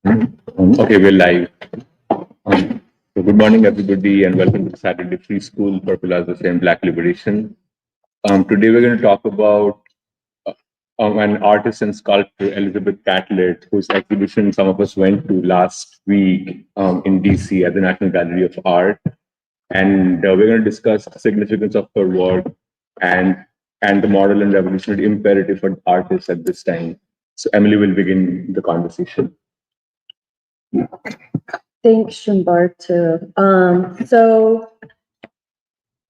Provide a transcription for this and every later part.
Okay, we're live. So good morning, everybody, and welcome to the Saturday Free School for Philosophy and Black Liberation. Today, we're going to talk about uh, an artist and sculptor, Elizabeth Catlett, whose exhibition some of us went to last week in DC at the National Gallery of Art. And we're going to discuss the significance of her work and and the moral and revolutionary imperative for artists at this time. So Emily will begin the conversation. Thanks, Shumbartu. So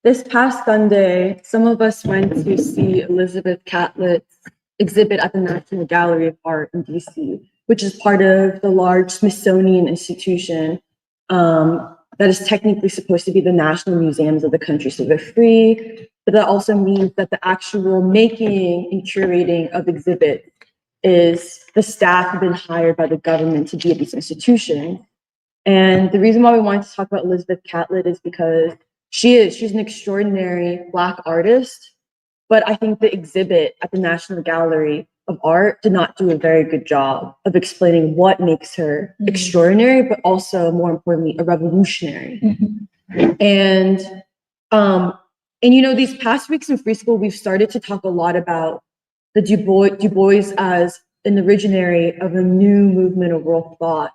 this past Sunday, some of us went to see Elizabeth Catlett's exhibit at the National Gallery of Art in DC, which is part of the large Smithsonian institution that is technically supposed to be the national museums of the country, so they're free, but that also means that the actual making and curating of exhibits is the staff have been hired by the government to be at these institutions. And the reason why we wanted to talk about Elizabeth Catlett is because she's an extraordinary Black artist, but I think the exhibit at the National Gallery of Art did not do a very good job of explaining what makes her extraordinary, but also more importantly, a revolutionary. And these past weeks in free school, we've started to talk a lot about the Du Bois as an originary of a new movement of world thought.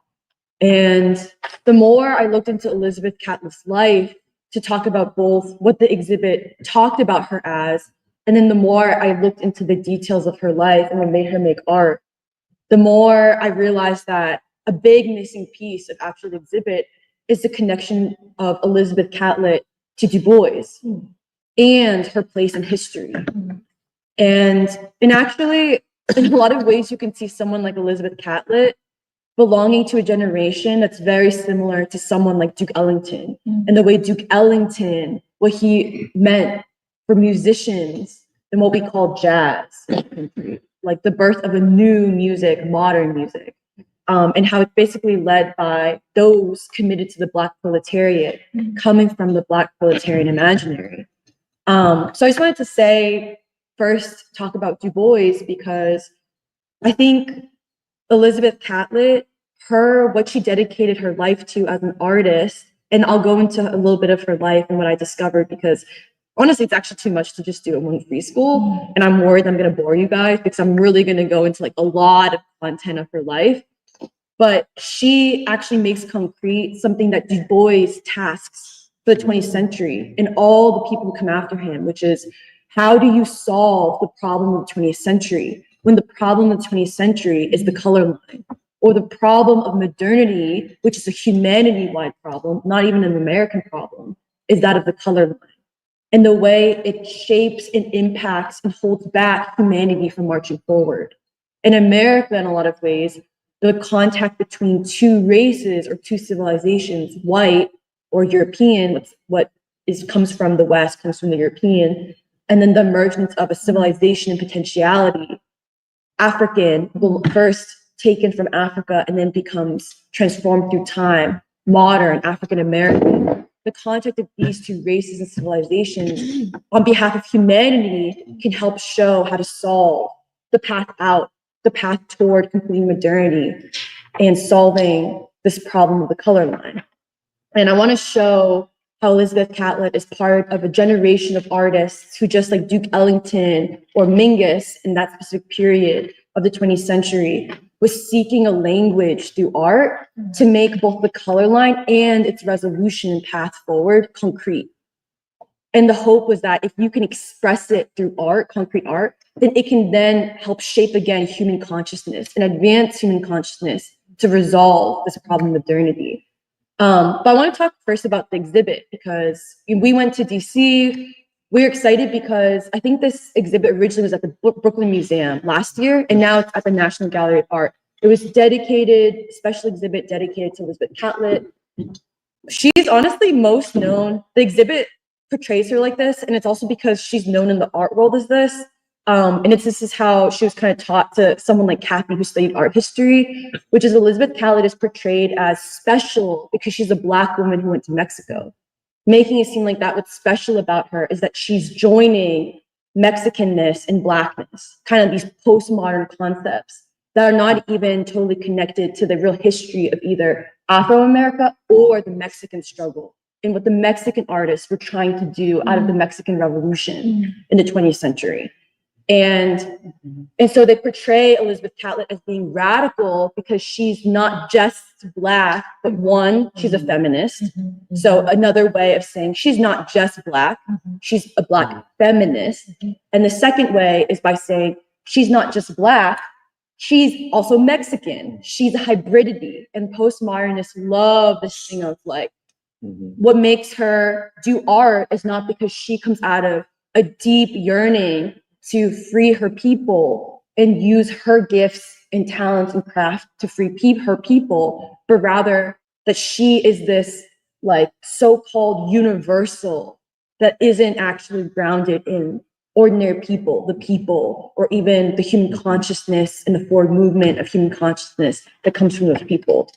And the more I looked into Elizabeth Catlett's life to talk about both what the exhibit talked about her as, and then the more I looked into the details of her life and what made her make art, the more I realized that a big missing piece of actual exhibit is the connection of Elizabeth Catlett to Du Bois and her place in history. And actually, in a lot of ways, you can see someone like Elizabeth Catlett belonging to a generation that's very similar to someone like Duke Ellington, and the way Duke Ellington, what he meant for musicians and what we call jazz, like the birth of a new music, modern music, and how it's basically led by those committed to the Black proletariat, coming from the Black proletarian imaginary. So I just wanted to say, first, talk about Du Bois, because I think Elizabeth Catlett, what she dedicated her life to as an artist, and I'll go into a little bit of her life and what I discovered, because honestly, it's actually too much to just do in one free school. And I'm worried I'm going to bore you guys because I'm really going to go into like a lot of content of her life. But she actually makes concrete something that Du Bois tasks for the 20th century and all the people who come after him, which is, how do you solve the problem of the 20th century when the problem of the 20th century is the color line, or the problem of modernity, which is a humanity-wide problem, not even an American problem, is that of the color line, and the way it shapes and impacts and holds back humanity from marching forward. In America, in a lot of ways, the contact between two races or two civilizations, white or European, comes from the West, comes from the European, and then the emergence of a civilization and potentiality, African, first taken from Africa and then becomes transformed through time, modern, African American. The contact of these two races and civilizations on behalf of humanity can help show how to solve the path out, the path toward complete modernity and solving this problem of the color line. And I want to show how Elizabeth Catlett is part of a generation of artists who, just like Duke Ellington or Mingus in that specific period of the 20th century, was seeking a language through art to make both the color line and its resolution and path forward concrete. And the hope was that if you can express it through art, concrete art, then it can then help shape again human consciousness and advance human consciousness to resolve this problem of modernity. But I want to talk first about the exhibit, because we went to DC. We were excited because I think this exhibit originally was at the Brooklyn Museum last year, and now it's at the National Gallery of Art. It was dedicated, special exhibit dedicated to Elizabeth Catlett. She's honestly most known, the exhibit portrays her like this, and it's also because she's known in the art world as this. And this is how she was kind of taught to someone like Kathy, who studied art history, which is Elizabeth Catlett is portrayed as special because she's a Black woman who went to Mexico, making it seem like that what's special about her is that she's joining Mexicanness and Blackness, kind of these postmodern concepts that are not even totally connected to the real history of either Afro-America or the Mexican struggle and what the Mexican artists were trying to do out of the Mexican Revolution in the 20th century. And so they portray Elizabeth Catlett as being radical because she's not just Black, but one, she's a feminist. So another way of saying she's not just Black, she's a Black feminist. And the second way is by saying she's not just Black, she's also Mexican. She's a hybridity. And postmodernists love this thing of like, what makes her do art is not because she comes out of a deep yearning to free her people and use her gifts and talents and craft to free her people, but rather that she is this like so-called universal that isn't actually grounded in ordinary people, the people, or even the human consciousness and the forward movement of human consciousness that comes from those people.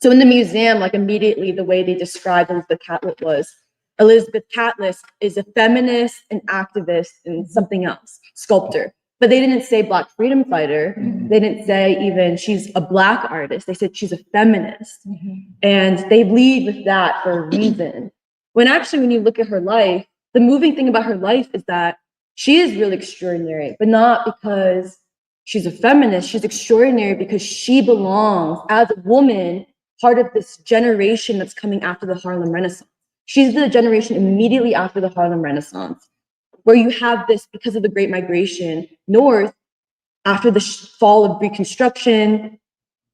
So in the museum, like immediately the way they described Elizabeth Catlett was, Elizabeth Catlett is a feminist, an activist, and something else, sculptor. But they didn't say Black freedom fighter. They didn't say even she's a Black artist. They said she's a feminist. And they lead with that for a reason. When actually, when you look at her life, the moving thing about her life is that she is really extraordinary, but not because she's a feminist. She's extraordinary because she belongs as a woman, part of this generation that's coming after the Harlem Renaissance. She's the generation immediately after the Harlem Renaissance, where you have this, because of the Great Migration north, after the fall of Reconstruction,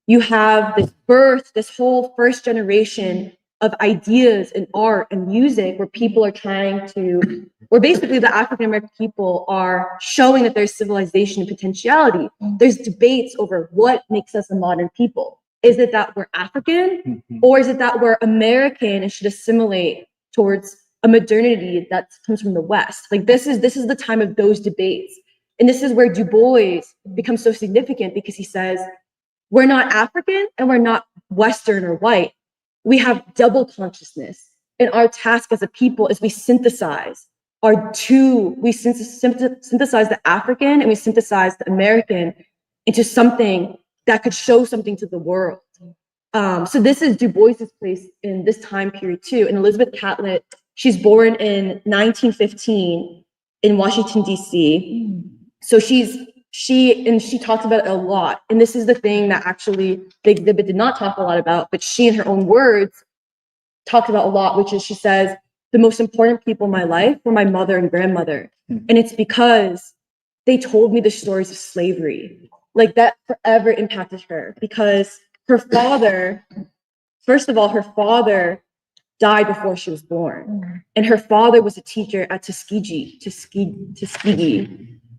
you have this birth, this whole first generation of ideas in art and music where people are trying to, where basically the African-American people are showing that there's civilization and potentiality. There's debates over what makes us a modern people. Is it that we're African, or is it that we're American and should assimilate towards a modernity that comes from the West? Like this is the time of those debates. And this is where Du Bois becomes so significant because he says, we're not African and we're not Western or white. We have double consciousness. And our task as a people is we synthesize we synthesize the African and we synthesize the American into something that could show something to the world. So this is Du Bois's place in this time period too. And Elizabeth Catlett, she's born in 1915 in Washington, D.C. So she talks about it a lot. And this is the thing that actually the exhibit did not talk a lot about, but she in her own words talked about a lot, which is she says, the most important people in my life were my mother and grandmother. And it's because they told me the stories of slavery. Like that forever impacted her because her father, first of all, her father died before she was born. And her father was a teacher at Tuskegee. He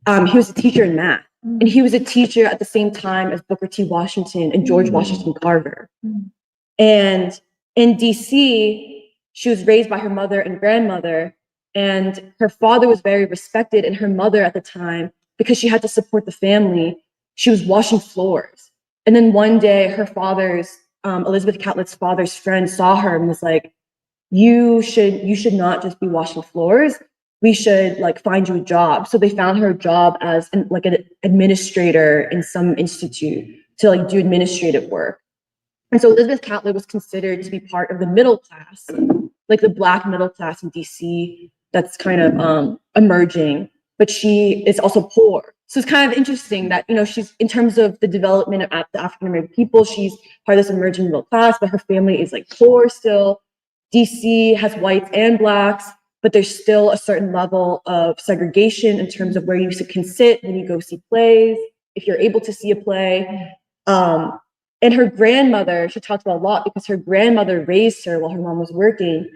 was a teacher in math. And he was a teacher at the same time as Booker T. Washington and George Washington Carver. And in DC, she was raised by her mother and grandmother. And her father was very respected. And her mother at the time, because she had to support the family, she was washing floors. And then one day her father's, Elizabeth Catlett's father's friend saw her and was like, you should not just be washing floors. We should like find you a job. So they found her a job as an administrator in some institute to like do administrative work. And so Elizabeth Catlett was considered to be part of the middle class, like the Black middle class in DC that's kind of emerging, but she is also poor. So it's kind of interesting that, she's, in terms of the development of the African-American people, she's part of this emerging middle class, but her family is like poor still. DC has whites and Blacks, but there's still a certain level of segregation in terms of where you can sit when you go see plays, if you're able to see a play. And her grandmother, she talked about a lot because her grandmother raised her while her mom was working.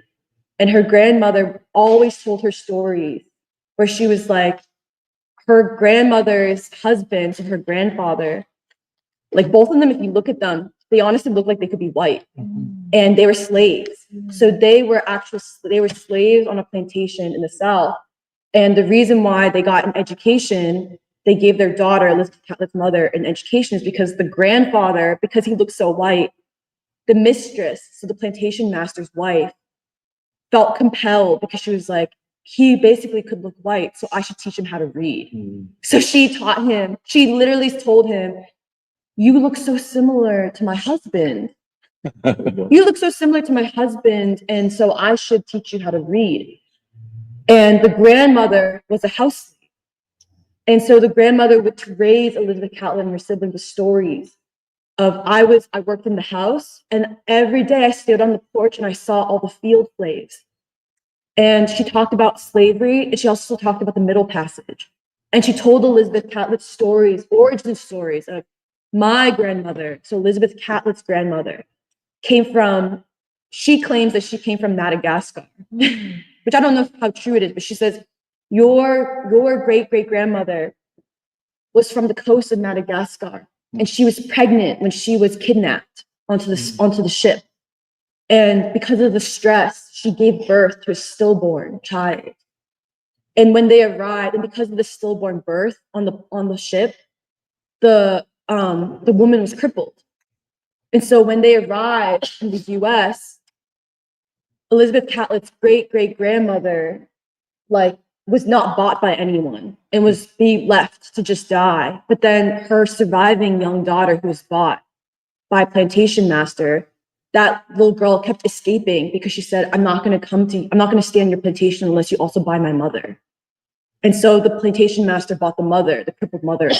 And her grandmother always told her stories where she was like, her grandmother's husband and her grandfather, like both of them, if you look at them, they honestly look like they could be white. And they were slaves. So they were slaves on a plantation in the South. And the reason why they got an education, they gave their daughter, Elizabeth Catlett's mother, an education is because the grandfather, because he looked so white, the mistress, so the plantation master's wife, felt compelled because she was like, he basically could look white, so I should teach him how to read. So she taught him, she literally told him, you look so similar to my husband. You look so similar to my husband, and so I should teach you how to read. And the grandmother was a house slave. And so the grandmother would raise Elizabeth Catlett and her siblings with stories of I worked in the house, and every day I stood on the porch and I saw all the field slaves. And she talked about slavery, and she also talked about the Middle Passage. And she told Elizabeth Catlett stories, origin stories of my grandmother. So Elizabeth Catlett's grandmother she claims that she came from Madagascar, which I don't know how true it is, but she says, your great-great-grandmother was from the coast of Madagascar, and she was pregnant when she was kidnapped onto the ship. And because of the stress, she gave birth to a stillborn child. And when they arrived, and because of the stillborn birth on the ship, the woman was crippled. And so when they arrived in the US, Elizabeth Catlett's great-great-grandmother was not bought by anyone and was being left to just die. But then her surviving young daughter, who was bought by a plantation master, that little girl kept escaping because she said, I'm not going to stay on your plantation unless you also buy my mother. And so the plantation master bought the mother, the crippled mother.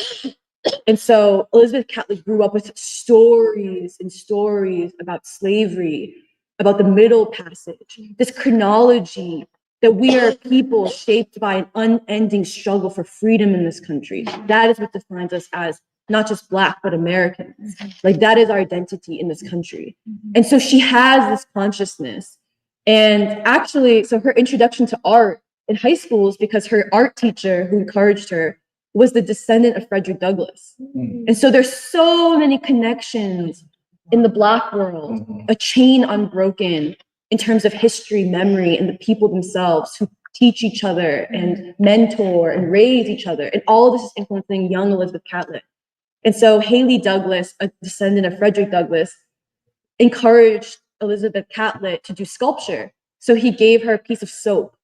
And so Elizabeth Catlett grew up with stories and stories about slavery, about the Middle Passage, this chronology that we are people shaped by an unending struggle for freedom in this country. That is what defines us as not just Black, but Americans. Like, that is our identity in this country. And so she has this consciousness. And actually, so her introduction to art in high school is because her art teacher, who encouraged her, was the descendant of Frederick Douglass. And so there's so many connections in the Black world, a chain unbroken in terms of history, memory, and the people themselves who teach each other and mentor and raise each other. And all of this is influencing young Elizabeth Catlett. And so Haley Douglas, a descendant of Frederick Douglass, encouraged Elizabeth Catlett to do sculpture. So he gave her a piece of soap.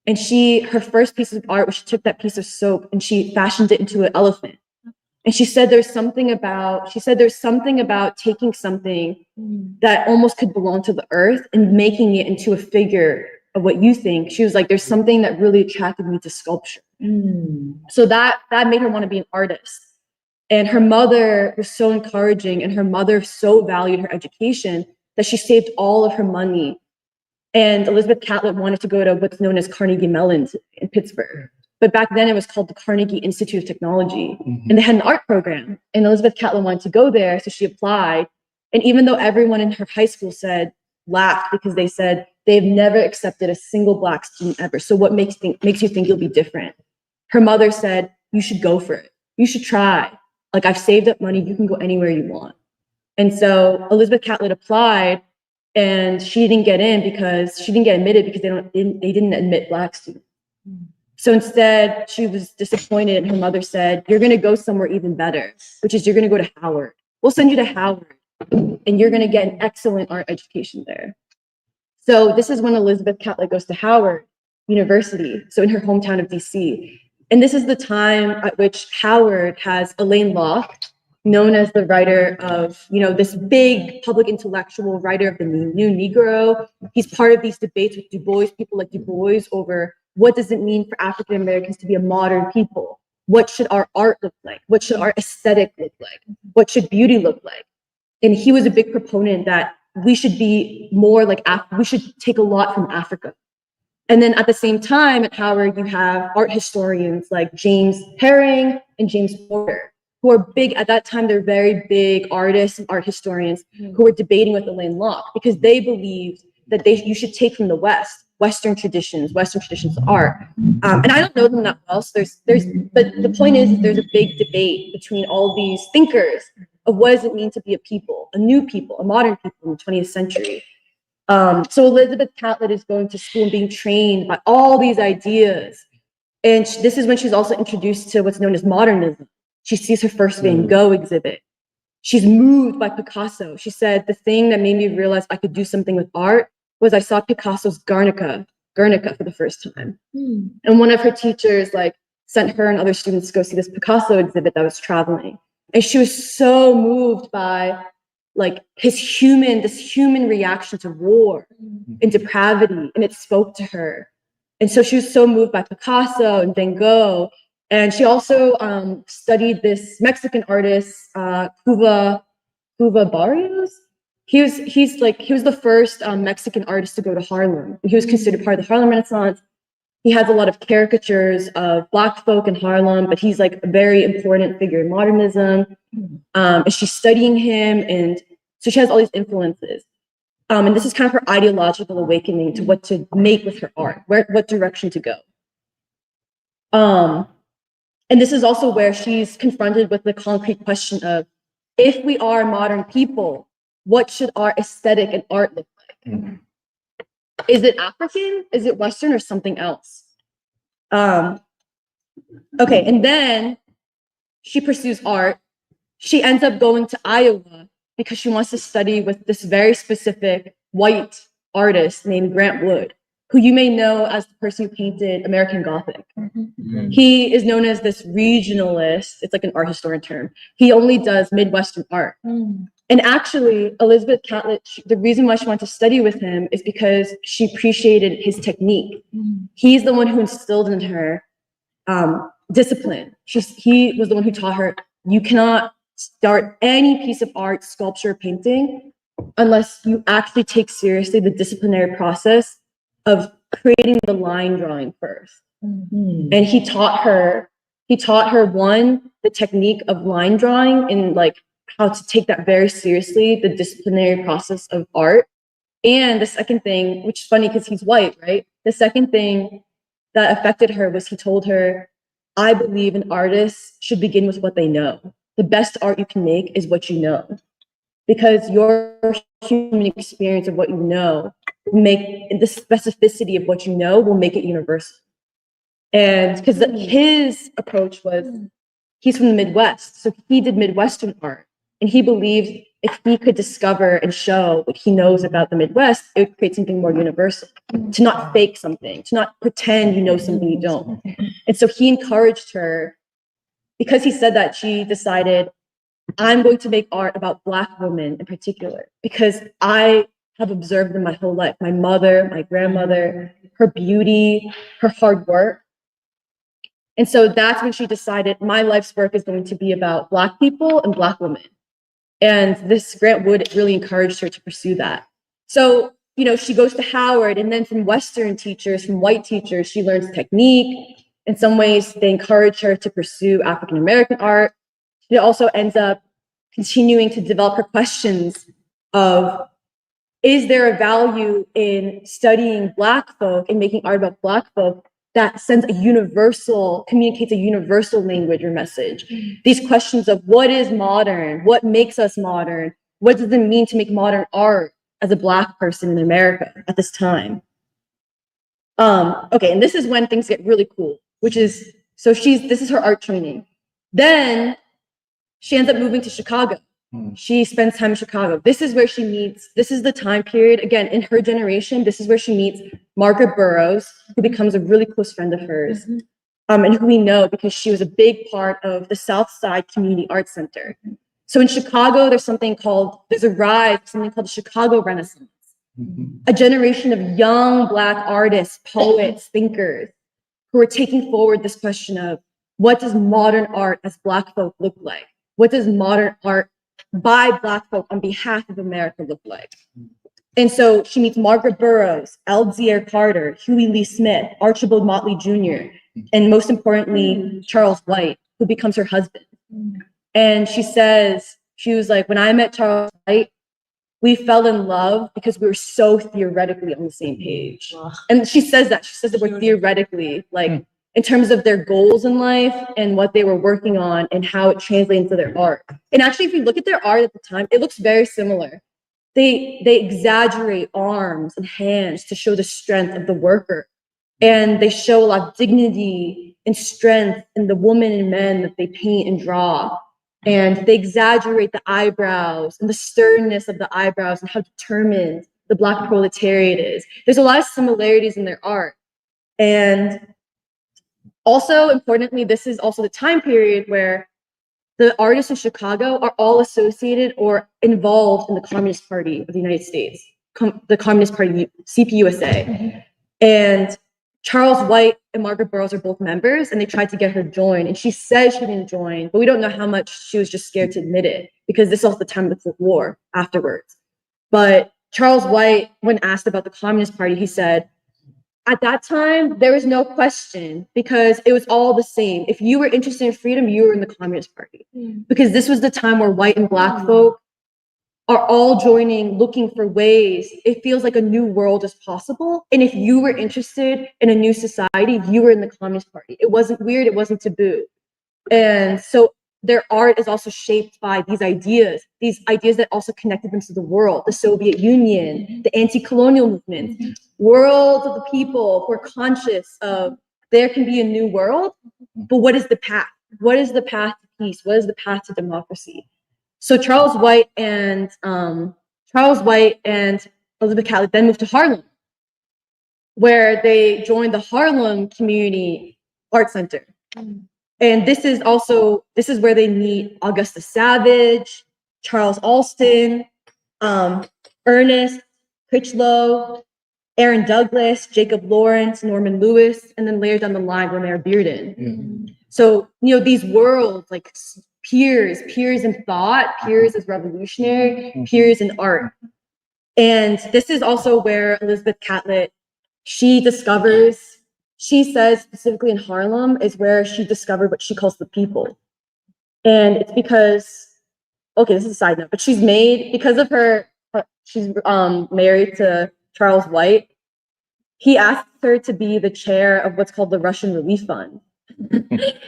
And her first piece of art was she took that piece of soap and she fashioned it into an elephant. And she said there's something about taking something that almost could belong to the earth and making it into a figure of what you think. She was like, there's something that really attracted me to sculpture. So that made her want to be an artist. And her mother was so encouraging, and her mother so valued her education that she saved all of her money. And Elizabeth Catlett wanted to go to what's known as Carnegie Mellon in Pittsburgh. But back then it was called the Carnegie Institute of Technology. And they had an art program. And Elizabeth Catlett wanted to go there, so she applied. And even though everyone in her high school laughed because they said they've never accepted a single Black student ever. So what makes you think you'll be different? Her mother said, you should go for it. You should try. Like, I've saved up money. You can go anywhere you want. And so Elizabeth Catlett applied, and she didn't get admitted because they didn't admit Black students. So instead, she was disappointed, and her mother said, you're going to go somewhere even better, which is you're going to go to Howard. We'll send you to Howard, and you're going to get an excellent art education there. So this is when Elizabeth Catlett goes to Howard University, so in her hometown of DC. And this is the time at which Howard has Alain Locke, known as the writer of, this big public intellectual writer of the New Negro. He's part of these debates with Du Bois, people like Du Bois, over what does it mean for African Americans to be a modern people? What should our art look like? What should our aesthetic look like? What should beauty look like? And he was a big proponent that we should be more like we should take a lot from Africa. And then at the same time at Howard, you have art historians like James Herring and James Porter, who are big at that time. They're very big artists and art historians who were debating with Alain Locke because they believed that you should take from the West, Western traditions of art. And I don't know them that well. So but the point is there's a big debate between all these thinkers of what does it mean to be a people, a new people, a modern people in the 20th century. So Elizabeth Catlett is going to school and being trained by all these ideas. And this is when she's also introduced to what's known as modernism. She sees her first Van Gogh exhibit. She's moved by Picasso. She said, the thing that made me realize I could do something with art was I saw Picasso's Guernica for the first time. And one of her teachers sent her and other students to go see this Picasso exhibit that was traveling. And she was so moved by like this human reaction to war and depravity, and it spoke to her. And so she was so moved by Picasso and Van Gogh. And she also studied this Mexican artist, Cuba Barrios. He was the first Mexican artist to go to Harlem. He was considered part of the Harlem Renaissance. He has a lot of caricatures of Black folk in Harlem, but he's like a very important figure in modernism. And she's studying him, and so she has all these influences. And this is kind of her ideological awakening to what to make with her art, what direction to go. And this is also where she's confronted with the concrete question of, if we are modern people, what should our aesthetic and art look like? Is it African? Is it Western, or something else? Okay, and then she pursues art. She ends up going to Iowa because she wants to study with this very specific white artist named Grant Wood, who you may know as the person who painted American Gothic. He is known as this regionalist. It's like an art historian term. He only does Midwestern art. And actually, Elizabeth Catlett, the reason why she wanted to study with him is because she appreciated his technique. He's the one who instilled in her discipline. He was the one who taught her, you cannot start any piece of art, sculpture, painting, unless you actually take seriously the disciplinary process of creating the line drawing first. And he taught her one, the technique of line drawing, and like how to take that very seriously, the disciplinary process of art. And the second thing, which is funny because he's white, right? The second thing that affected her was he told her, I believe an artist should begin with what they know. The best art you can make is what you know, because your human experience of what you know will make the specificity of what you know will make it universal. And because his approach was, he's from the Midwest, so he did Midwestern art, and he believed if he could discover and show what he knows about the Midwest, it would create something more universal, to not fake something, to not pretend you know something you don't. And so he encouraged her. Because he said that, she decided, I'm going to make art about Black women in particular, because I have observed them my whole life. My mother, my grandmother, her beauty, her hard work. And so that's when she decided, my life's work is going to be about Black people and Black women. And this Grant Wood really encouraged her to pursue that. So, she goes to Howard, and then from Western teachers, from white teachers, she learns technique. In some ways, they encourage her to pursue African-American art. She also ends up continuing to develop her questions of, is there a value in studying Black folk and making art about Black folk that communicates a universal language or message? These questions of what is modern, what makes us modern, what does it mean to make modern art as a Black person in America at this time? Okay, and this is when things get really cool, which is, this is her art training. Then she ends up moving to Chicago. She spends time in Chicago. This is where she meets, this is the time period, again, in her generation, this is where she meets Margaret Burroughs, who becomes a really close friend of hers, and who we know because she was a big part of the South Side Community Arts Center. So in Chicago, there's something called the Chicago Renaissance. A generation of young Black artists, poets, thinkers, who are taking forward this question of, what does modern art as Black folk look like? What does modern art by Black folk on behalf of America look like? And so she meets Margaret Burroughs, Alexander Carter, Huey Lee Smith, Archibald Motley Jr., and most importantly, Charles White, who becomes her husband. And she says, she was like, when I met Charles White, we fell in love because we were so theoretically on the same page. And she says that we're theoretically, like, in terms of their goals in life and what they were working on and how it translates into their art. And actually, if you look at their art at the time, it looks very similar. They exaggerate arms and hands to show the strength of the worker. And they show a lot of dignity and strength in the women and men that they paint and draw. And they exaggerate the eyebrows and the sternness of the eyebrows and how determined the Black proletariat is. There's a lot of similarities in their art. And also, importantly, this is also the time period where the artists in Chicago are all associated or involved in the Communist Party of the United States, the Communist Party, CPUSA. And Charles White and Margaret Burroughs are both members, and they tried to get her joined. And she said she didn't join, but we don't know how much she was just scared to admit it, because this was the time of the Cold War afterwards. But Charles White, when asked about the Communist Party, he said, at that time, there was no question, because it was all the same. If you were interested in freedom, you were in the Communist Party. Because this was the time where white and Black folk are all joining, looking for ways. It feels like a new world is possible. And if you were interested in a new society, you were in the Communist Party. It wasn't weird, it wasn't taboo. And so their art is also shaped by these ideas that also connected them to the world, the Soviet Union, the anti-colonial movement, world of the people who are conscious of there can be a new world, but what is the path? What is the path to peace? What is the path to democracy? So Charles White and Elizabeth Catlett then moved to Harlem, where they joined the Harlem Community Art Center. And this is where they meet Augusta Savage, Charles Alston, Ernest Critchlow, Aaron Douglas, Jacob Lawrence, Norman Lewis, and then later down the line, Romare Bearden. So, these worlds, like peers in thought, peers as revolutionary, peers in art. And this is also where Elizabeth Catlett, she says specifically in Harlem is where she discovered what she calls the people. And it's because, okay, this is a side note, but she's married to Charles White. He asked her to be the chair of what's called the Russian Relief Fund,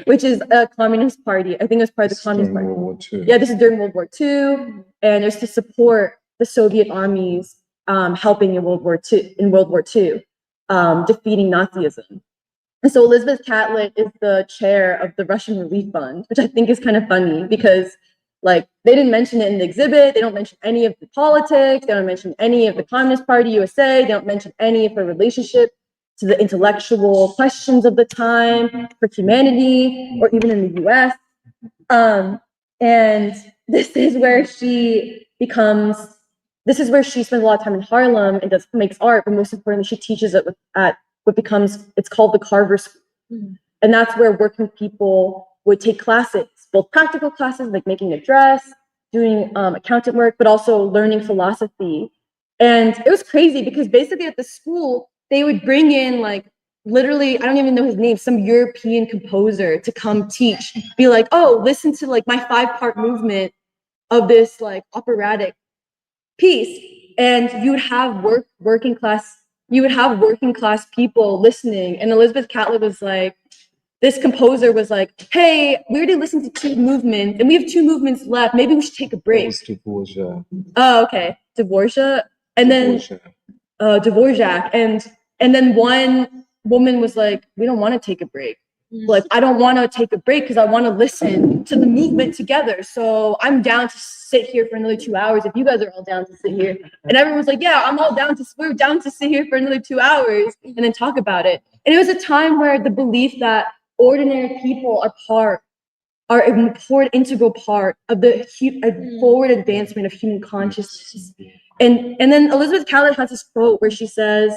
which is a communist party. I think it was part of the Communist Party. World War II. Yeah, this is during World War II, and it's to support the Soviet armies helping in World War II, defeating Nazism. And so Elizabeth Catlett is the chair of the Russian Relief Fund, which I think is kind of funny because, like, they didn't mention it in the exhibit. They don't mention any of the politics. They don't mention any of the Communist Party USA. They don't mention any of her relationship to the intellectual questions of the time for humanity, or even in the US. And this is where she spends a lot of time in Harlem and makes art, but most importantly, she teaches it at it's called the Carver School. And that's where working people would take classes, both practical classes, like making a dress, doing accountant work, but also learning philosophy. And it was crazy because basically at the school, they would bring in, like, literally, I don't even know his name, some European composer to come teach, be like, oh, listen to like my 5-part movement of this like operatic piece. And you would have working class people listening. And Elizabeth Catlett was like, this composer was like, hey, we already listened to 2 movements and we have 2 movements left. Maybe we should take a break. Dvorak. Oh, okay. Dvorak. And then Dvorak. And then one woman was like, we don't want to take a break. Like, I don't want to take a break because I want to listen to the movement together. So I'm down to sit here for another 2 hours if you guys are all down to sit here. And everyone was like, yeah, we're down to sit here for another 2 hours and then talk about it. And it was a time where the belief that ordinary people are an important, integral part of the forward advancement of human consciousness. And then Elizabeth Catlett has this quote where she says,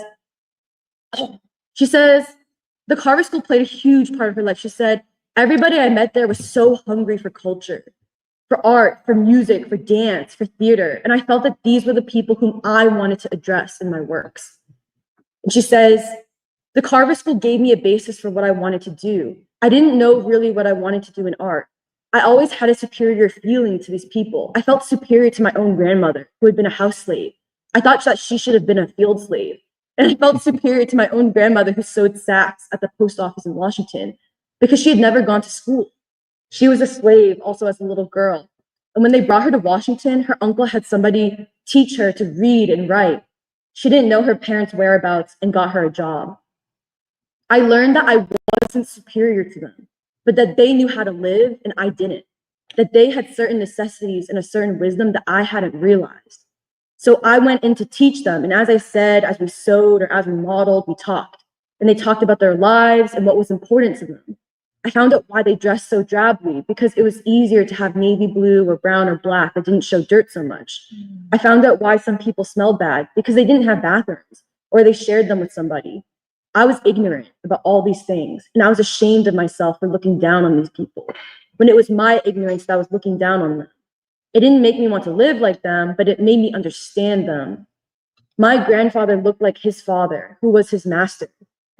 the Carver School played a huge part of her life. She said, everybody I met there was so hungry for culture, for art, for music, for dance, for theater. And I felt that these were the people whom I wanted to address in my works. And she says, the Carver School gave me a basis for what I wanted to do. I didn't know really what I wanted to do in art. I always had a superior feeling to these people. I felt superior to my own grandmother, who had been a house slave. I thought that she should have been a field slave. And I felt superior to my own grandmother who sewed sacks at the post office in Washington because she had never gone to school. She was a slave also as a little girl. And when they brought her to Washington, her uncle had somebody teach her to read and write. She didn't know her parents' whereabouts and got her a job. I learned that I wasn't superior to them, but that they knew how to live and I didn't. That they had certain necessities and a certain wisdom that I hadn't realized. So I went in to teach them. And as I said, as we sewed or as we modeled, we talked. And they talked about their lives and what was important to them. I found out why they dressed so drably, because it was easier to have navy blue or brown or black that didn't show dirt so much. I found out why some people smelled bad, because they didn't have bathrooms or they shared them with somebody. I was ignorant about all these things, and I was ashamed of myself for looking down on these people when it was my ignorance that was looking down on them. It didn't make me want to live like them, but it made me understand them. My grandfather looked like his father, who was his master.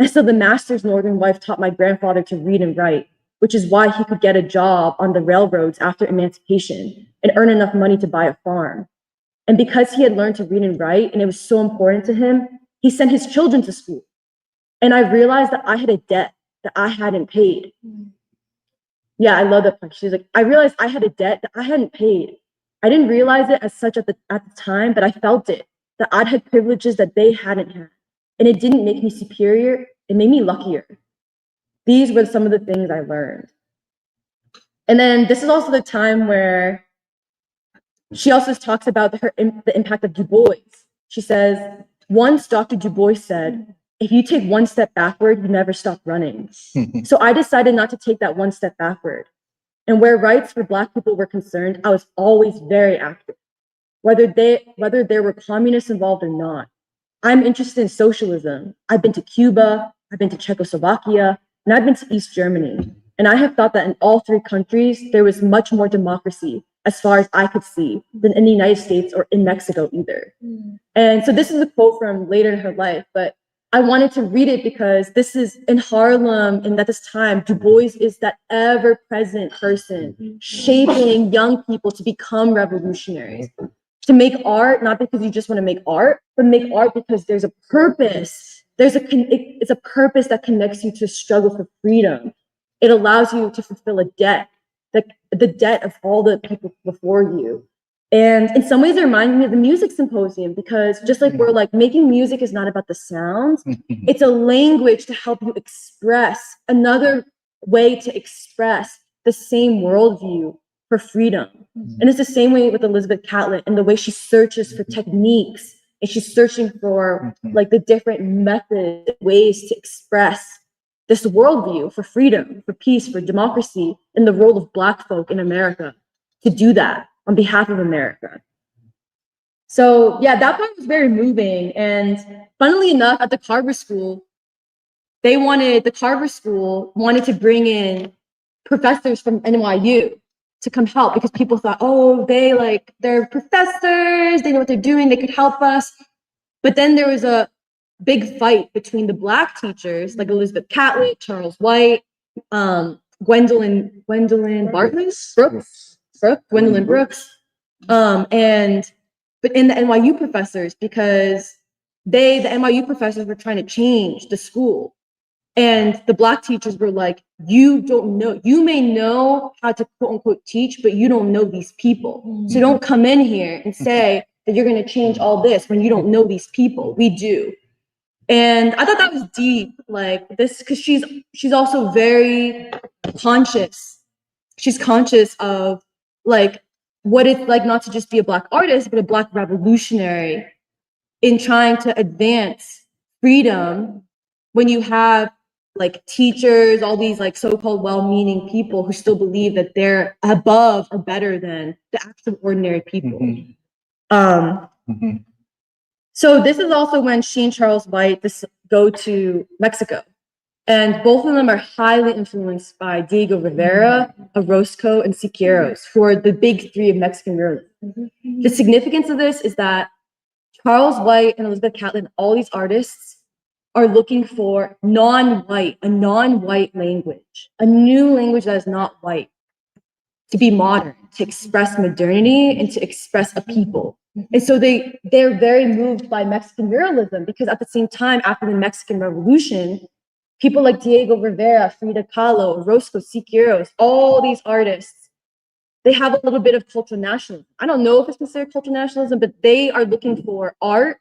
And so the master's northern wife taught my grandfather to read and write, which is why he could get a job on the railroads after emancipation and earn enough money to buy a farm. And because he had learned to read and write, and it was so important to him, he sent his children to school. And I realized that I had a debt that I hadn't paid. Yeah, I love that part. She's like, I realized I had a debt that I hadn't paid. I didn't realize it as such at the time, but I felt it, that I'd had privileges that they hadn't had. And it didn't make me superior, it made me luckier. These were some of the things I learned. And then this is also the time where she also talks about the impact of Du Bois. She says, once Dr. Du Bois said, if you take one step backward, you never stop running. So I decided not to take that one step backward. And where rights for Black people were concerned, I was always very active, whether there were communists involved or not. I'm interested in socialism. I've been to Cuba, I've been to Czechoslovakia, and I've been to East Germany. And I have thought that in all three countries, there was much more democracy, as far as I could see, than in the United States or in Mexico either. And so this is a quote from later in her life, but I wanted to read it because this is in Harlem, and at this time, Du Bois is that ever-present person shaping young people to become revolutionaries, to make art, not because you just want to make art, but make art because there's a purpose. It's a purpose that connects you to a struggle for freedom. It allows you to fulfill a debt, the debt of all the people before you. And in some ways, it reminds me of the music symposium, because just like we're like, making music is not about the sounds, it's a language to help you express, another way to express the same worldview for freedom. And it's the same way with Elizabeth Catlett and the way she searches for techniques, and she's searching for like the different methods, ways to express this worldview for freedom, for peace, for democracy, and the role of Black folk in America to do that on behalf of America. So yeah, that part was very moving. And funnily enough, at the Carver School, the Carver School wanted to bring in professors from NYU to come help, because people thought, oh, they're professors, they know what they're doing, they could help us. But then there was a big fight between the Black teachers, like Elizabeth Catlett, Charles White, Gwendolyn Brooks, but in the NYU professors, because the NYU professors were trying to change the school. And the Black teachers were like, you don't know, you may know how to quote unquote teach, but you don't know these people. So don't come in here and say that you're going to change all this when you don't know these people. We do. And I thought that was deep, like this, because she's also very conscious. She's conscious of like what it's like not to just be a Black artist, but a Black revolutionary in trying to advance freedom when you have like teachers, all these like so-called well-meaning people who still believe that they're above or better than the actual ordinary people. So this is also when she and Charles White go to Mexico. And both of them are highly influenced by Diego Rivera, Orozco, and Siqueiros, who are the big three of Mexican realism. The significance of this is that Charles White and Elizabeth Catlett, all these artists, are looking for a non-white language, a new language that is not white, to be modern, to express modernity and to express a people. And so they're very moved by Mexican muralism, because at the same time, after the Mexican Revolution, people like Diego Rivera, Frida Kahlo, Orozco, Siqueiros, all these artists, they have a little bit of cultural nationalism. I don't know if it's considered cultural nationalism, but they are looking for art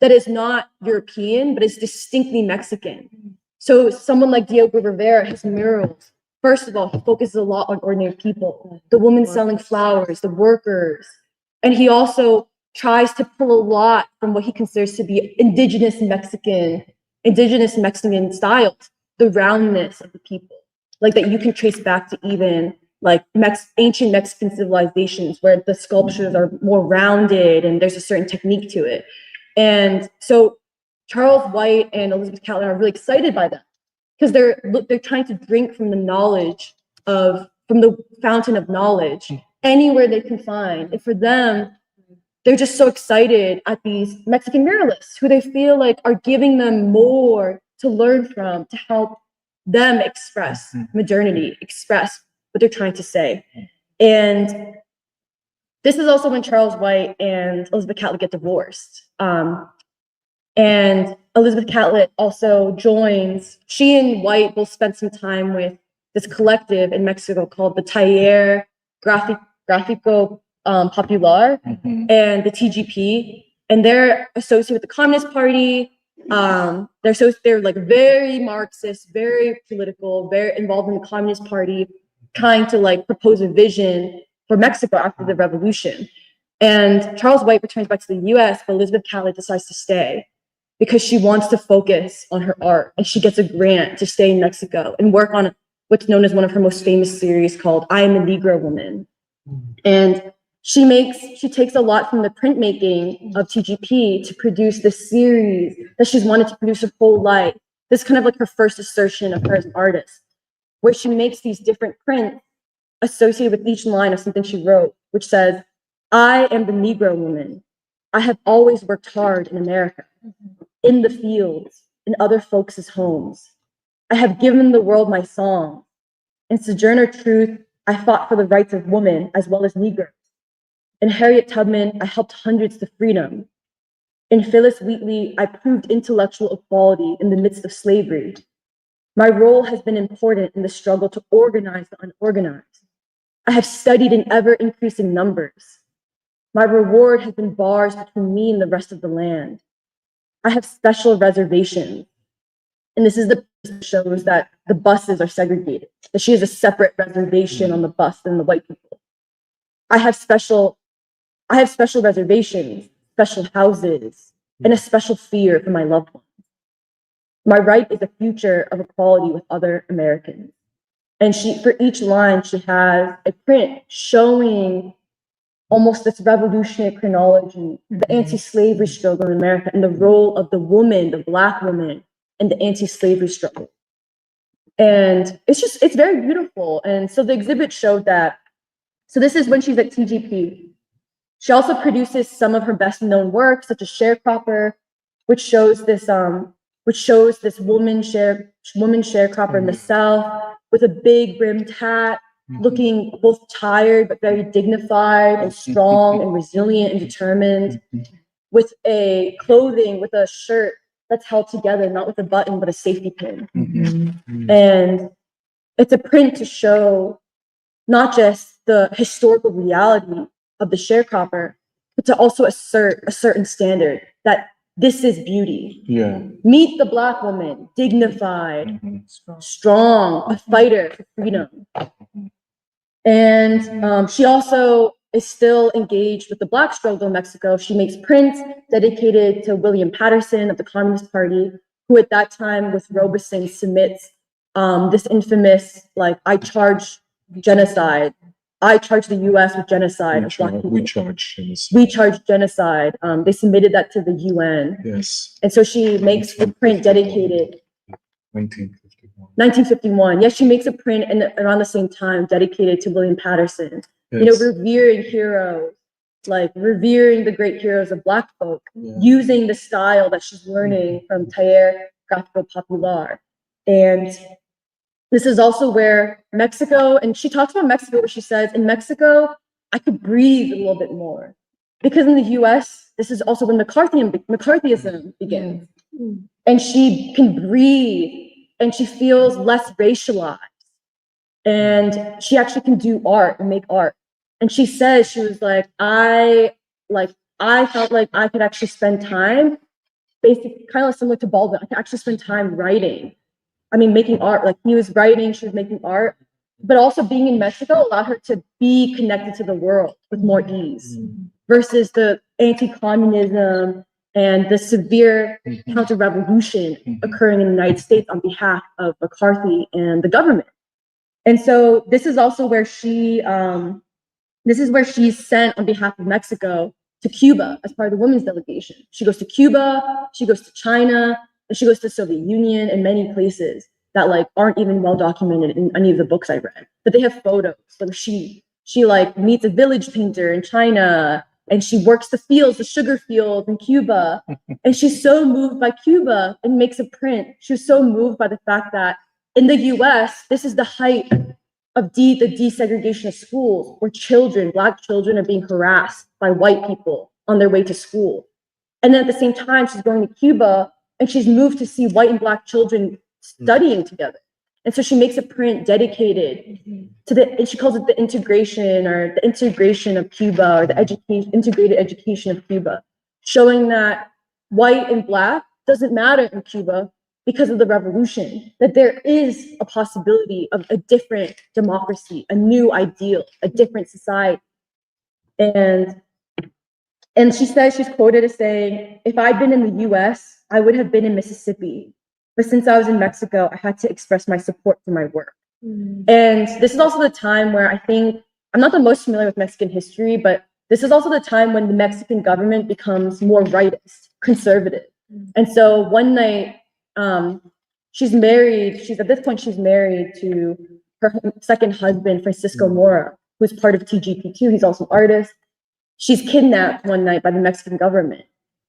that is not European, but is distinctly Mexican. So someone like Diego Rivera, his murals, first of all, he focuses a lot on ordinary people, the women selling flowers, the workers. And he also tries to pull a lot from what he considers to be indigenous Mexican styles, the roundness of the people. like that you can trace back to even like ancient Mexican civilizations where the sculptures are more rounded and there's a certain technique to it. And so Charles White and Elizabeth Catlett are really excited by that because they're trying to drink from the knowledge from the fountain of knowledge anywhere they can find. And for them, they're just so excited at these Mexican muralists who they feel like are giving them more to learn from to help them express modernity, express what they're trying to say. And this is also when Charles White and Elizabeth Catlett get divorced. And Elizabeth Catlett also joins, she and White both spent some time with this collective in Mexico called the Taller Gráfico Popular and the TGP. And they're associated with the Communist Party. They're like very Marxist, very political, very involved in the Communist Party, trying to like propose a vision for Mexico after the revolution. And Charles White returns back to the US, but Elizabeth Catlett decides to stay because she wants to focus on her art, and she gets a grant to stay in Mexico and work on what's known as one of her most famous series called I Am a Negro Woman. And she takes a lot from the printmaking of TGP to produce this series that she's wanted to produce her whole life. This is kind of like her first assertion of her as an artist, where she makes these different prints associated with each line of something she wrote, which says, I am the Negro woman. I have always worked hard in America, in the fields, in other folks' homes. I have given the world my song. In Sojourner Truth, I fought for the rights of women as well as Negroes. In Harriet Tubman, I helped hundreds to freedom. In Phyllis Wheatley, I proved intellectual equality in the midst of slavery. My role has been important in the struggle to organize the unorganized. I have studied in ever-increasing numbers. My reward has been bars between me and the rest of the land. I have special reservations. And this is the shows that the buses are segregated, that she has a separate reservation on the bus than the white people. I have special reservations, special houses, and a special fear for my loved ones. My right is a future of equality with other Americans. And for each line, she has a print showing almost this revolutionary chronology, the anti-slavery struggle in America and the role of the woman, the Black woman, in the anti-slavery struggle. And it's very beautiful. And so the exhibit showed that. So this is when she's at TGP. She also produces some of her best known work, such as Sharecropper, which shows this woman sharecropper in the South with a big brimmed hat, looking both tired but very dignified and strong and resilient and determined, with a shirt that's held together, not with a button, but a safety pin. And it's a print to show not just the historical reality of the sharecropper, but to also assert a certain standard that this is beauty. Yeah. Meet the Black woman, dignified, strong, a fighter for freedom. And she also is still engaged with the Black struggle in Mexico. She makes prints dedicated to William Patterson of the Communist Party, who at that time with Robeson submits this infamous, like, I charge genocide. I charge the US with genocide of Black people. We charge genocide. We charge genocide. They submitted that to the UN. Yes. And so she makes a print dedicated 1951. Yes, she makes a print around the same time dedicated to William Patterson. Yes. You know, revering heroes, like revering the great heroes of Black folk, using the style that she's learning from Taller Gráfico Popular. And this is also where Mexico, and she talks about Mexico, where she says, in Mexico, I could breathe a little bit more. Because in the US, this is also when McCarthyism begins. And she can breathe, and she feels less racialized. And she actually can do art and make art. And she says, she was like, I felt like I could actually spend time, basically kind of similar to Baldwin, I could actually spend time writing. I mean, making art, like he was writing, she was making art, but also being in Mexico allowed her to be connected to the world with more ease versus the anti-communism and the severe counter-revolution occurring in the United States on behalf of McCarthy and the government. And so this is also where she's sent on behalf of Mexico to Cuba as part of the women's delegation. She goes to Cuba, she goes to China, and she goes to the Soviet Union and many places that like aren't even well documented in any of the books I read. But they have photos. Like she like meets a village painter in China, and she works the fields, the sugar fields in Cuba. And she's so moved by Cuba and makes a print. She was so moved by the fact that in the US, this is the height of the desegregation of schools, where children, Black children, are being harassed by white people on their way to school. And then at the same time, she's going to Cuba and she's moved to see white and Black children studying together. And so she makes a print dedicated to and she calls it the integration of Cuba, or the integrated education of Cuba, showing that white and Black doesn't matter in Cuba because of the revolution, that there is a possibility of a different democracy, a new ideal, a different society. And she says, she's quoted as saying, "If I'd been in the US, I would have been in Mississippi. But since I was in Mexico, I had to express my support for my work." And this is also the time where I think, I'm not the most familiar with Mexican history, but this is also the time when the Mexican government becomes more rightist, conservative. And so one night, she's married to her second husband, Francisco Mora, who's part of TGP2. He's also an artist. She's kidnapped one night by the Mexican government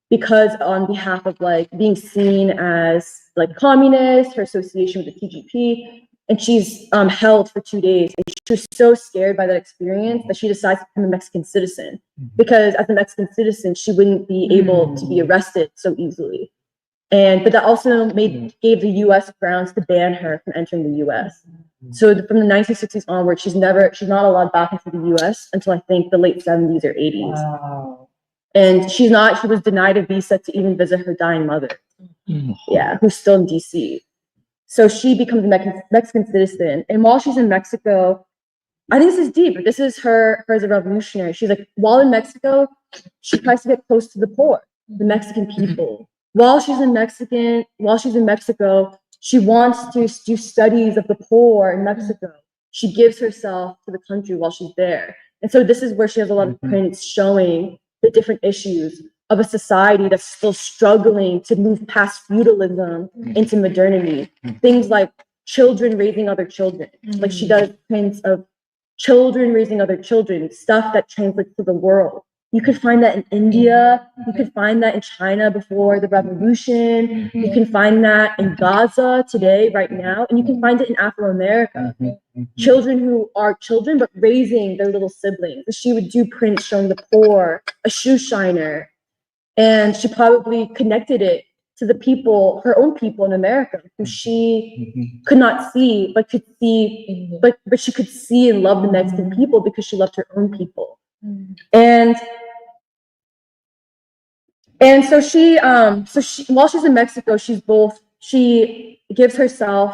because on behalf of like being seen as like communist, her association with the TGP, and she's held for 2 days. And she was so scared by that experience that she decides to become a Mexican citizen, because as a Mexican citizen, she wouldn't be able to be arrested so easily. But that also gave the U.S. grounds to ban her from entering the U.S. So from the 1960s onward, she's not allowed back into the U.S. until I think the late 70s or 80s. Wow. And she was denied a visa to even visit her dying mother, who's still in D.C. So she becomes a Mexican citizen. And while she's in Mexico, I think this is deep, but this is her as a revolutionary. She's like, while in Mexico, she tries to get close to the poor, the Mexican people. While she's in Mexico, she wants to do studies of the poor in Mexico. She gives herself to the country while she's there. And so this is where she has a lot of prints showing the different issues of a society that's still struggling to move past feudalism into modernity. Things like children raising other children. Like she does prints of children raising other children, stuff that translates to the world. You could find that in India. You could find that in China before the revolution. You can find that in Gaza today, right now. And you can find it in Afro-America. Children who are children, but raising their little siblings. She would do prints showing the poor, a shoe shiner. And she probably connected it to the people, her own people in America, who she could not see, but she could see and love the Mexican people because she loved her own people. And so she while she's in Mexico, she gives herself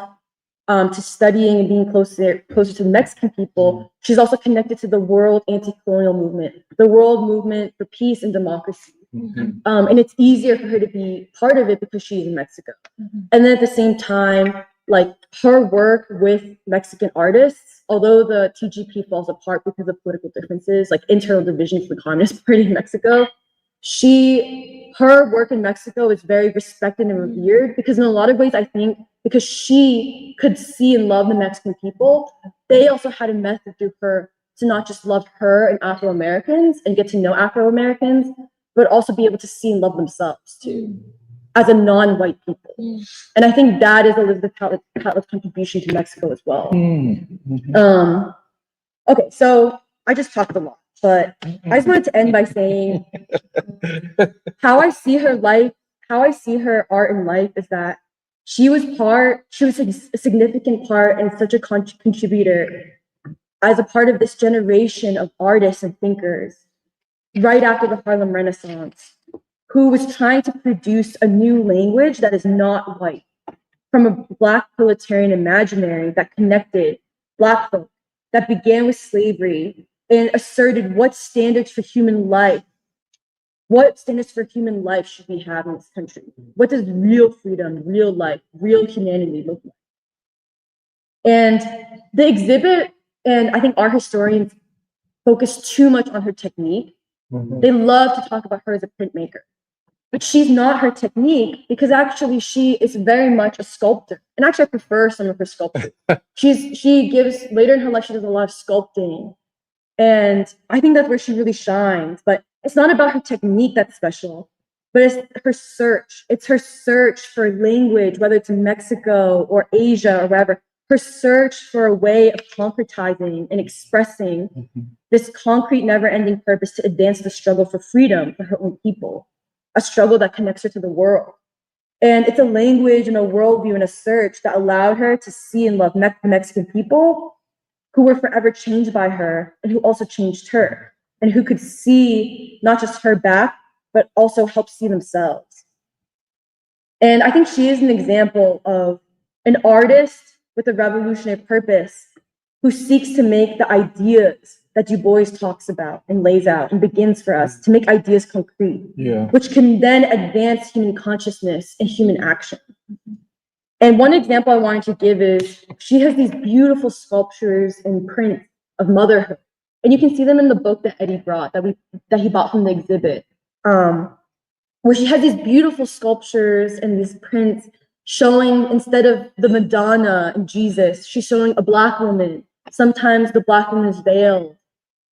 to studying and being closer to the Mexican people. She's also connected to the world anti-colonial movement, the world movement for peace and democracy. And it's easier for her to be part of it because she's in Mexico. And then at the same time, like her work with Mexican artists, although the TGP falls apart because of political differences, like internal divisions of the Communist Party in Mexico, her work in Mexico is very respected and revered because in a lot of ways, I think because she could see and love the Mexican people, they also had a method through her to not just love her and Afro-Americans and get to know Afro-Americans, but also be able to see and love themselves too, as a non-white people. And I think that is Elizabeth Catlett's contribution to Mexico as well. Okay, so I just talked a lot, but I just wanted to end by saying how I see her art in life is that she was a significant part and such a contributor as a part of this generation of artists and thinkers right after the Harlem Renaissance, who was trying to produce a new language that is not white, from a Black proletarian imaginary that connected Black folk, that began with slavery and asserted what standards for human life should we have in this country? What does real freedom, real life, real humanity look like? And the exhibit, and I think our historians focus too much on her technique. They love to talk about her as a printmaker, but she's not her technique, because actually she is very much a sculptor. And actually I prefer some of her sculptures. She gives, later in her life, she does a lot of sculpting. And I think that's where she really shines. But it's not about her technique that's special, but it's her search. It's her search for language, whether it's in Mexico or Asia or wherever. Her search for a way of concretizing and expressing this concrete, never-ending purpose to advance the struggle for freedom for her own people, a struggle that connects her to the world. And it's a language and a worldview and a search that allowed her to see and love the Mexican people, who were forever changed by her and who also changed her, and who could see not just her back, but also help see themselves. And I think she is an example of an artist with a revolutionary purpose who seeks to make the ideas that Du Bois talks about and lays out and begins for us to make ideas concrete, which can then advance human consciousness and human action. And one example I wanted to give is she has these beautiful sculptures and prints of motherhood. And you can see them in the book that Eddie brought, that he bought from the exhibit, where she has these beautiful sculptures and these prints showing, instead of the Madonna and Jesus, she's showing a Black woman. Sometimes the Black woman is veiled,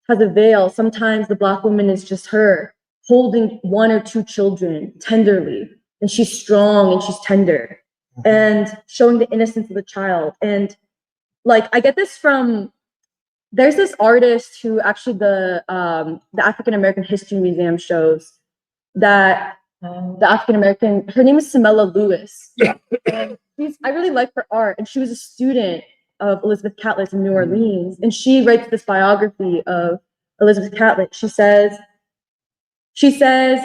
has a veil. Sometimes the Black woman is just her, holding one or two children tenderly. And she's strong and she's tender, and showing the innocence of the child. And like, I get this from, there's this artist who actually the African American History Museum shows that the African American, her name is Samela Lewis. And I really like her art, and she was a student of Elizabeth Catlett in New Orleans, and she writes this biography of Elizabeth Catlett. She says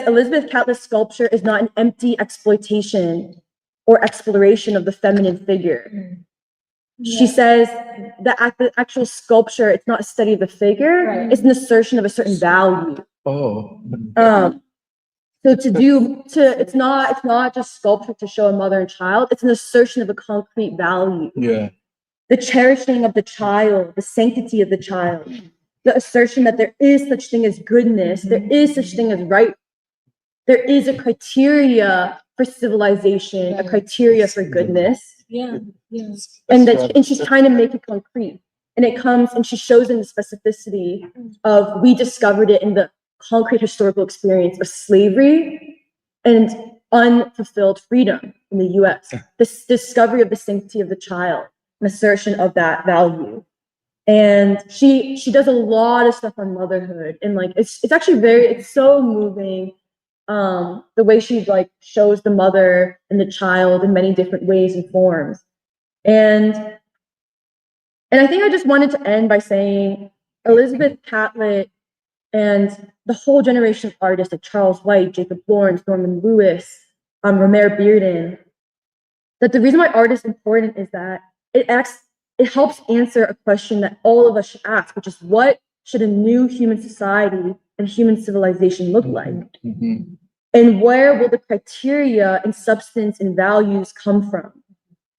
Elizabeth Catlett's sculpture is not an empty exploitation or exploration of the feminine figure. She says that the actual sculpture, it's not a study of the figure, it's an assertion of a certain value. So it's not just sculpture to show a mother and child, it's an assertion of a concrete value. The cherishing of the child, the sanctity of the child, the assertion that there is such thing as goodness, there is such thing as right. There is a criteria for civilization, a criteria for goodness. And she's trying to make it concrete. And it comes, and she shows in the specificity of, we discovered it in the concrete historical experience of slavery and unfulfilled freedom in the US. This discovery of the sanctity of the child, an assertion of that value. And she does a lot of stuff on motherhood, and like it's actually it's so moving, the way she like shows the mother and the child in many different ways and forms. And I think I just wanted to end by saying Elizabeth Catlett and the whole generation of artists like Charles White, Jacob Lawrence, Norman Lewis, Romare Bearden, that the reason why art is important is that it helps answer a question that all of us should ask, which is, what should a new human society and human civilization look like? And where will the criteria and substance and values come from?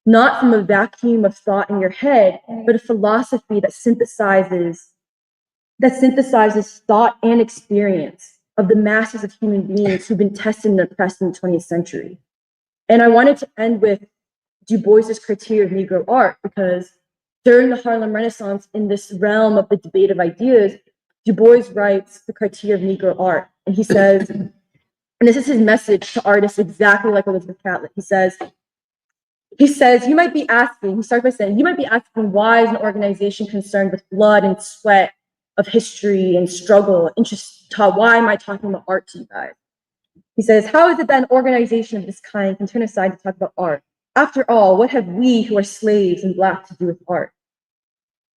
Not from a vacuum of thought in your head, but a philosophy that synthesizes thought and experience of the masses of human beings who've been tested and oppressed in the 20th century. And I wanted to end with Du Bois's criteria of Negro art, because during the Harlem Renaissance, in this realm of the debate of ideas, Du Bois writes the criteria of Negro art. And he says, and this is his message to artists exactly like Elizabeth Catlett. He says, you might be asking, he starts by saying, you might be asking, why is an organization concerned with blood and sweat of history and struggle, why am I talking about art to you guys? He says, how is it that an organization of this kind can turn aside to talk about art? After all, what have we who are slaves and Black to do with art?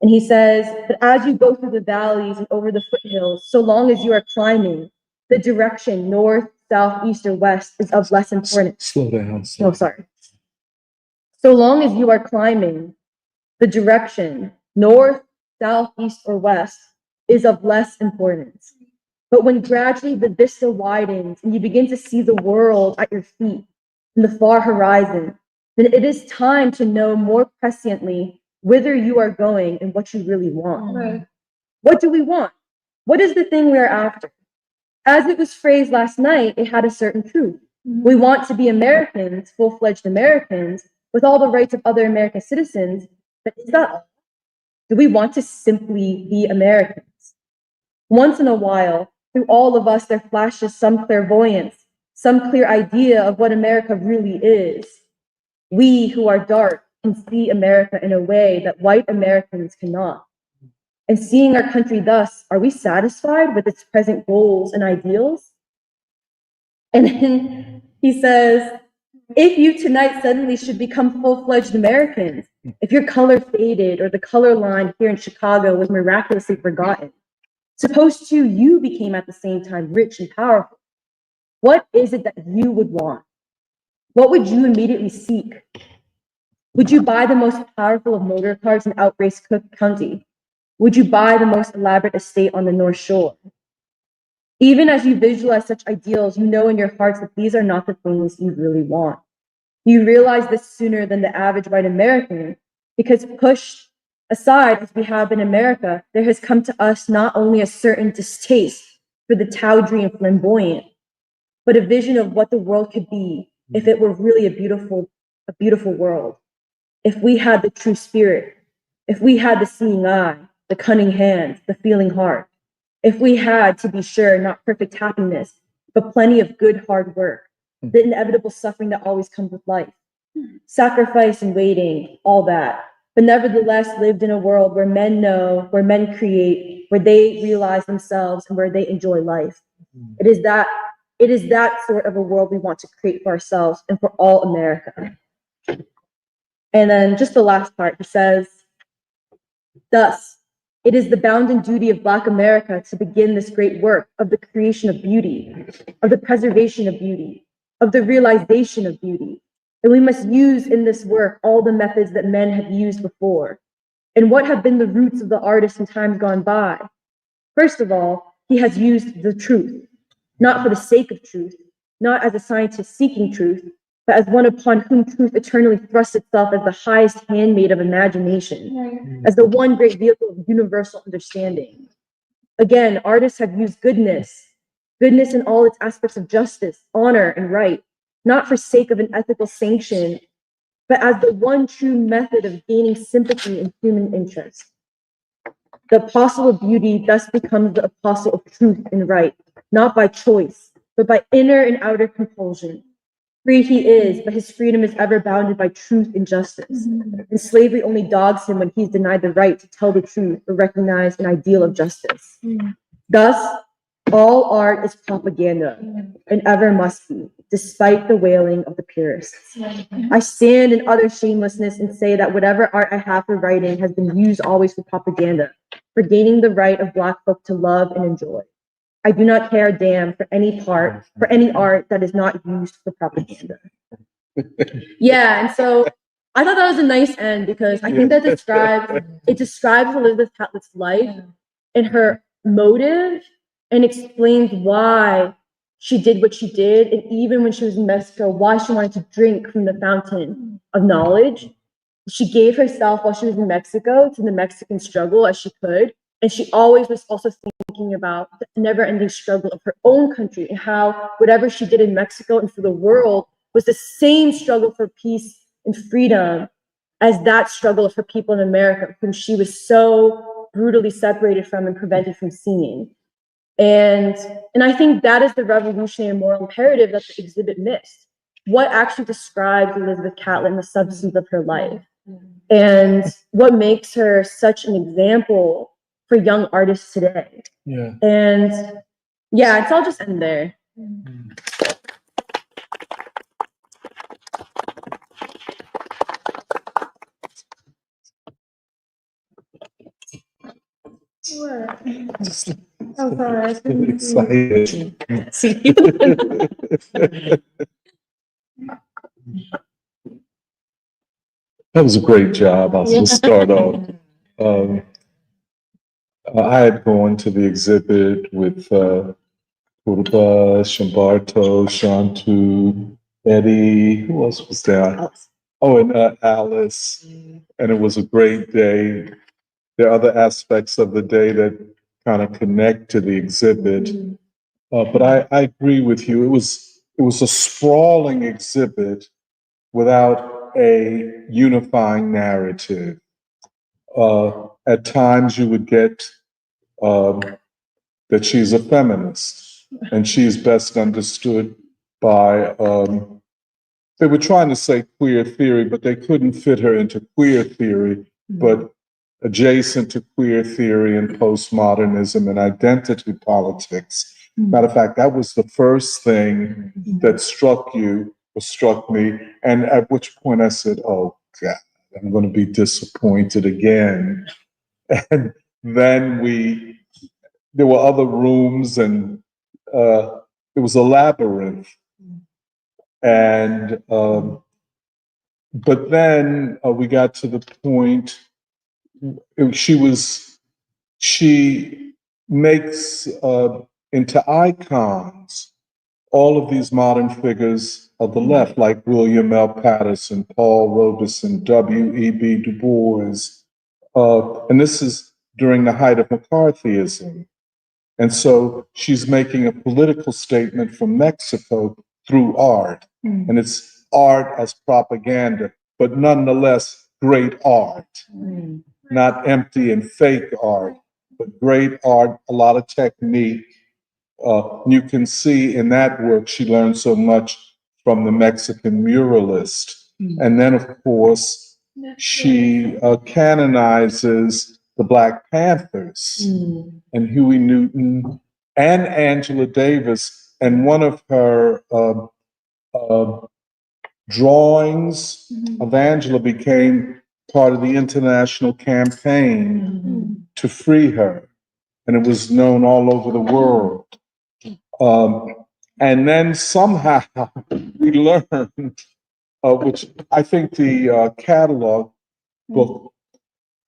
And he says that as you go through the valleys and over the foothills, so long as you are climbing, the direction north, south, east, or west is of less importance. Slow down. Oh, sorry. So long as you are climbing, the direction north, south, east, or west is of less importance. But when gradually the vista widens and you begin to see the world at your feet in the far horizon, then it is time to know more presciently whither you are going and what you really want. Right. What do we want? What is the thing we are after? As it was phrased last night, it had a certain truth. We want to be Americans, full-fledged Americans, with all the rights of other American citizens, but is that all? Do we want to simply be Americans? Once in a while, through all of us, there flashes some clairvoyance, some clear idea of what America really is. We who are dark can see America in a way that white Americans cannot. And seeing our country thus, are we satisfied with its present goals and ideals? And then he says, if you tonight suddenly should become full-fledged Americans, if your color faded or the color line here in Chicago was miraculously forgotten, suppose too you became at the same time rich and powerful, what is it that you would want? What would you immediately seek? Would you buy the most powerful of motor cars in outrace Cook County? Would you buy the most elaborate estate on the North Shore? Even as you visualize such ideals, you know in your hearts that these are not the things you really want. You realize this sooner than the average white American, because pushed aside as we have in America, there has come to us not only a certain distaste for the tawdry and flamboyant, but a vision of what the world could be if it were really a beautiful world. If we had the true spirit, if we had the seeing eye, the cunning hand, the feeling heart, if we had, to be sure, not perfect happiness, but plenty of good hard work, the inevitable suffering that always comes with life, sacrifice and waiting, all that, but nevertheless lived in a world where men know, where men create, where they realize themselves and where they enjoy life. It is that sort of a world we want to create for ourselves and for all America. And then just the last part, he says, thus, it is the bounden duty of Black America to begin this great work of the creation of beauty, of the preservation of beauty, of the realization of beauty. And we must use in this work all the methods that men have used before. And what have been the roots of the artist in times gone by? First of all, he has used the truth, not for the sake of truth, not as a scientist seeking truth, but as one upon whom truth eternally thrusts itself as the highest handmaid of imagination, as the one great vehicle of universal understanding. Again, artists have used goodness in all its aspects of justice, honor, and right, not for sake of an ethical sanction, but as the one true method of gaining sympathy in human interest. The apostle of beauty thus becomes the apostle of truth and right, not by choice, but by inner and outer compulsion. Free he is, but his freedom is ever bounded by truth and justice. And slavery only dogs him when he's denied the right to tell the truth or recognize an ideal of justice. Thus, all art is propaganda, and ever must be, despite the wailing of the purists. I stand in utter shamelessness and say that whatever art I have for writing has been used always for propaganda, for gaining the right of Black folk to love and enjoy. I do not care a damn for any art that is not used for propaganda. Yeah, and so I thought that was a nice end because I think that describes Elizabeth Catlett's life and her motive and explains why she did what she did, and even when she was in Mexico, why she wanted to drink from the fountain of knowledge. She gave herself while she was in Mexico to the Mexican struggle as she could. And she always was also thinking about the never-ending struggle of her own country and how whatever she did in Mexico and for the world was the same struggle for peace and freedom as that struggle of her people in America, whom she was so brutally separated from and prevented from seeing. And I think that is the revolutionary moral imperative that the exhibit missed. What actually describes Elizabeth Catlett and the substance of her life? And what makes her such an example for young artists today? And yeah, so I'll just end there. What? Oh, sorry. Excited. That was a great job. I'll just start off. I had gone to the exhibit with Purba, Shambarto, Shantu, Eddie. Who else was there? Oh, and Alice, and it was a great day. There are other aspects of the day that kind of connect to the exhibit. But I agree with you. It was a sprawling exhibit without a unifying narrative. At times you would get that she's a feminist, and she's best understood by, they were trying to say queer theory, but they couldn't fit her into queer theory, but adjacent to queer theory and postmodernism and identity politics. Matter of fact, that was the first thing that struck you or struck me, and at which point I said, oh God, I'm going to be disappointed again. And then there were other rooms, and it was a labyrinth. And but then we got to the point. She makes into icons all of these modern figures of the left, like William L. Patterson, Paul Robeson, W.E.B. Du Bois. And this is during the height of McCarthyism. And so she's making a political statement from Mexico through art. And it's art as propaganda, but nonetheless, great art. Not empty and fake art, but great art, a lot of technique. You can see in that work, she learned so much from the Mexican muralist. And then, of course, she canonizes the Black Panthers and Huey Newton and Angela Davis. And one of her drawings of Angela became part of the international campaign to free her. And it was known all over the world. And then somehow we learned, which I think the catalog book,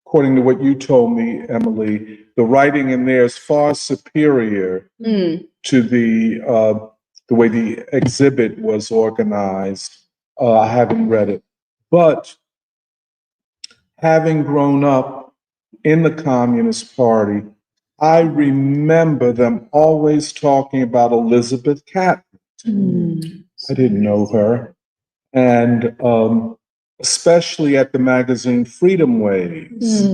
according to what you told me, Emily, the writing in there is far superior to the way the exhibit was organized. I haven't read it, but having grown up in the Communist Party, I remember them always talking about Elizabeth Catlett. I didn't know her. And especially at the magazine Freedom Waves,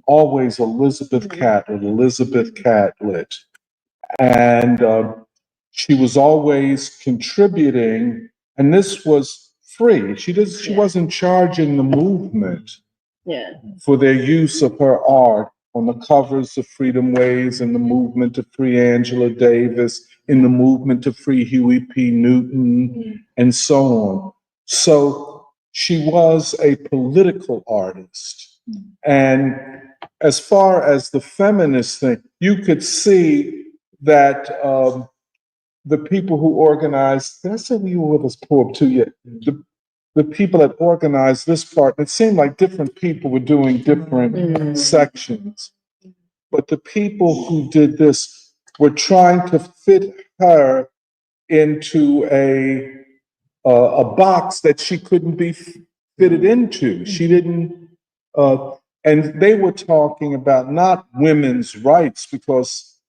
always Elizabeth Catlett, Elizabeth Catlett. And she was always contributing, and this was free. She wasn't charging the movement for their use of her art on the covers of Freedom Waves, in the movement to free Angela Davis, in the movement to free Huey P. Newton, and so on. So she was a political artist. And as far as the feminist thing, you could see that the people who organized, did I say you were with us, Poor, too? Yeah. The people that organized this part, it seemed like different people were doing different sections. But the people who did this were trying to fit her into a box that she couldn't be fitted into. She didn't, and they were talking about not women's rights, because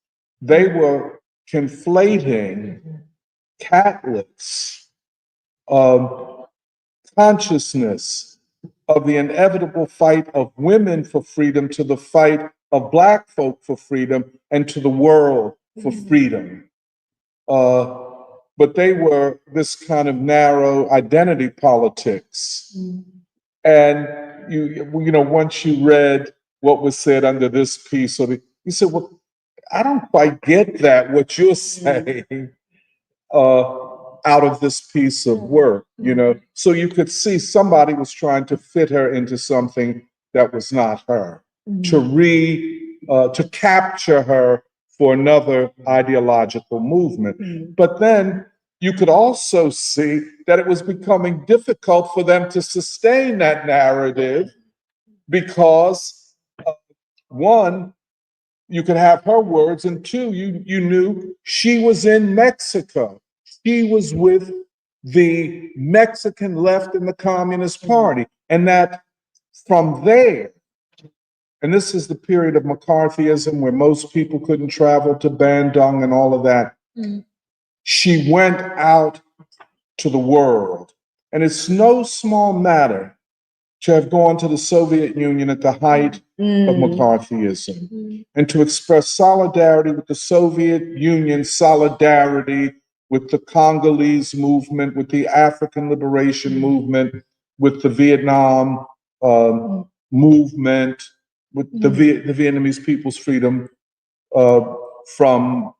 they were conflating Catlett's consciousness of the inevitable fight of women for freedom to the fight of Black folk for freedom and to the world for freedom. But they were this kind of narrow identity politics. And you know, once you read what was said under this piece, you said, well, I don't quite get that, what you're saying. Out of this piece of work, you know. So you could see somebody was trying to fit her into something that was not her, to capture her for another ideological movement. But then you could also see that it was becoming difficult for them to sustain that narrative because, one, you could have her words, and two, you knew she was in Mexico. She was with the Mexican left in the Communist Party. And that from there, and this is the period of McCarthyism where most people couldn't travel to Bandung and all of that. She went out to the world. And it's no small matter to have gone to the Soviet Union at the height of McCarthyism and to express solidarity with the Soviet Union, solidarity with the Congolese movement, with the African liberation movement, with the Vietnam movement, with the Vietnamese People's freedom from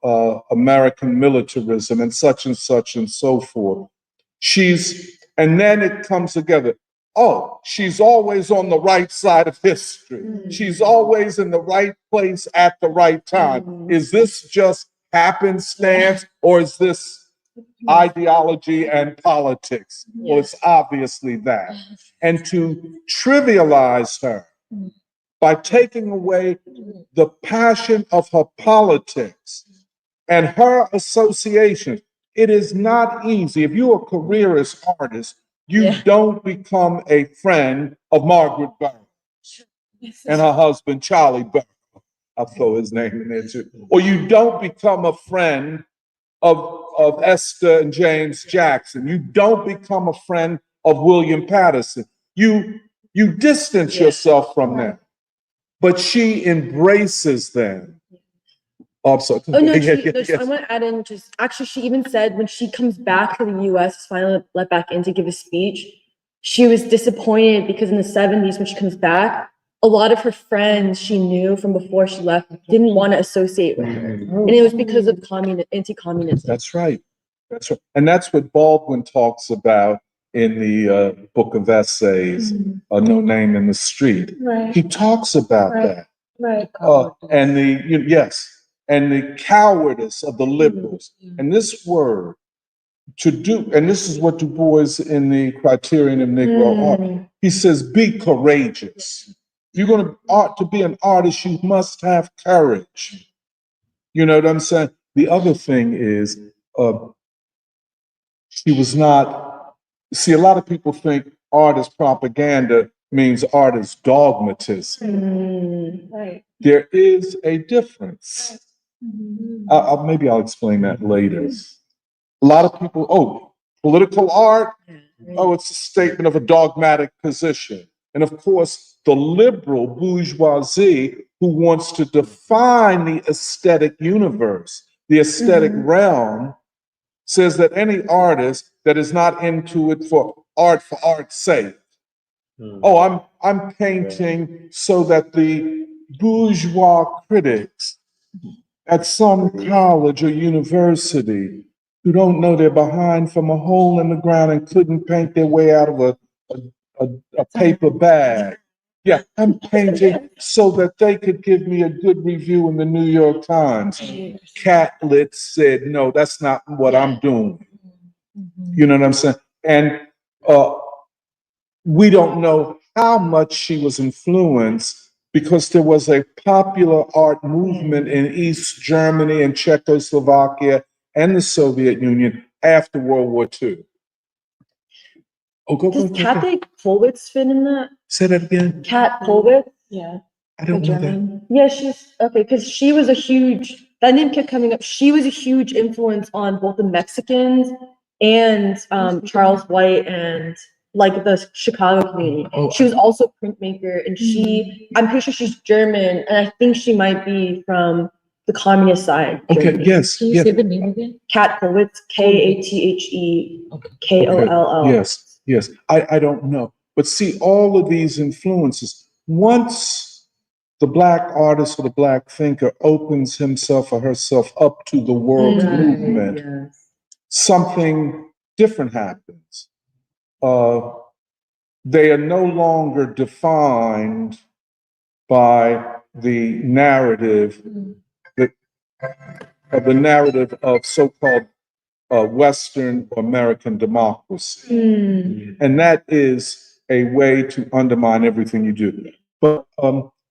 American militarism and such and so forth. And then it comes together. Oh, she's always on the right side of history. She's always in the right place at the right time. Is this just happenstance or is this ideology and politics? Well, it's obviously that. And to trivialize her by taking away the passion of her politics and her associations, it is not easy. If you're a careerist artist, you don't become a friend of Margaret Burroughs and her husband, Charlie Burroughs. I'll throw his name in there too. Or you don't become a friend of Esther and James Jackson. You don't become a friend of William Patterson. You distance yourself from them. But she embraces them. Oh, I'm sorry. Oh, no, I want to add in actually, she even said when she comes back to the US, finally let back in to give a speech, she was disappointed because in the 70s, when she comes back, a lot of her friends she knew from before she left didn't want to associate with her. And it was because of anti-communism. That's right. That's right. And that's what Baldwin talks about in the book of essays, No Name in the Street. Right. He talks about that. Right. And and the cowardice of the liberals. And this word, and this is what Du Bois in the Criterion of Negro Art, he says, be courageous. If you're going to be an artist, you must have courage. You know what I'm saying? The other thing is, she was not, see, a lot of people think art is propaganda means art is dogmatism. Right. There is a difference. Maybe I'll explain that later. A lot of people, political art, it's a statement of a dogmatic position. And of course, the liberal bourgeoisie who wants to define the aesthetic universe, the aesthetic realm, says that any artist that is not into it for art's sake. I'm painting so that the bourgeois critics at some college or university who don't know they're behind from a hole in the ground and couldn't paint their way out of a paper bag. Yeah, I'm painting so that they could give me a good review in the New York Times. Catlett said, no, that's not what I'm doing. You know what I'm saying? And we don't know how much she was influenced because there was a popular art movement in East Germany and Czechoslovakia and the Soviet Union after World War II. Does Kathy Kollwitz fit in that? Say that again. Kat Kollwitz? Yeah. I don't know that. Yeah, because she was that name kept coming up. She was a huge influence on both the Mexicans and Charles White and like the Chicago community. She was also a printmaker, and I'm pretty sure she's German, and I think she might be from the communist side. Okay, Germany. yes. Can you say the name again? Kat Kollwitz, Kathekoll. Yes. I don't know. But see, all of these influences, once the Black artist or the Black thinker opens himself or herself up to the world movement, something different happens. They are no longer defined by the narrative, the narrative of so-called Western American democracy. And that is a way to undermine everything you do. But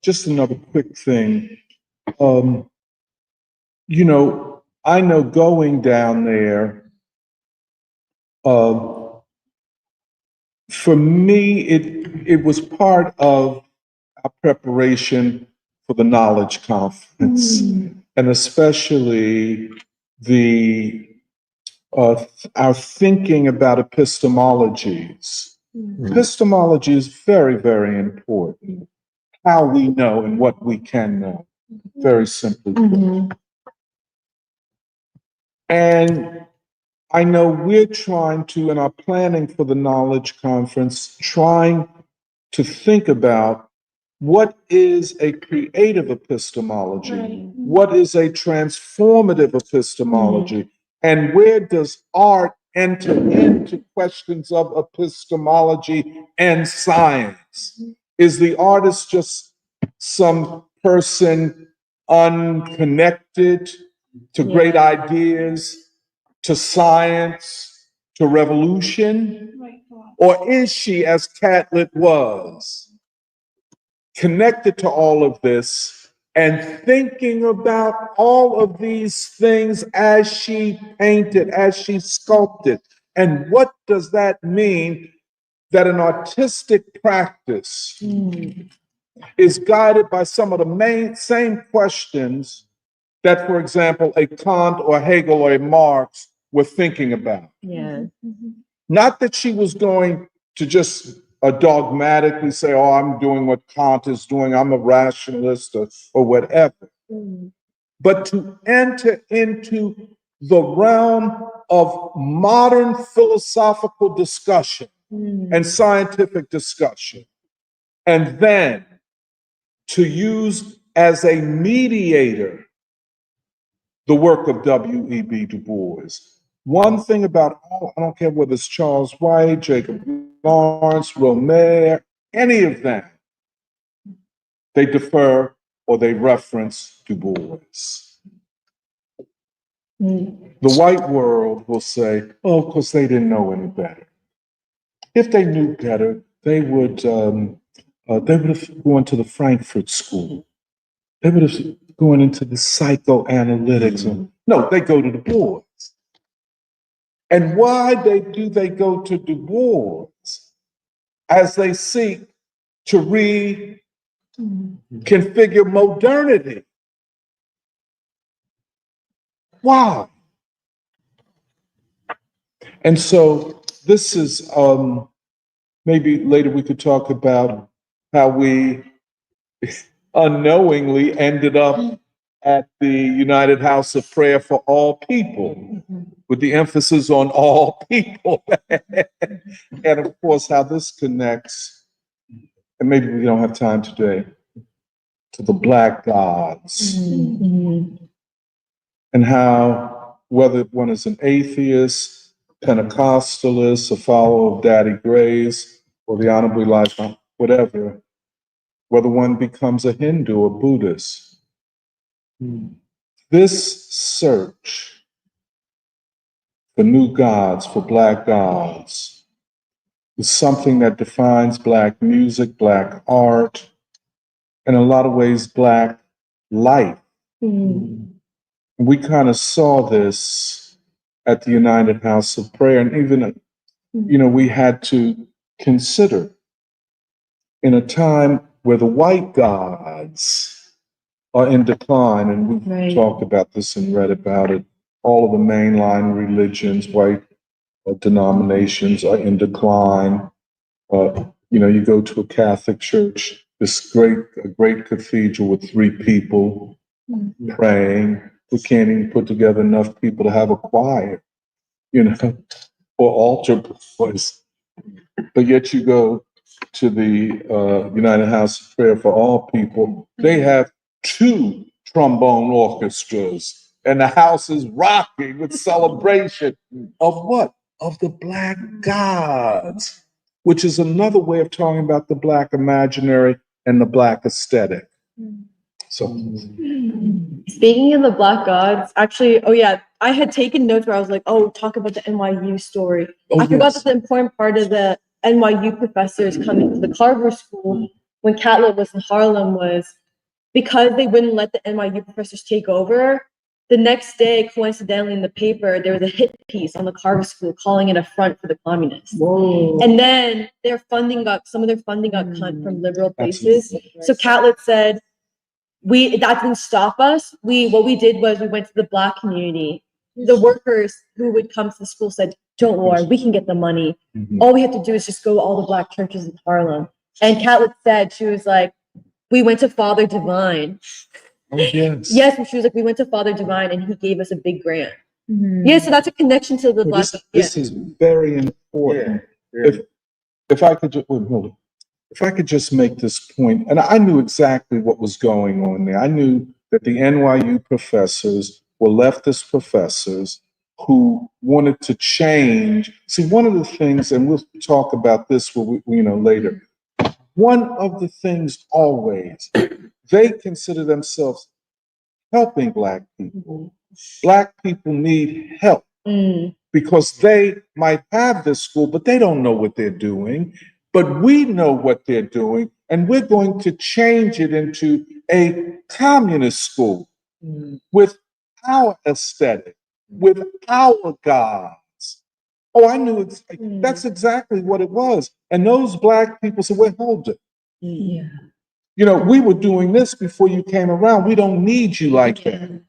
just another quick thing. I know going down there, For me, it was part of our preparation for the Knowledge Conference, and especially the our thinking about epistemologies. Epistemology is very, very important. How we know and what we can know, very simply put. And I know we're trying to, in our planning for the Knowledge Conference, trying to think about what is a creative epistemology, what is a transformative epistemology, and where does art enter into questions of epistemology and science? Is the artist just some person unconnected to great ideas, to science, to revolution? Or is she, as Catlett was, connected to all of this and thinking about all of these things as she painted, as she sculpted? And what does that mean that an artistic practice is guided by some of the same questions that, for example, a Kant or Hegel or a Marx were thinking about? Not that she was going to just dogmatically say, oh, I'm doing what Kant is doing, I'm a rationalist or whatever, but to enter into the realm of modern philosophical discussion and scientific discussion, and then to use as a mediator the work of W.E.B. Du Bois. One thing about I don't care whether it's Charles White, Jacob Lawrence, Romer, any of them, they defer or they reference Du Bois. The white world will say, oh, of course they didn't know any better. If they knew better, they would have gone to the Frankfurt School. They would have gone into the psychoanalytics. No, they go to Du Bois. And why do they go to Du Bois? As they seek to reconfigure modernity. Why? And so this is, maybe later we could talk about how we unknowingly ended up at the United House of Prayer for All People, with the emphasis on all people. And of course, how this connects, and maybe we don't have time today, to the Black gods. And how, whether one is an atheist, Pentecostalist, a follower of Daddy Grace, or the Honorable Elijah, whatever, whether one becomes a Hindu or Buddhist, this search for new gods, for Black gods, is something that defines Black music, Black art, and in a lot of ways, Black life. We kind of saw this at the United House of Prayer, and even, we had to consider in a time where the white gods are in decline, and we've talked about this and read about it. All of the mainline religions, white denominations are in decline. You go to a Catholic church, this great cathedral with 3 people praying. We can't even put together enough people to have a choir, or altar boys. But yet you go to the United House of Prayer for All People, they have 2 trombone orchestras, and the house is rocking with celebration of what? Of the Black gods, which is another way of talking about the Black imaginary and the Black aesthetic. So, speaking of the Black gods, actually, I had taken notes where I was like, talk about the NYU story. I forgot that the important part of the NYU professors coming to the Carver School when Catlett was in Harlem was because they wouldn't let the NYU professors take over. the next day, coincidentally, in the paper, there was a hit piece on the Carver School calling it a front for the communists. Whoa. And then some of their funding got cut from liberal places. So Catlett said, that didn't stop us. What we did was we went to the Black community. The workers who would come to the school said, don't worry, we can get the money. All we have to do is just go to all the Black churches in Harlem. And Catlett said, she was like, we went to Father Divine. Oh, yes. Yes, and she was like, we went to Father Divine and he gave us a big grant. Yeah, so that's a connection to the Black. This is very important. If I could just, if I could just make this point, and I knew exactly what was going on there. I knew that the NYU professors were leftist professors who wanted to change. See, one of the things, and we'll talk about this later. One of the things always, they consider themselves helping Black people. Black people need help because they might have this school, but they don't know what they're doing. But we know what they're doing, and we're going to change it into a communist school with our aesthetic, with our gods. Oh, I knew that's exactly what it was. And those Black people said, wait, hold it. Yeah. We were doing this before you came around. We don't need you like that.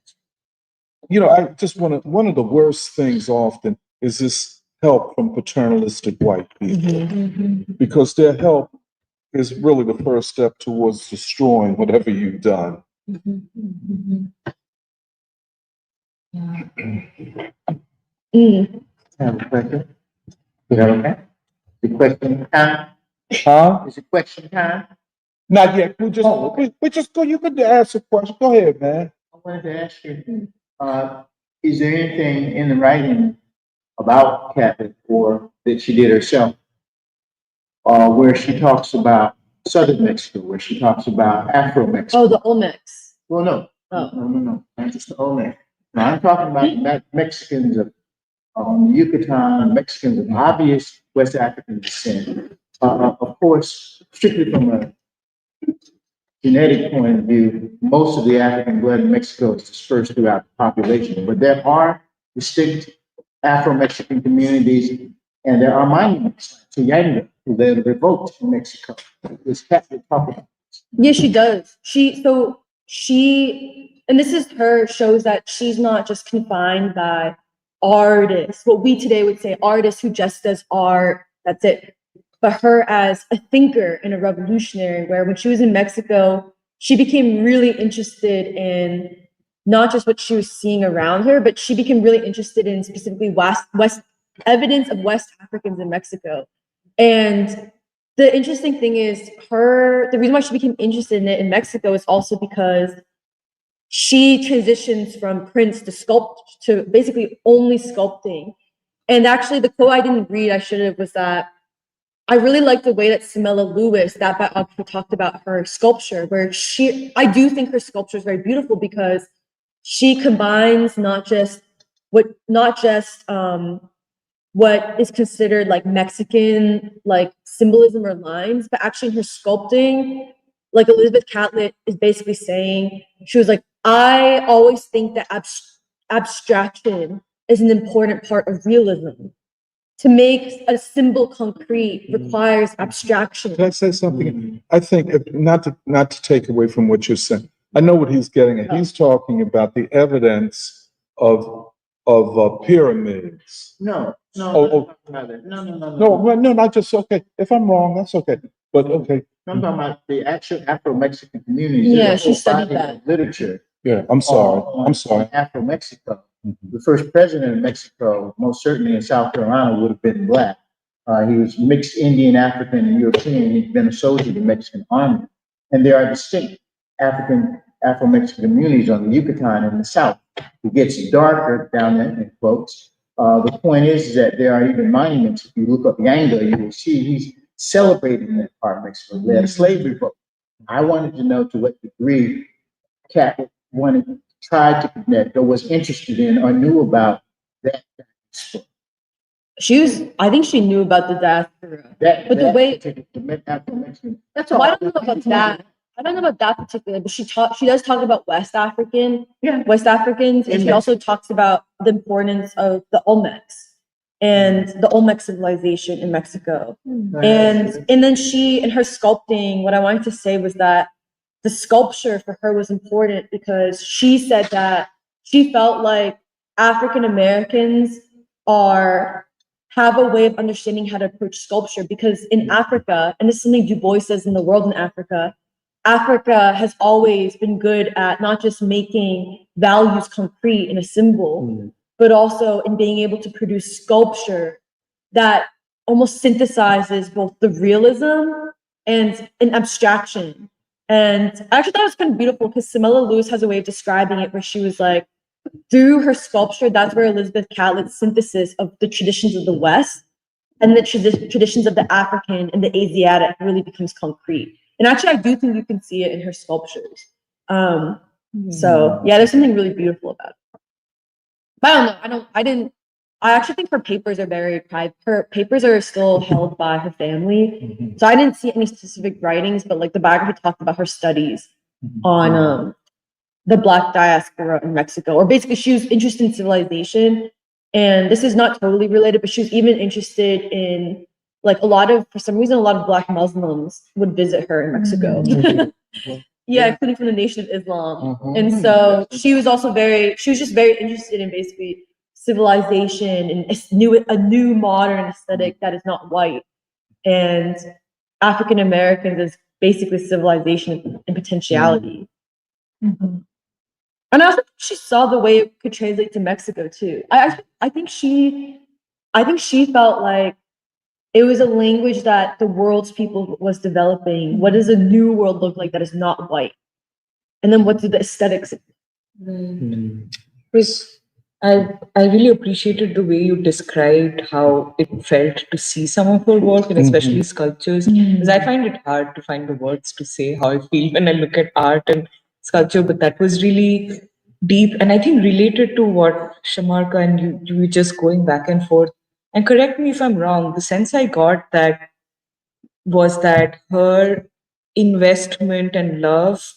I just one of the worst things often is this help from paternalistic white people, because their help is really the first step towards destroying whatever you've done. Have a question? Is that okay? The question time? Huh? Is it question time? Not yet. We just go. You could ask a question. Go ahead, man. I wanted to ask you, is there anything in the writing about Catlett or that she did herself, where she talks about Southern Mexico, where she talks about Afro-Mexico? Oh, the Olmecs. Well, no. Oh. No. Not just the Olmec. Now, I'm talking about Mexicans of Yucatan, Mexicans of obvious West African descent. Of course, strictly from a genetic point of view, most of the African blood in Mexico is dispersed throughout the population, but there are distinct Afro-Mexican communities, and there are monuments to Yanga, who led a revolt in Mexico. This Catholic talk. Yeah, she does. And this is her, shows that she's not just confined by artists, what we today would say artists who just does art, that's it. But her as a thinker and a revolutionary, where when she was in Mexico, she became really interested in not just what she was seeing around her, but she became really interested in specifically West evidence of West Africans in Mexico. And the interesting thing is the reason why she became interested in it in Mexico is also because she transitions from prints to basically only sculpting. And actually the quote I didn't read, I should have, was that I really like the way that Simela Lewis, that biographer, talked about her sculpture, where I do think her sculpture is very beautiful because she combines not just what is considered like Mexican like symbolism or lines, but actually in her sculpting, like Elizabeth Catlett is basically saying, she was like, I always think that abstraction is an important part of realism. To make a symbol concrete requires abstraction. Can I say something? I think, not to take away from what you're saying, I know what he's getting at. He's talking about the evidence of pyramids. No, No, not just, okay. If I'm wrong, that's okay. But okay. I'm talking about the actual Afro-Mexican communities. Yeah, she studied that. Literature. Yeah, I'm sorry. On Afro-Mexico. The first president of Mexico, most certainly in South Carolina, would have been Black. He was mixed Indian, African, and European. He'd been a soldier in the Mexican army. And there are distinct Afro-Mexican communities on the Yucatan in the South. It gets darker down there, in quotes. The point is that there are even monuments. If you look up Yanga, you will see he's celebrating that part of Mexico. They had a slavery vote. I wanted to know to what degree Catlett tried to connect or was interested in or knew about that. I think she knew about the diaspora. But the way, Afro-Mexican. that's all. I don't know about that. I don't know about that particular, but she does talk about West Africans, and she Mexico. also talks about the importance of the Olmecs and the Olmec civilization in Mexico. And then she, in her sculpting, what I wanted to say was that the sculpture for her was important because she said that she felt like African Americans have a way of understanding how to approach sculpture, because in Africa, and this is something Du Bois says in The World in Africa, Africa has always been good at not just making values concrete in a symbol, but also in being able to produce sculpture that almost synthesizes both the realism and an abstraction. And I actually thought it was kind of beautiful because Simela Lewis has a way of describing it where she was like, through her sculpture, that's where Elizabeth Catlett's synthesis of the traditions of the West and the traditions of the African and the Asiatic really becomes concrete. And actually, I do think you can see it in her sculptures. So yeah, there's something really beautiful about it. But I actually think her papers are very private. Her papers are still held by her family. So I didn't see any specific writings, but like the biography talked about her studies on the Black diaspora in Mexico, or basically she was interested in civilization. And this is not totally related, but she was even interested in like for some reason, a lot of Black Muslims would visit her in Mexico. Yeah, including from the Nation of Islam. And so she was just very interested in basically civilization and a new modern aesthetic that is not white. And African Americans is basically civilization and potentiality. And I also think she saw the way it could translate to Mexico too. I think she felt like it was a language that the world's people was developing. What does a new world look like that is not white? And then what do the aesthetics? Chris, I really appreciated the way you described how it felt to see some of her work, and especially sculptures, because I find it hard to find the words to say how I feel when I look at art and sculpture, but that was really deep, and I think related to what Shamarka and you were just going back and forth. And correct me if I'm wrong, the sense I got that was that her investment and love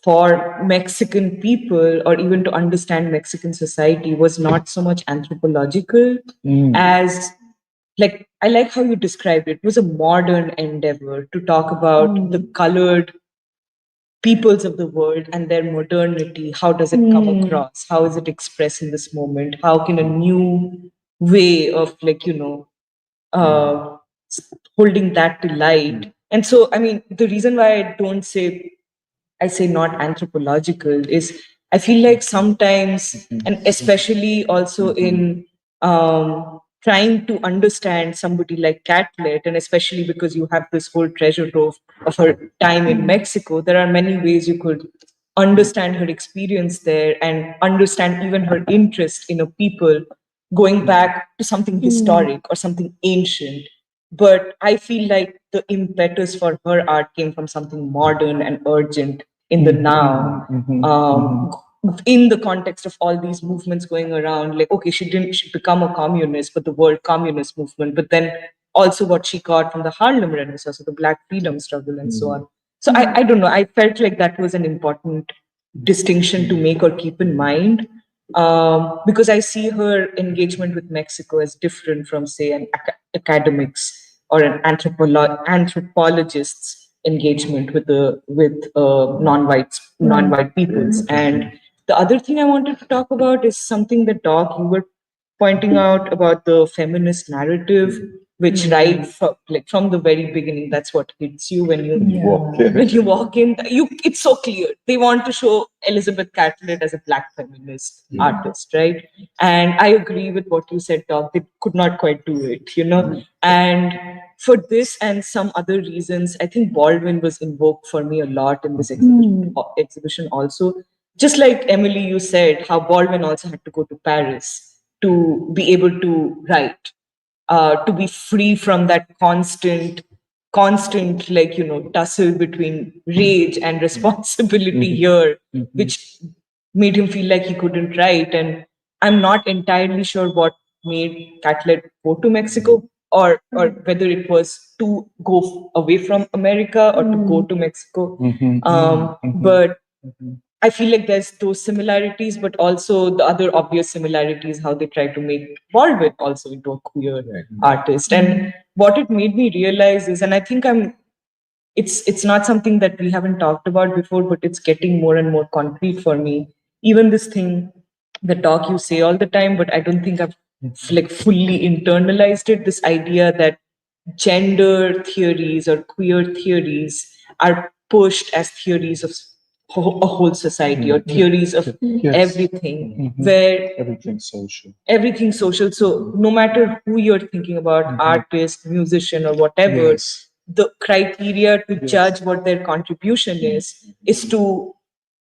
for Mexican people, or even to understand Mexican society, was not so much anthropological as, like, I like how you described it. It was a modern endeavor to talk about the colored peoples of the world and their modernity. How does it come across? How is it expressed in this moment? How can a new way of, like, holding that to light? And so, I mean, the reason why I say not anthropological is I feel like sometimes, and especially also in trying to understand somebody like Catlett, and especially because you have this whole treasure trove of her time in Mexico, there are many ways you could understand her experience there and understand even her interest in a people going back to something historic or something ancient. But I feel like the impetus for her art came from something modern and urgent in the now. In the context of all these movements going around, like, okay, she didn't become a communist, but the world communist movement, but then also what she got from the Harlem Renaissance, so the Black freedom struggle and so on. So I don't know, I felt like that was an important distinction to make or keep in mind, because I see her engagement with Mexico as different from, say, an academics or an anthropologist's engagement with non-white peoples. And the other thing I wanted to talk about is something that, Doc, you were pointing out about the feminist narrative, which from the very beginning, that's what hits you when you walk in. It's so clear. They want to show Elizabeth Catlett as a Black feminist artist, right? And I agree with what you said, Doc. They could not quite do it, And for this and some other reasons, I think Baldwin was invoked for me a lot in this exhibition also. Just like Emily, you said, how Baldwin also had to go to Paris to be able to write, to be free from that constant tussle between rage and responsibility here, which made him feel like he couldn't write. And I'm not entirely sure what made Catlett go to Mexico, or whether it was to go away from America or to go to Mexico. But I feel like there's those similarities, but also the other obvious similarities, how they try to make Baldwin also into a queer artist. And what it made me realize is, and I think it's not something that we haven't talked about before, but it's getting more and more concrete for me. Even this thing, the talk you say all the time, but I don't think I've like fully internalized it. This idea that gender theories or queer theories are pushed as theories of a whole society or theories of everything, where everything social. So no matter who you're thinking about, artist, musician, or whatever, the criteria to judge what their contribution is to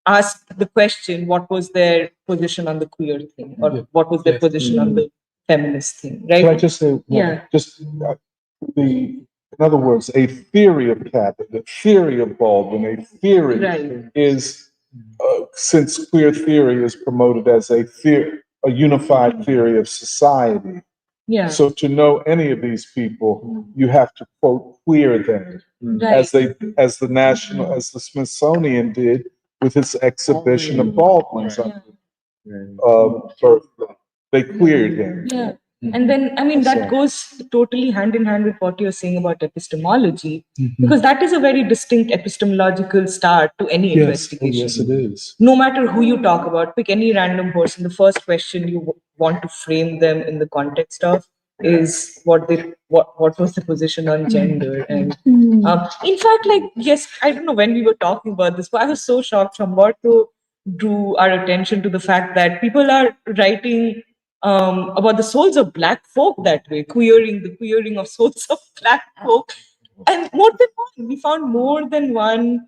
ask the question, what was their position on the queer thing, or what was their position on the feminist thing, right? Can I just say, in other words, a theory of Catlett, the theory of Baldwin, a theory is, since queer theory is promoted as a unified theory of society. So to know any of these people, you have to quote queer them, as the Smithsonian did with its exhibition of Baldwin's birthday. They queered him. And then, I mean, that goes totally hand in hand with what you're saying about epistemology, because that is a very distinct epistemological start to any investigation. Yes, it is. No matter who you talk about, pick any random person, the first question you want to frame them in the context of is what was the position on gender. And in fact, like, yes, I don't know when we were talking about this, but I was so shocked. Chamberto drew our attention to the fact that people are writing about the souls of Black folk that way, the queering of souls of Black folk. And more than one, we found more than one.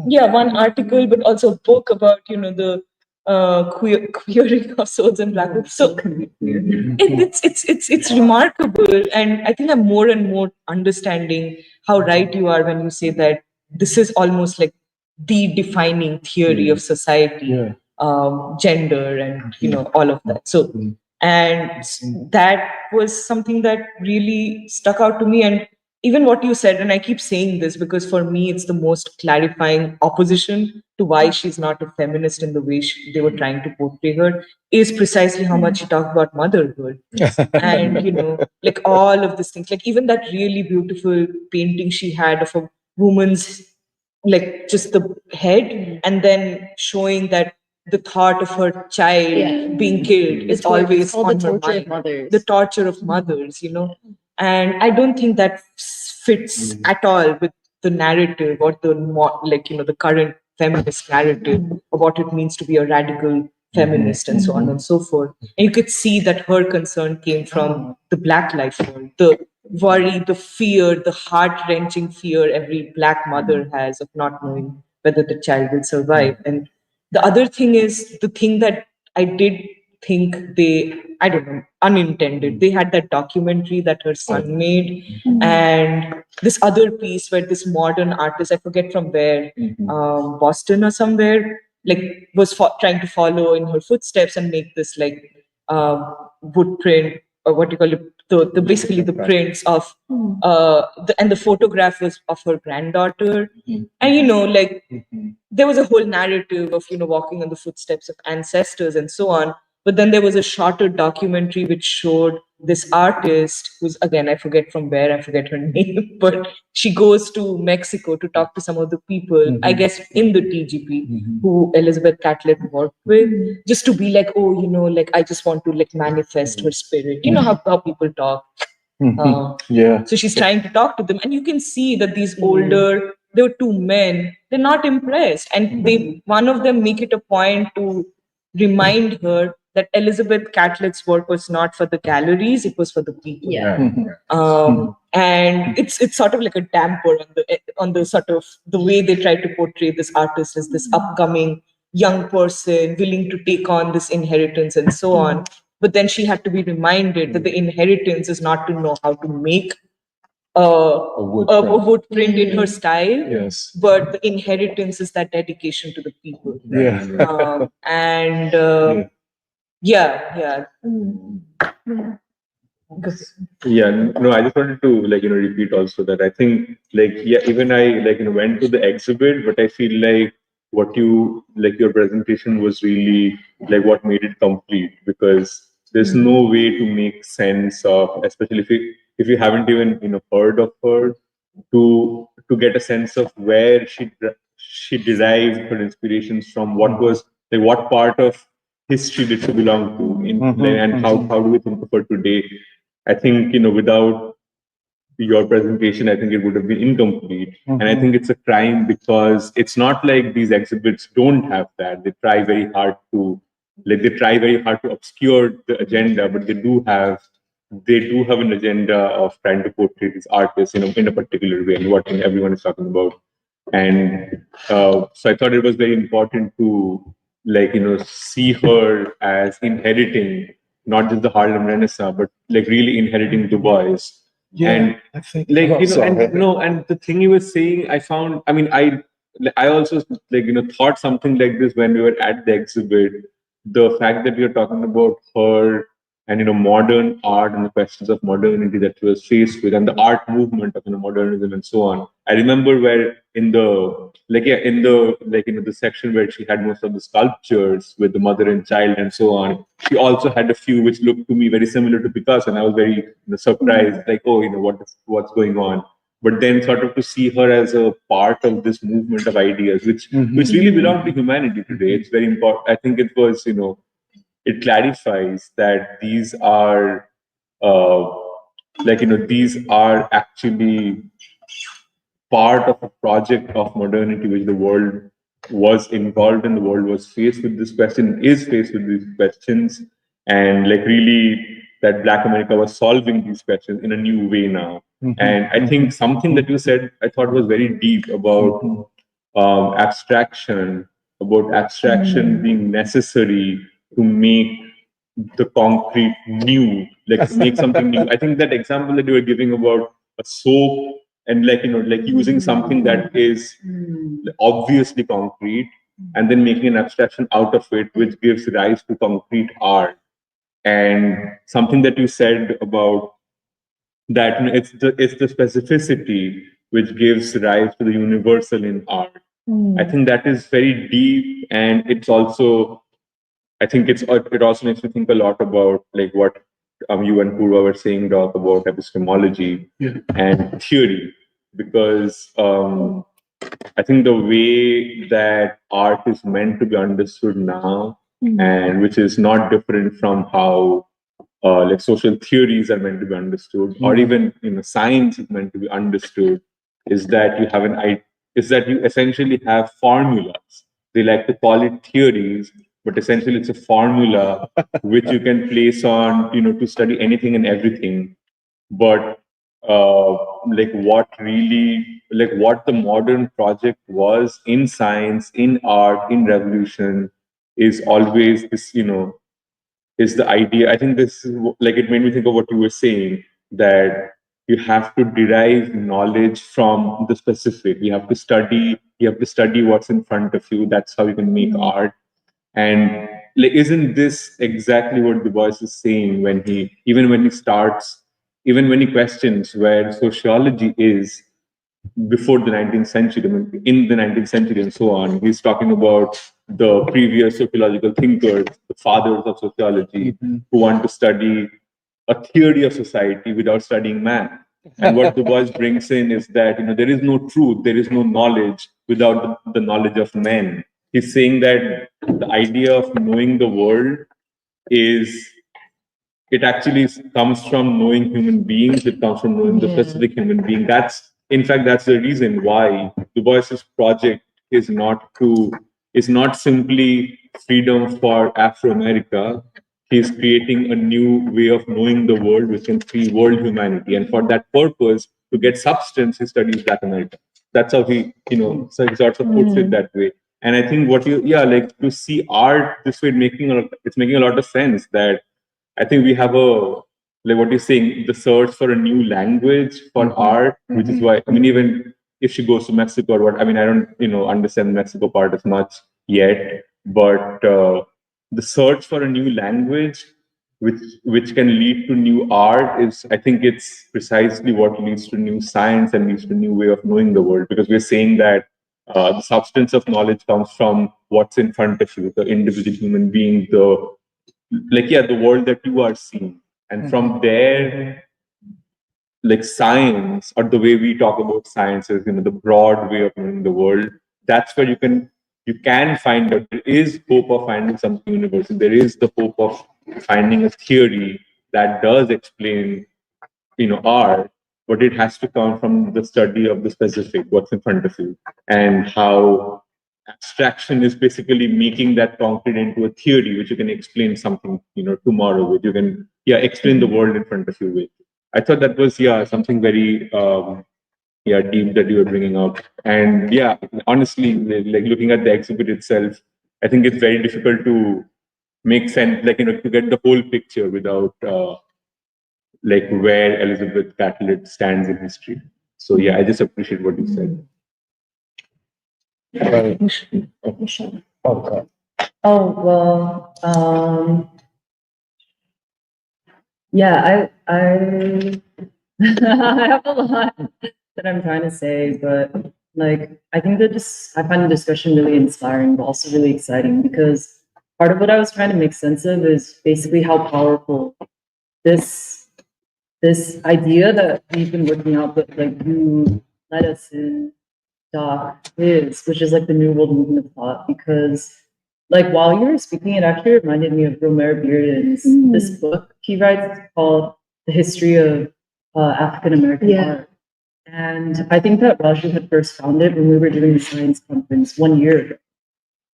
Yeah, one article, but also a book about, the queering of souls in Black folk. So it's remarkable, and I think I'm more and more understanding how right you are when you say that this is almost like the defining theory of society. Gender and all of that. So, and that was something that really stuck out to me. And even what you said, and I keep saying this because for me it's the most clarifying opposition to why she's not a feminist in the way they were trying to portray her, is precisely how much she talked about motherhood. And like all of these things, like even that really beautiful painting she had of a woman's, like just the head, and then showing that the thought of her child being killed is always on her mind. The torture of mothers, and I don't think that fits at all with the narrative or the current feminist narrative of what it means to be a radical feminist and so on and so forth. And you could see that her concern came from the Black life world, the worry, the fear, the heart-wrenching fear every Black mother has of not knowing whether the child will survive. And the other thing is the thing that I did think I don't know, unintended. They had that documentary that her son made, and this other piece where this modern artist, I forget from where, Boston or somewhere, like was trying to follow in her footsteps and make this like wood print, or what you call it, the basically the prints of and the photograph was of her granddaughter. And there was a whole narrative of walking on the footsteps of ancestors and so on. But then there was a shorter documentary which showed this artist, who's, again, I forget from where, I forget her name, but she goes to Mexico to talk to some of the people, I guess in the TGP, who Elizabeth Catlett worked with, just to be like, like I just want to like manifest her spirit. You know how people talk. So she's trying to talk to them, and you can see that these older, there were two men, they're not impressed, and one of them make it a point to remind her that Elizabeth Catlett's work was not for the galleries, it was for the people. And it's sort of like a damper on the sort of the way they try to portray this artist as this upcoming young person willing to take on this inheritance and so on. But then she had to be reminded that the inheritance is not to know how to make a wood print in her style, but the inheritance is that dedication to the people. Yeah, no, I just wanted to repeat also that I think even I went to the exhibit, but I feel like what you your presentation was really what made it complete, because there's no way to make sense of, especially if you haven't even heard of her, to get a sense of where she derived her inspirations from, what was what part of history did she belong to in, and how do we think of her today. I think, without your presentation, I think it would have been incomplete. And I think it's a crime, because it's not like these exhibits don't have that. They try very hard to obscure the agenda, but they do have an agenda of trying to portray these artists in a particular way, and what everyone is talking about. And so I thought it was very important to see her as inheriting not just the Harlem Renaissance, but really inheriting Du Bois. And I think and the thing you were saying, I found, I also thought something like this when we were at the exhibit. The fact that you're talking about her and modern art and the questions of modernity that she was faced with, and the art movement of modernism and so on. I remember where in the the section where she had most of the sculptures with the mother and child and so on, she also had a few which looked to me very similar to Picasso, and I was very surprised, what's going on. But then sort of to see her as a part of this movement of ideas, which really belong to humanity today. It's very important. I think it was it clarifies that these are these are actually part of a project of modernity, which the world was involved in. The world was faced with this question, is faced with these questions, and really that Black America was solving these questions in a new way now. And I think something that you said I thought was very deep about abstraction, being necessary to make the concrete new, to make something new. I think that example that you were giving about a soap and using something that is obviously concrete and then making an abstraction out of it, which gives rise to concrete art. And something that you said about that, it's the specificity which gives rise to the universal in art. I think that is very deep, and it's also, I think it also makes me think a lot about what you and Purva were saying, Doc, about epistemology and theory, because I think the way that art is meant to be understood now, and which is not different from how social theories are meant to be understood, or even science is meant to be understood, is that you essentially have formulas. They like to call it theories, but essentially it's a formula which you can place on to study anything and everything. But what the modern project was in science, in art, in revolution, is always this is the idea. I think this is it made me think of what you were saying, that you have to derive knowledge from the specific. You have to study what's in front of you. That's how you can make art. And isn't this exactly what Du Bois is saying when he questions where sociology is before the 19th century, in the 19th century and so on. He's talking about the previous sociological thinkers, the fathers of sociology, who want to study a theory of society without studying man. And what Du Bois brings in is that there is no truth, there is no knowledge without the knowledge of men. He's saying that the idea of knowing the world it actually comes from knowing human beings. It comes from knowing the specific human being. That's the reason why Du Bois's project is not simply freedom for Afro-America. He's creating a new way of knowing the world, which can free world humanity. And for that purpose, to get substance, he studies Black America. That's how he, so he sort of puts it that way. And I think to see art this way, it's making a lot of sense. That I think we have what you're saying, the search for a new language for art, which is why, even if she goes to Mexico or what, I don't, understand the Mexico part as much yet, but the search for a new language which can lead to new art is, I think it's precisely what leads to new science and leads to new way of knowing the world, because we're saying that the substance of knowledge comes from what's in front of you, the individual human being, the world that you are seeing. And from there, like science, or the way we talk about science is, the broad way of knowing the world, that's where you can find that there is hope of finding something universal. There is the hope of finding a theory that does explain, art, but it has to come from the study of the specific, what's in front of you, and how abstraction is basically making that concrete into a theory which you can explain something, tomorrow with. You can, explain the world in front of you with. I thought that was, something very, deep that you were bringing up. And honestly, like looking at the exhibit itself, I think it's very difficult to make sense, to get the whole picture without, where Elizabeth Catlett stands in history. So I just appreciate what you said. Okay. Oh, well, I I have a lot that I'm trying to say, but I think I find the discussion really inspiring, but also really exciting, because part of what I was trying to make sense of is basically how powerful this idea that we've been working out, but you led us in, Doc, which is the New World Movement of thought, because while you were speaking, it actually reminded me of Romare Bearden's this book he writes called The History of African American Art. And I think that Raju had first found it when we were doing the science conference 1 year ago.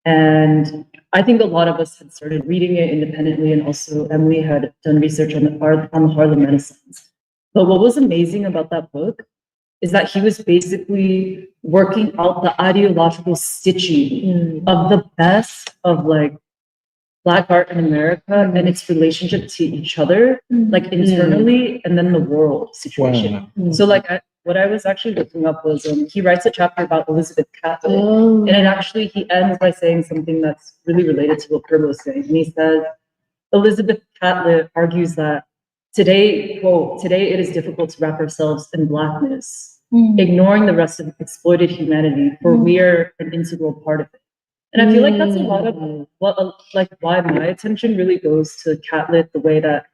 And I think a lot of us had started reading it independently, and also Emily had done research on the Harlem Renaissance. But what was amazing about that book is that he was basically working out the ideological stitching of the best of Black art in America and its relationship to each other, internally, and then the world situation. Wow. So what I was actually looking up was he writes a chapter about Elizabeth Catlett, and it actually he ends by saying something that's really related to what Kurt was saying. And he says, Elizabeth Catlett argues that today, quote, today it is difficult to wrap ourselves in Blackness, ignoring the rest of exploited humanity, for we are an integral part of it. And I feel like that's a lot of why my attention really goes to Catlett, the way that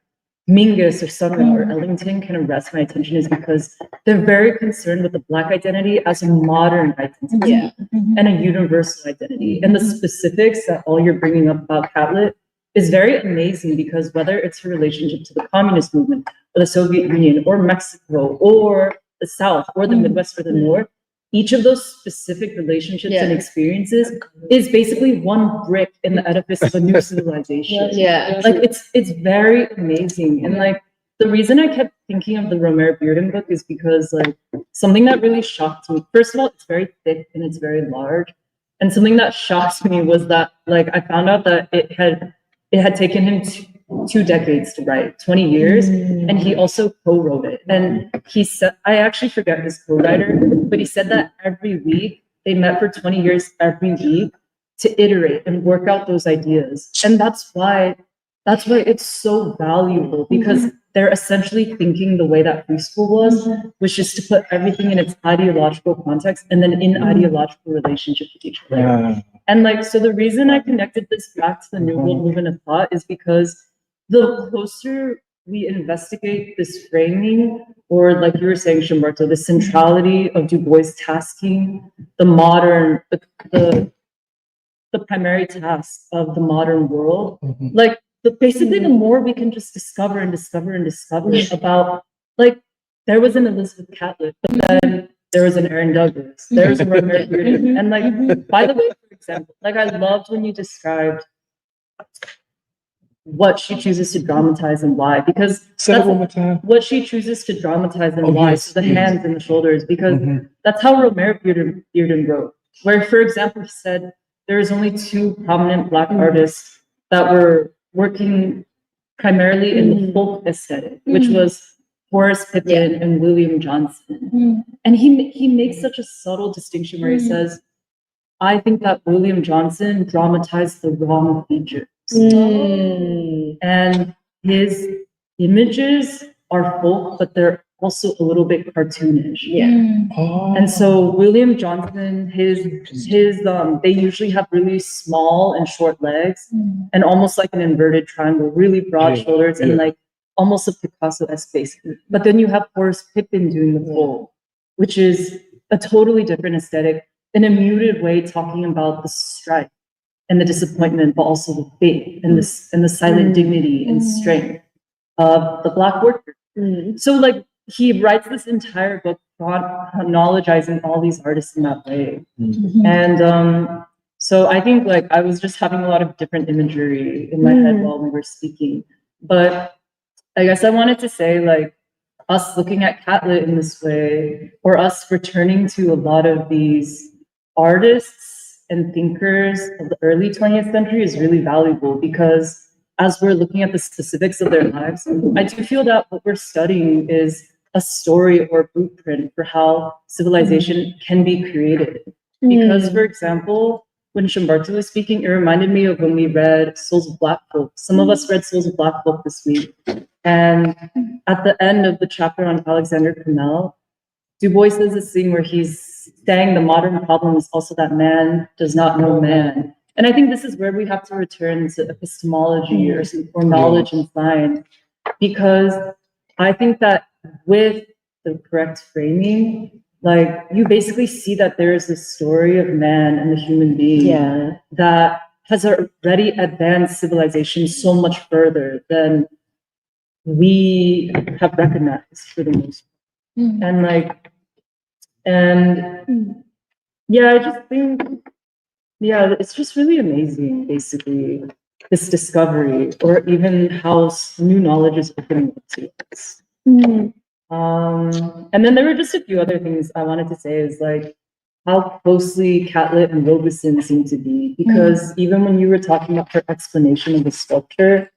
Mingus or Sumner or Ellington can arrest my attention, is because they're very concerned with the Black identity as a modern identity and a universal identity. And the specifics that all you're bringing up about Catlett is very amazing, because whether it's her relationship to the communist movement or the Soviet Union or Mexico or the South or the Midwest or the North, each of those specific relationships and experiences is basically one brick in the edifice of a new civilization. It's very amazing. And the reason I kept thinking of the Romare Bearden book is because something that really shocked me, first of all, it's very thick and it's very large. And something that shocked me was that I found out that it had taken him 2 decades to write, 20 years, and he also co-wrote it. And he said, I actually forget his co-writer, but he said that every week they met for 20 years every week to iterate and work out those ideas. And that's why it's so valuable, because they're essentially thinking the way that preschool was, which is to put everything in its ideological context and then in ideological relationship with each other. And so the reason I connected this back to the New World Movement of thought is because the closer we investigate this framing, or you were saying, Shimberto, the centrality of Du Bois tasking the modern, the primary task of the modern world, basically the more we can just discover about, there was an Elizabeth Catlett, but then there was an Aaron Douglas, there was a Romare Bearden. And by the way, for example, I loved when you described what she chooses to dramatize and why, because what she chooses to dramatize and why, so the hands and the shoulders, because that's how Romare Bearden wrote, where, for example, he said there's only 2 prominent Black artists that were working primarily in the folk aesthetic, which was Horace Pippin and William Johnson. And he makes such a subtle distinction where he says, I think that William Johnson dramatized the wrong features. And his images are folk, but they're also a little bit cartoonish. And so William Johnson, they usually have really small and short legs and almost like an inverted triangle, really broad shoulders and like almost a Picasso-esque face. But then you have Horace Pippin doing the folk, which is a totally different aesthetic in a muted way, talking about the strife and the disappointment, but also the faith and the silent dignity and strength of the Black worker. So like he writes this entire book chronologizing all these artists in that way. And so I think like I was just having a lot of different imagery in my head while we were speaking. But I guess I wanted to say like us looking at Catlett in this way, or us returning to a lot of these artists and thinkers of the early 20th century is really valuable, because as we're looking at the specifics of their lives, I do feel that what we're studying is a story or blueprint for how civilization can be created. Because, for example, when Shimbartu was speaking, it reminded me of when we read Souls of Black Folk. Some of us read Souls of Black Folk this week. And at the end of the chapter on Alexander Camel, Du Bois says this thing where he's saying the modern problem is also that man does not know man. And I think this is where we have to return to epistemology or knowledge and science, because I think that with the correct framing, like you basically see that there is this story of man and the human being that has already advanced civilization so much further than we have recognized for the most part. And I just think, it's just really amazing, basically, this discovery, or even how new knowledge is opening up to us. And then there were just a few other things I wanted to say, is like how closely Catlett and Robeson seem to be, because even when you were talking about her explanation of the sculpture,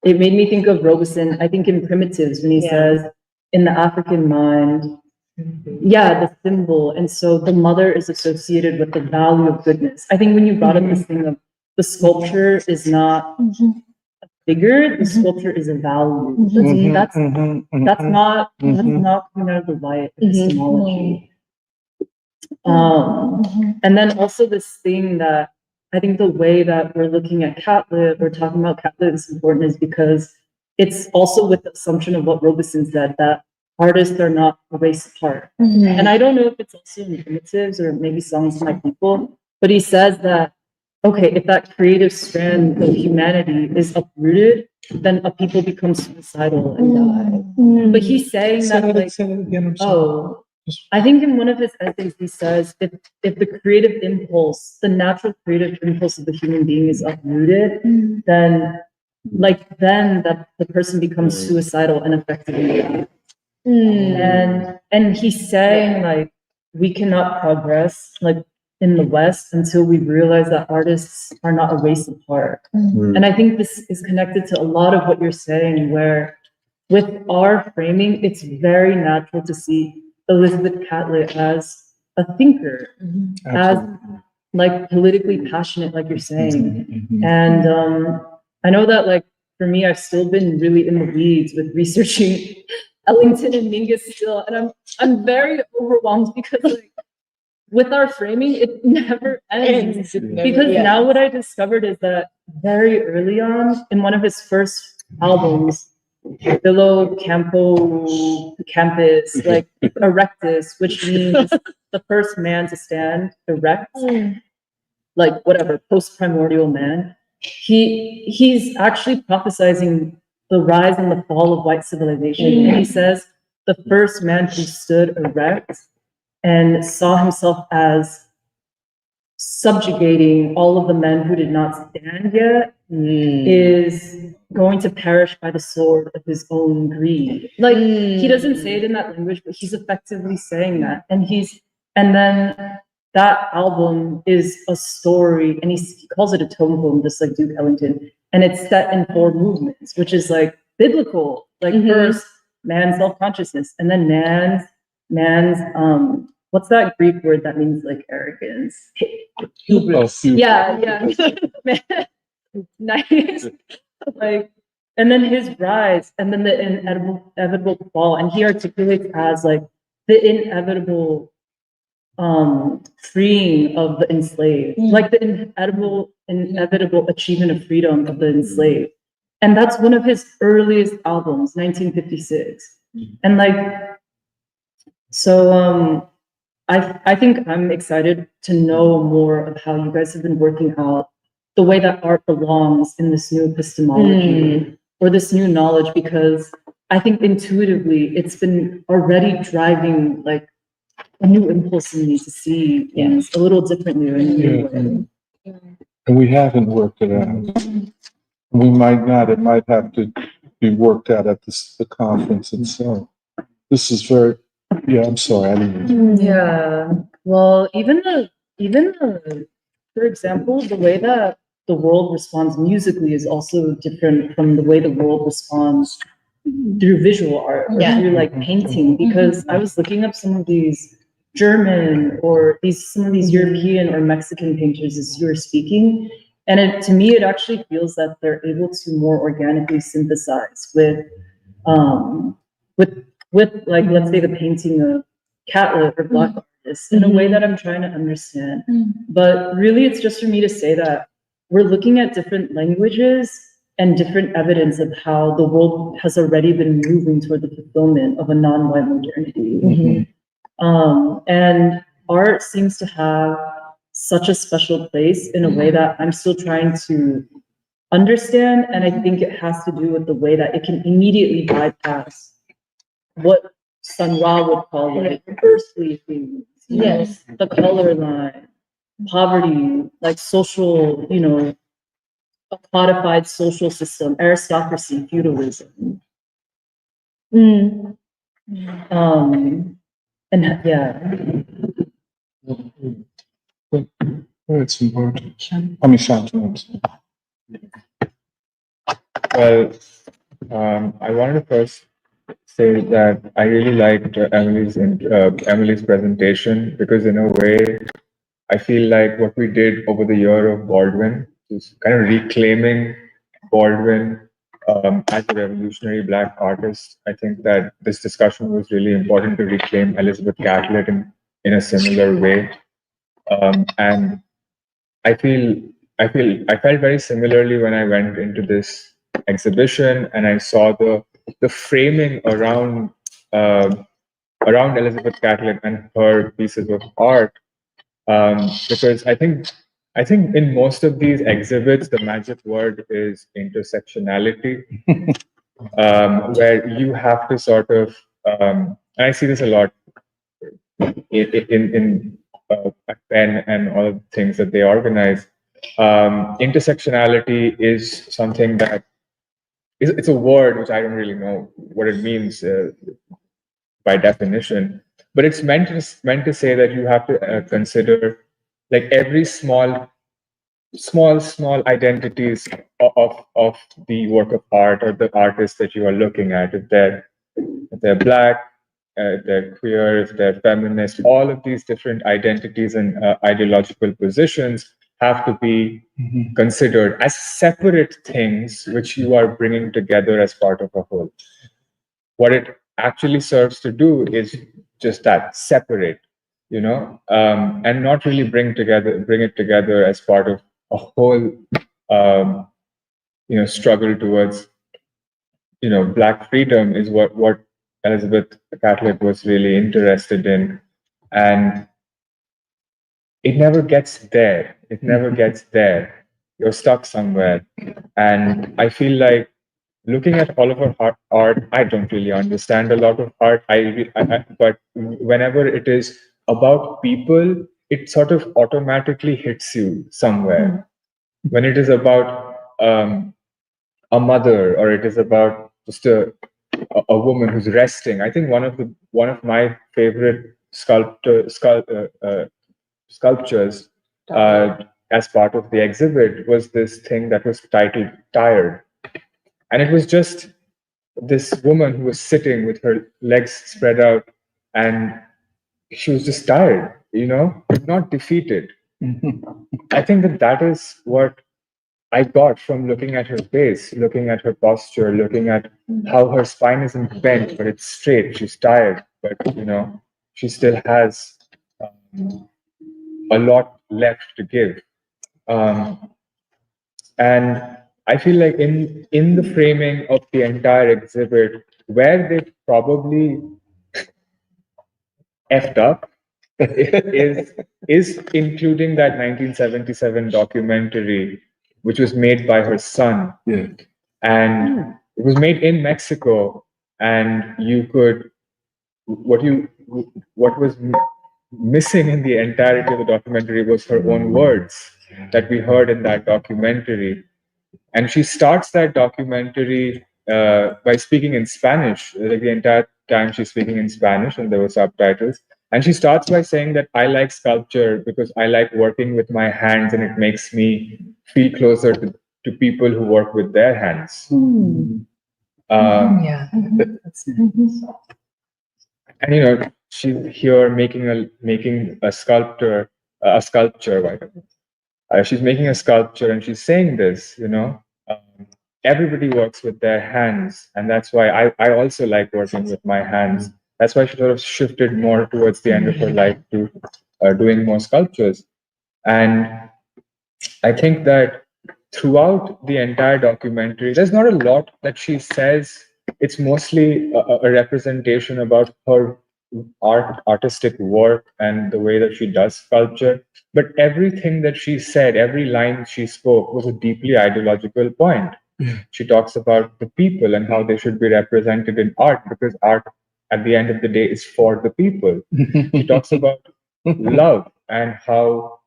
it made me think of Robeson, I think in Primitives, when he says, in the African mind, the symbol. And so the mother is associated with the value of goodness. I think when you brought up this thing of the sculpture is not a figure, the sculpture is a value. That's not coming out of the light epistemology. And then also this thing that I think the way that we're looking at Catlett, we're talking about Catlett is important, is because it's also with the assumption of what Robeson said, that artists are not a race apart. And I don't know if it's also in Primitives or maybe Songs of My People, but he says that, okay, if that creative strand of humanity is uprooted, then a people become suicidal and die. But he's saying that, like, I think in one of his essays he says, if the creative impulse, the natural creative impulse of the human being is uprooted, then that the person becomes suicidal and effectively dies. And he's saying like we cannot progress like in the West until we realize that artists are not a race apart. And I think this is connected to a lot of what you're saying, where with our framing, it's very natural to see Elizabeth Catlett as a thinker, as like politically passionate, like you're saying. And I know that like for me, I've still been really in the weeds with researching Ellington and Mingus still, and I'm very overwhelmed because like with our framing, it never ends. Because now what I discovered is that very early on in one of his first albums, Billo Campo Campus, like erectus, which means the first man to stand erect, like whatever, post-primordial man. He's actually prophesizing the rise and the fall of white civilization. And he says the first man who stood erect and saw himself as subjugating all of the men who did not stand yet is going to perish by the sword of his own greed. Like he doesn't say it in that language, but he's effectively saying that. And then that album is a story, and he calls it a tone poem, just like Duke Ellington. And it's set in 4 movements, which is like biblical. Like first, man's self-consciousness, and then man's what's that Greek word that means like arrogance? Hubris. Yeah. Nice. Like and then his rise, and then the inevitable fall, and he articulates as like the inevitable freeing of the enslaved, like the inevitable achievement of freedom of the enslaved. And that's one of his earliest albums, 1956. And like, so I think I'm excited to know more of how you guys have been working out the way that art belongs in this new epistemology or this new knowledge, because I think intuitively it's been already driving like a new impulse in me to see things a little differently or in a new way. And we haven't worked it out. We might not. It might have to be worked out at the conference itself. This is very. Yeah, I'm sorry. I didn't. Yeah. Well, even for example, the way that the world responds musically is also different from the way the world responds through visual art or through like painting. Because I was looking up some of these German or some of these European or Mexican painters as you were speaking, and to me, it actually feels that they're able to more organically synthesize with like, let's say, the painting of Catlett or Black artists in a way that I'm trying to understand. But really, it's just for me to say that we're looking at different languages and different evidence of how the world has already been moving toward the fulfillment of a non-white modernity. And art seems to have such a special place in a way that I'm still trying to understand. And I think it has to do with the way that it can immediately bypass what Sun Ra would call like earthly things. Yes. The color line, poverty, like social, a codified social system, aristocracy, feudalism. And yeah. It's important. I mean, Shantanu. Well, I wanted to first say that I really liked Emily's presentation, because in a way, I feel like what we did over the year of Baldwin is kind of reclaiming Baldwin as a revolutionary Black artist. I think that this discussion was really important to reclaim Elizabeth Catlett in a similar way, and I felt very similarly when I went into this exhibition and I saw the framing around Elizabeth Catlett and her pieces of art, because I think in most of these exhibits the magic word is intersectionality, where you have to sort of and I see this a lot in at Penn and all of the things that they organize. Intersectionality is something that it's a word which I don't really know what it means by definition, but it's meant to say that you have to consider like every small identities of the work of art or the artist that you are looking at. If they're Black, if they're queer, if they're feminist, all of these different identities and ideological positions have to be considered as separate things which you are bringing together as part of a whole. What it actually serves to do is just that, separate, and not really bring it together as part of a whole, struggle towards, Black freedom is what Elizabeth Catlett was really interested in. And it never gets there. It never gets there. You're stuck somewhere. And I feel like looking at all of her art, I don't really understand a lot of art. But whenever it is about people, it sort of automatically hits you somewhere. When it is about a mother, or it is about just a woman who's resting, I think one of my favorite sculptures as part of the exhibit was this thing that was titled "Tired." And it was just this woman who was sitting with her legs spread out, and she was just tired, not defeated. I think that is what I got from looking at her face, looking at her posture, looking at how her spine isn't bent, but it's straight. She's tired, but she still has a lot left to give. And I feel like in the framing of the entire exhibit, where they probably effed up is including that 1977 documentary, which was made by her son. Yeah. And it was made in Mexico, and what was missing in the entirety of the documentary was her own words that we heard in that documentary. And she starts that documentary by speaking in Spanish. Like the entire time she's speaking in Spanish, and there were subtitles. And she starts by saying that I like sculpture because I like working with my hands, and it makes me feel closer to people who work with their hands. Yeah. And she's here making a sculpture. She's making a sculpture, and she's saying this. Everybody works with their hands, and that's why I also like working with my hands. That's why she sort of shifted more towards the end of her life to doing more sculptures. And I think that throughout the entire documentary, there's not a lot that she says. It's mostly a representation about her artistic work and the way that she does sculpture. But everything that she said, every line she spoke, was a deeply ideological point. She talks about the people and how they should be represented in art, because art, at the end of the day, is for the people. She talks about love and how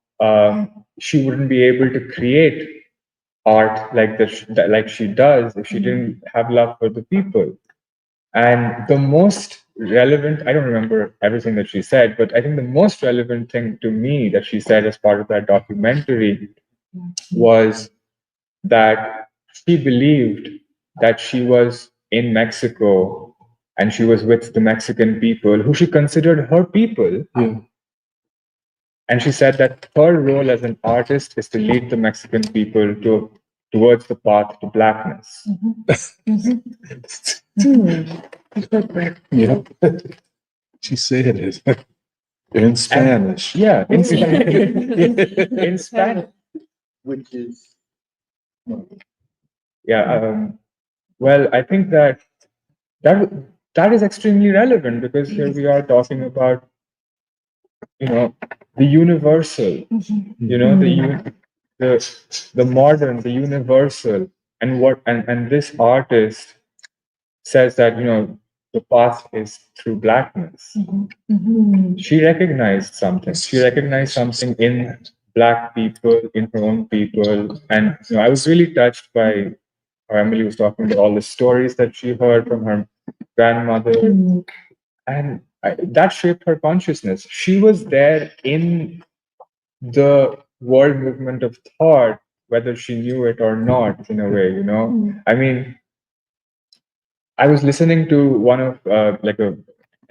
she wouldn't be able to create art like she does if she didn't have love for the people. And the most relevant, I don't remember everything that she said, but I think the most relevant thing to me that she said as part of that documentary was that she believed that she was in Mexico and she was with the Mexican people who she considered her people. Yeah. And she said that her role as an artist is to lead the Mexican people towards the path to blackness. Yeah. She said it in Spanish. Yeah, in Spanish. Which is, Yeah. Well, I think that is extremely relevant, because here we are talking about the universal, the modern, the universal, and this artist says that the path is through blackness. She recognized something. She recognized something in Black people, in her own people, and I was really touched by how Emily was talking about all the stories that she heard from her grandmother, and that shaped her consciousness. She was there in the world movement of thought, whether she knew it or not, in a way. I mean, I was listening to one of an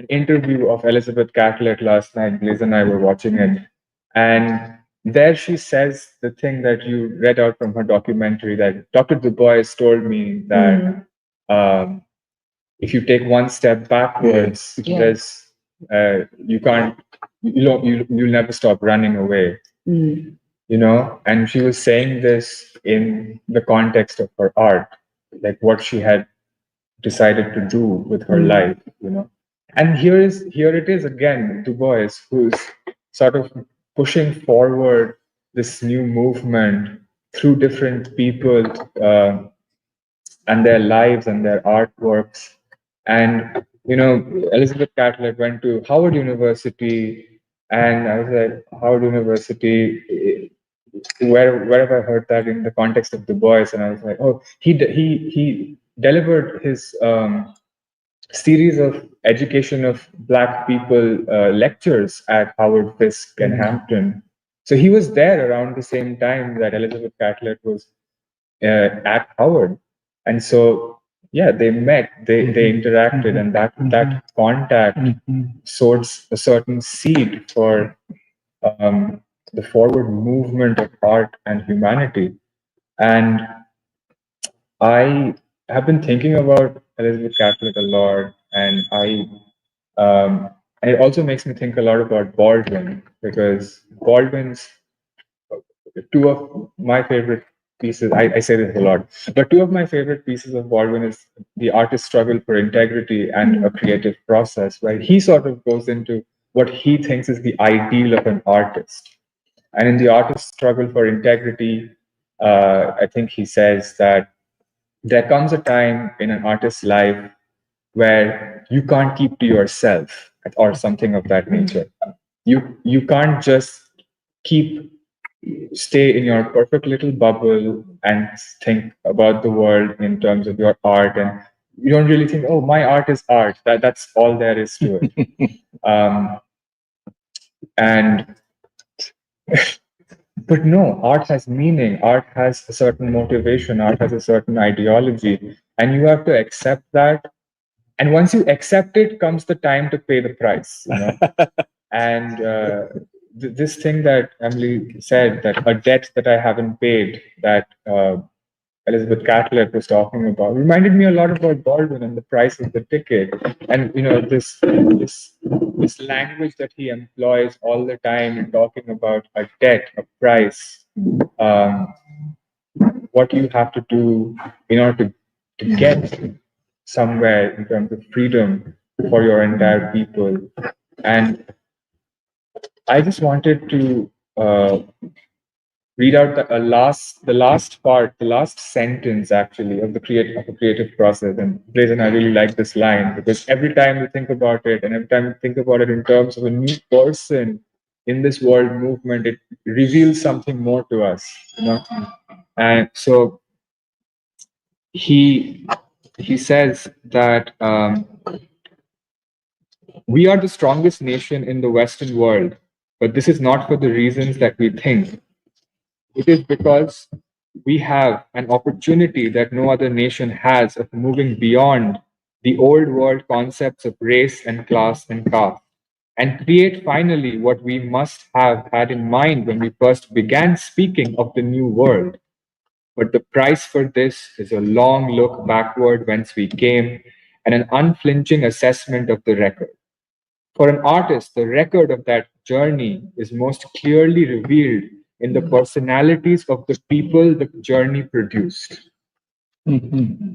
interview of Elizabeth Catlett last night. Liz and I were watching it, and there she says the thing that you read out from her documentary, that Dr. Du Bois told me that if you take one step backwards, there's you'll never stop running away. And she was saying this in the context of her art, like what she had decided to do with her life. And here it is again, Du Bois, who's sort of pushing forward this new movement through different people and their lives and their artworks. And Elizabeth Catlett went to Howard University, and I was like, Howard University, where have I heard that in the context of Du Bois? And I was like, oh, he delivered his series of education of Black people lectures at Howard Fisk and Hampton. So he was there around the same time that Elizabeth Catlett was at Howard. And so, yeah, they met, they interacted, and that contact sows a certain seed for the forward movement of art and humanity. And I have been thinking about Elizabeth Catlett a lot, and and it also makes me think a lot about Baldwin, because Baldwin's two of my favorite pieces, I say this a lot, but two of my favorite pieces of Baldwin is The Artist's Struggle for Integrity and A Creative Process, where he sort of goes into what he thinks is the ideal of an artist. And in The Artist's Struggle for Integrity, I think he says that there comes a time in an artist's life where you can't keep to yourself, or something of that nature. You can't just stay in your perfect little bubble and think about the world in terms of your art, and you don't really think, oh, my art is art. That's all there is to it. And But no, art has meaning, art has a certain motivation, art has a certain ideology, and you have to accept that. And once you accept it, comes the time to pay the price. And this thing that Emily said, that a debt that I haven't paid, that Elizabeth Catlett was talking about, reminded me a lot about Baldwin and the price of the ticket. And this language that he employs all the time in talking about a debt, a price, what you have to do in order to get somewhere in terms of freedom for your entire people. And I just wanted to read out the last sentence actually of the creative process. And Blaze and I really like this line, because every time we think about it, and every time we think about it in terms of a new person in this world movement, it reveals something more to us. And so he says that we are the strongest nation in the Western world, but this is not for the reasons that we think. It is because we have an opportunity that no other nation has of moving beyond the old world concepts of race and class and caste, and create finally what we must have had in mind when we first began speaking of the new world. But the price for this is a long look backward whence we came, and an unflinching assessment of the record. For an artist, the record of that journey is most clearly revealed in the personalities of the people the journey produced.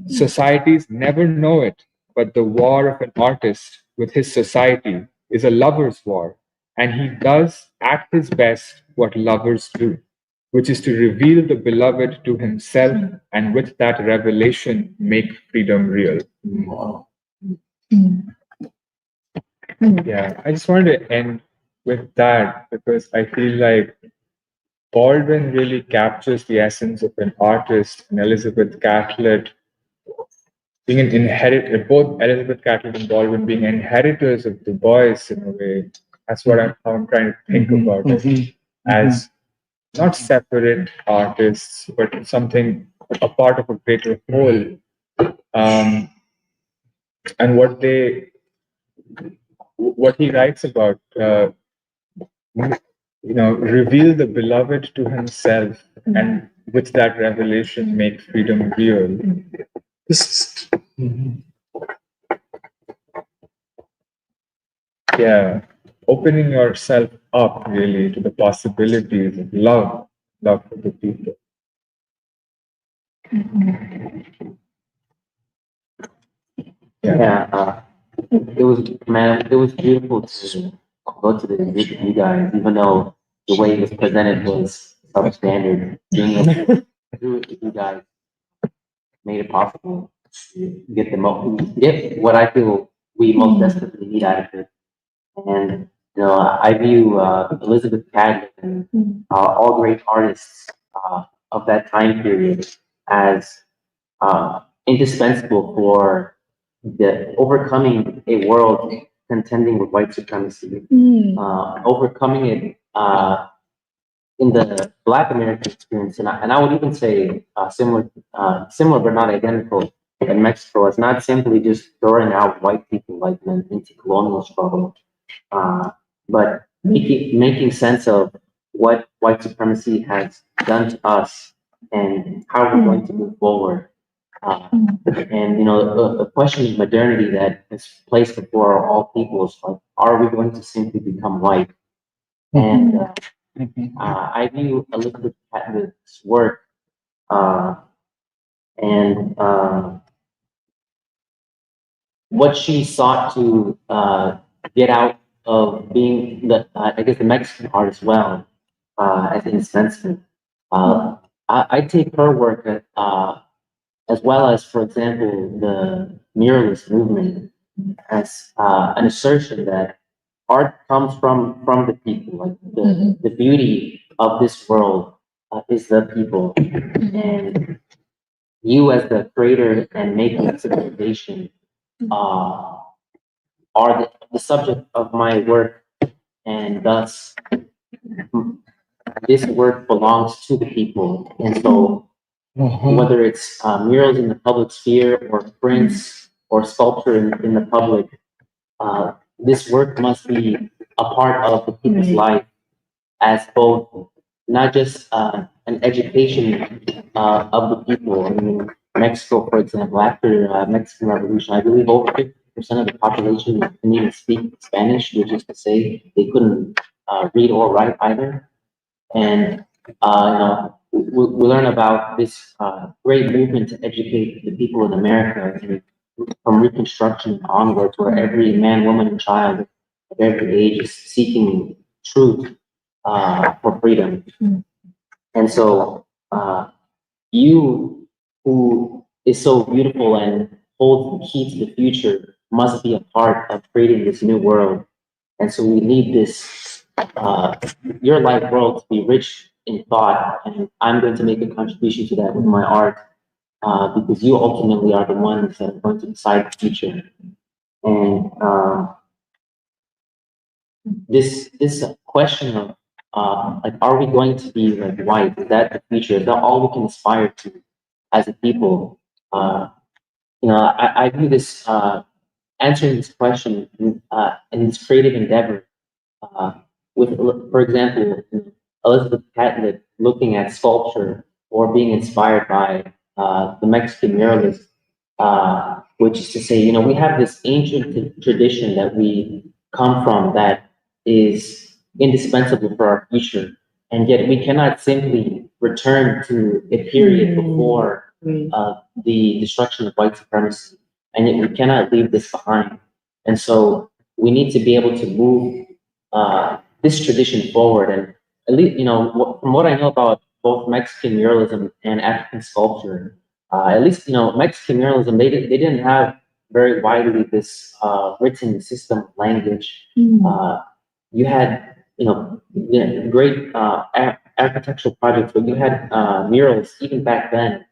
Societies never know it, but the war of an artist with his society is a lover's war, and he does at his best what lovers do, which is to reveal the beloved to himself, and with that revelation make freedom real. Yeah, I just wanted to end with that, because I feel like Baldwin really captures the essence of an artist, and Elizabeth Catlett being an inheritor, both Elizabeth Catlett and Baldwin being inheritors of Du Bois in a way. That's what how I'm trying to think about it, as not separate artists, but something, a part of a greater whole. And what he writes about, reveal the beloved to himself, and with that revelation make freedom real. Yeah, opening yourself up really to the possibilities of love for the people. It was beautiful to go to the exhibit, you guys, even though the way it was presented was substandard. Being able to do it with you guys made it possible to get what I feel we most desperately need out of it. And I view Elizabeth Catlett and all great artists of that time period as indispensable for the overcoming a world contending with white supremacy, overcoming it in the Black American experience, and I would even say similar but not identical in Mexico. It's not simply just throwing out white people like them into colonial struggle, but making sense of what white supremacy has done to us and how we're going to move forward. And a question of modernity that is placed before all people is like, are we going to simply become white? And I view Elizabeth Catlett's work and what she sought to get out of being the Mexican art as well, as indispensable. I take her work as well as, for example, the muralist movement as an assertion that art comes from the people. Like the beauty of this world is the people, and you as the creator and maker of civilization are the subject of my work, and thus this work belongs to the people. And so whether it's murals in the public sphere or prints or sculpture in the public, this work must be a part of the people's life as both not just an education of the people. I mean, Mexico, for example, after Mexican Revolution, I believe over 50% of the population couldn't even speak Spanish, which is to say they couldn't read or write either. And we learn about this great movement to educate the people in America from Reconstruction onwards, where every man, woman, and child of every age is seeking truth for freedom. And so you, who is so beautiful and holds the key to the future, must be a part of creating this new world. And so we need this, your life world to be rich in thought, and I'm going to make a contribution to that with my art, because you ultimately are the ones that are going to decide the future. And this question of like, are we going to be like white? Is that the future? Is that all we can aspire to as a people? I view this answering this question in this creative endeavor with, for example, Elizabeth Catlett looking at sculpture or being inspired by the Mexican muralist, which is to say, we have this ancient tradition that we come from that is indispensable for our future, and yet we cannot simply return to a period before the destruction of white supremacy, and yet we cannot leave this behind. And so we need to be able to move this tradition forward. And at least, from what I know about both Mexican muralism and African sculpture, at least, Mexican muralism, they didn't have very widely this written system of language. You had, great architectural projects, but you had murals even back then,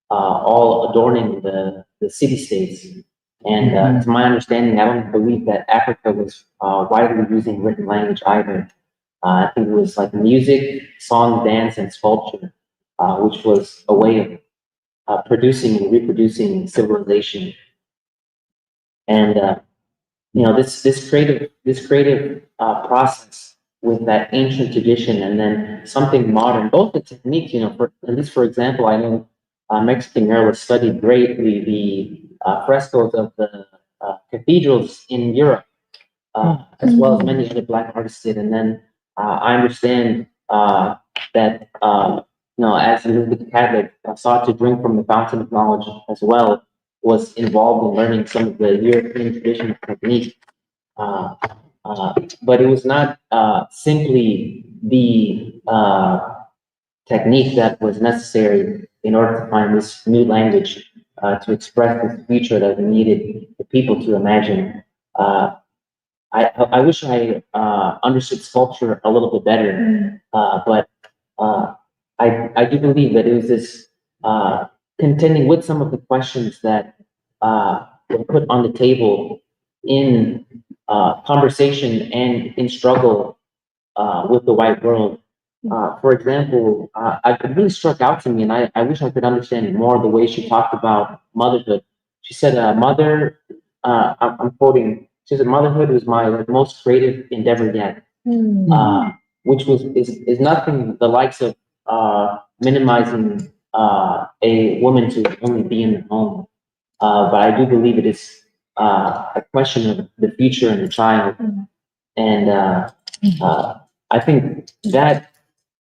all adorning the city-states. And to my understanding, I don't believe that Africa was widely using written language either. I think it was like music, song, dance, and sculpture, which was a way of producing and reproducing civilization. And this creative process with that ancient tradition and then something modern, both the techniques, for example, I know Mexican muralists studied greatly the frescoes of the cathedrals in Europe, as well as many other Black artists did. And then I understand that, as Elizabeth Catlett sought to drink from the fountain of knowledge as well, was involved in learning some of the European traditional technique. But it was not simply the technique that was necessary in order to find this new language to express this future that we needed the people to imagine. I wish I understood sculpture a little bit better, but I do believe that it was this contending with some of the questions that were put on the table in conversation and in struggle with the white world. For example, it really struck out to me, and I wish I could understand more the way she talked about motherhood. She said, I'm quoting, she said, "Motherhood was my most creative endeavor yet," which is nothing the likes of minimizing a woman to only be in the home. But I do believe it is a question of the future and the child. And I think that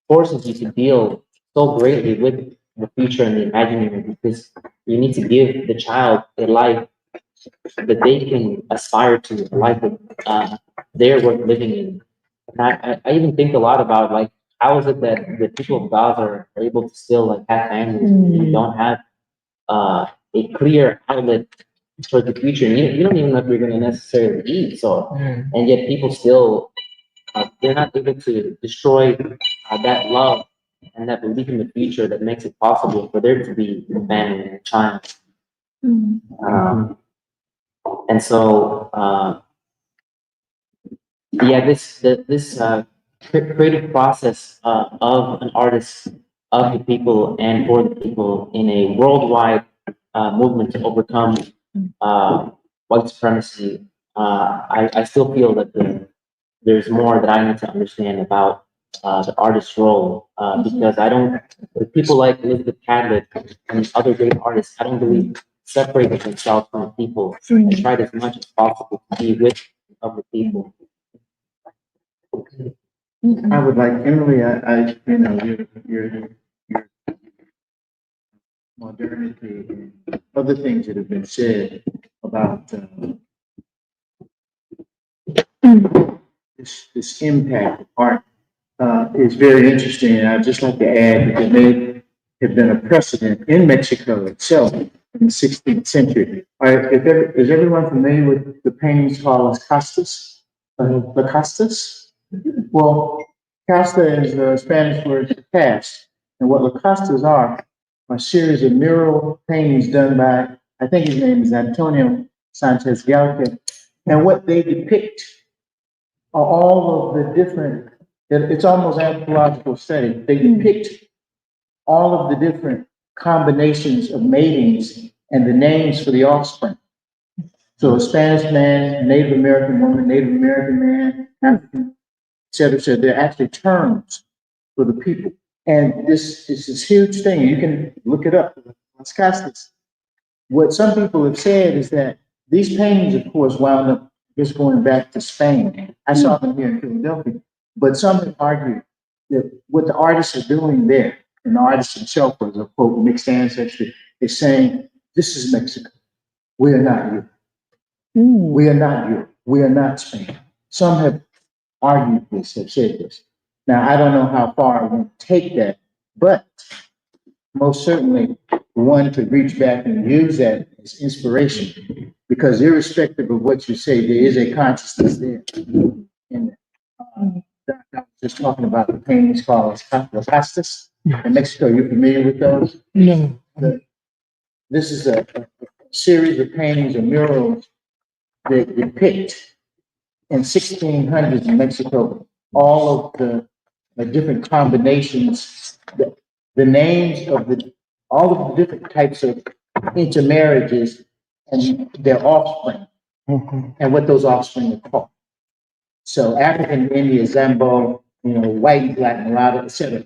forces you to deal so greatly with the future and the imaginary, because you need to give the child a life that they can aspire to, a life that they're worth living in. And I even think a lot about, like, how is it that the people of Gaza are able to still, like, have families and don't have a clear outlet for the future? And you don't even know if you're going to necessarily eat. So, and yet people still, they're not able to destroy that love and that belief in the future that makes it possible for there to be a family and a child. And so, yeah, this creative process of an artist, of the people and for the people, in a worldwide movement to overcome white supremacy. I still feel that there's more that I need to understand about the artist's role, because I don't, with people like Elizabeth Catlett and other great artists, I don't believe separated themselves from the people and tried as much as possible to be with of the people. I would like, Emily, I you know, your modernity and other things that have been said about this impact of art is very interesting. And I'd just like to add that there may have been a precedent in Mexico itself in the 16th century. Is everyone familiar with the paintings called Las Castas? La Castas? Well, Casta is the Spanish word for cast. And what La Castas are a series of mural paintings done by, I think his name is Antonio Sanchez Galca. And what they depict are all of the different, it's almost anthropological study. They depict all of the different combinations of matings and the names for the offspring. So a Spanish man, Native American woman, Native American man, African, et cetera, et cetera. They're actually terms for the people. And this is this huge thing. You can look it up. Las Castas. What some people have said is that these paintings, of course, wound up just going back to Spain. I saw them here in Philadelphia. But some have argued that what the artists are doing there, and the artist himself was a quote mixed ancestry, is saying, this is Mexico. We are not Europe. We are not Europe. We are not Spain. Some have argued this, have said this. Now, I don't know how far I want to take that, but most certainly one could reach back and use that as inspiration, because irrespective of what you say, there is a consciousness there. And I was just talking about the paintings called Las Castas in Mexico. You're familiar with those? No. This is a series of paintings or murals that depict in 1600s in Mexico all of the different combinations, the names of all of the different types of intermarriages and their offspring, and what those offspring are called. So African, Indian, Zambo, white, black, mulatto, etc.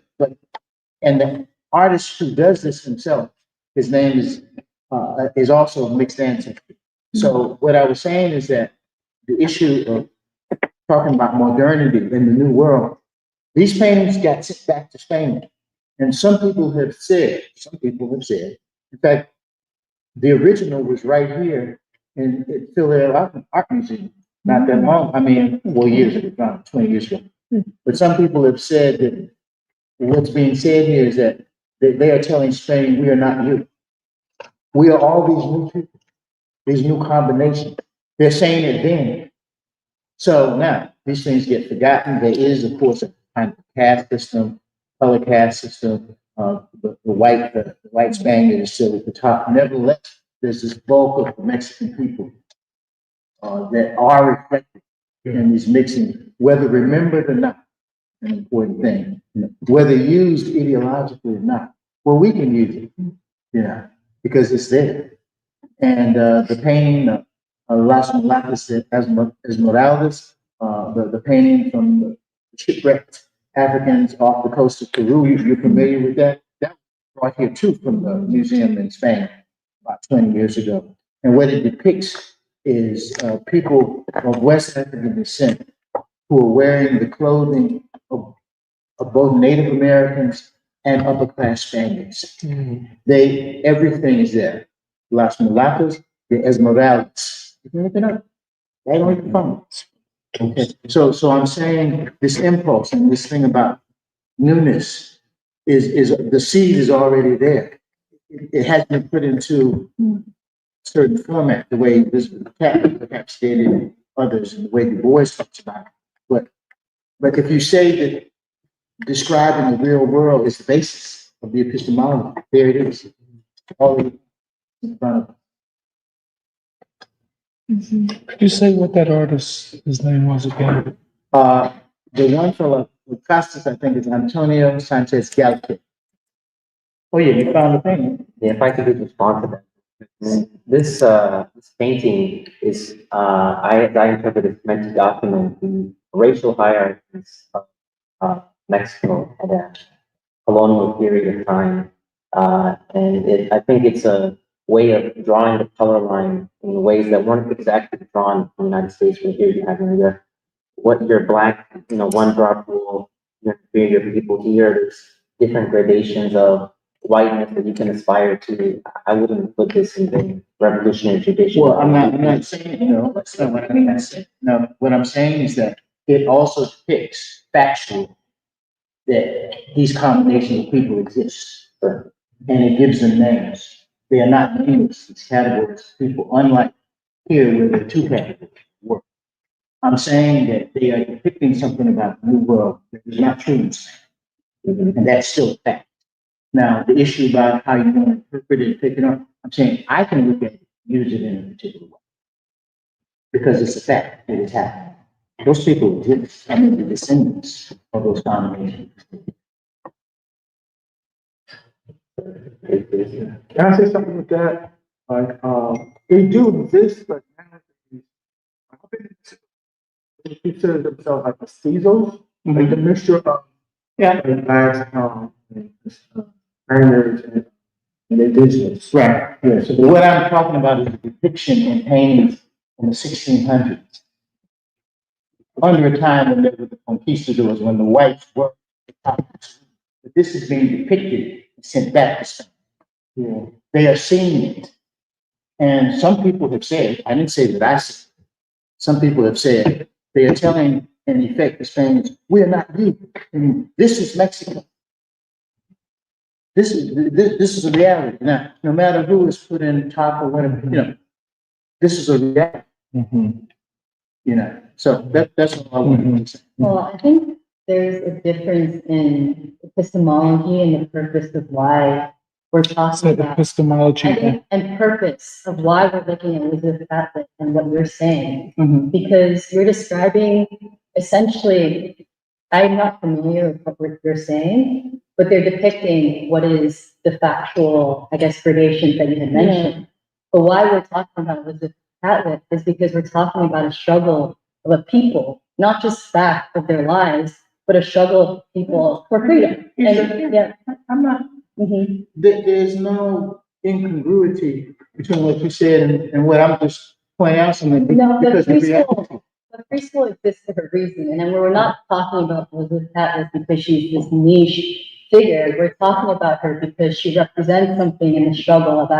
And the artist who does this himself, his name is also mixed ancestry. So what I was saying is that the issue of talking about modernity in the New World, these paintings got sent back to Spain. And some people have said, in fact, the original was right here in Philadelphia Art Museum, not that long, years ago, about 20 years ago. But some people have said that what's being said here is that they are telling Spain, we are not you. We are all these new people, these new combinations. They're saying it then. So now these things get forgotten. There is, of course, a kind of caste system, color caste system. The white Spaniard is still at the top. Nevertheless, there's this bulk of the Mexican people that are reflected in these mixing, whether remembered or not, an important thing. Whether used ideologically or not. Well, we can use it, because it's there. And the painting, Las Mulatas Esmeraldas, the painting from the shipwrecked Africans off the coast of Peru, you're familiar with that? That was brought here too from the museum in Spain about 20 years ago. And what it depicts is people of West African descent who are wearing the clothing of both Native Americans and upper class Spaniards. Everything is there. Las Mulatas, the Esmeraldas. You can look it up. Right on your phone. Okay. So I'm saying this impulse and this thing about newness is the seed is already there. It has been put into certain format, the way this perhaps stated and others, and the way Du Bois talks about it. But if you say that describing the real world is the basis of the epistemology, there it is. Already in front of us. Could you say what that his name was again? The one fellow with Costas, I think, is Antonio Sanchez Galque. Oh yeah, you found the thing. Yeah, if I could just respond to that. This painting is, I interpret it meant to document the racial hierarchies of Mexico at a colonial period of time. I think it's a way of drawing the color line in ways that weren't exactly drawn in the United States. Where here you have what you're black, one drop rule, you're inferior people. Here, there's different gradations of whiteness that you can aspire to. I wouldn't put this in the revolutionary tradition. Well, I'm not saying, that's not what I'm saying. No, what I'm saying is that it also depicts factually that these combinations of people exist. And it gives them names. They are not nameless, these categories of people, unlike here where there are two categories of work. I'm saying that they are depicting something about the new world that is not true in Spain. And that's still a fact. Now, the issue about how you want to interpret it, pick it up, I'm saying I can look at it, use it in a particular way. Because it's a fact that it's happening. Those people exist, I mean, the descendants of those combinations. Can I say something with that? Like, they do exist, but they consider themselves like mestizos, like the mixture of blacks, foreigners, and indigenous. Right. Yeah. So what I'm talking about is the depiction in paintings in the 1600s. Under a time when there were the conquistadors, when the whites were the top. But this is being depicted and sent back to Spain. Yeah. They are seeing it. And some people have said, I didn't say that I said, some people have said, they are telling, in effect, the Spaniards, we are not you. I mean, this is Mexico. This is a reality. Now, no matter who is put in top or whatever, this is a reality. So that's what I want to say. Well, I think there's a difference in epistemology and the purpose of why we're talking about Epistemology. I think, and purpose of why we're looking at Elizabeth Catlett and what you're saying, because you're describing essentially, I'm not familiar with what you're saying, but they're depicting what is the factual, I guess, gradations that you had mentioned. But why we're talking about Elizabeth Catlett is because we're talking about a struggle of a people, not just fact of their lives, but a struggle of people for freedom. And I'm not. There's no incongruity between what you said and what I'm just pointing out something. No, the preschool exists for a reason, and then we're not talking about Elizabeth Catlett because she's this niche figure. We're talking about her because she represents something in the struggle of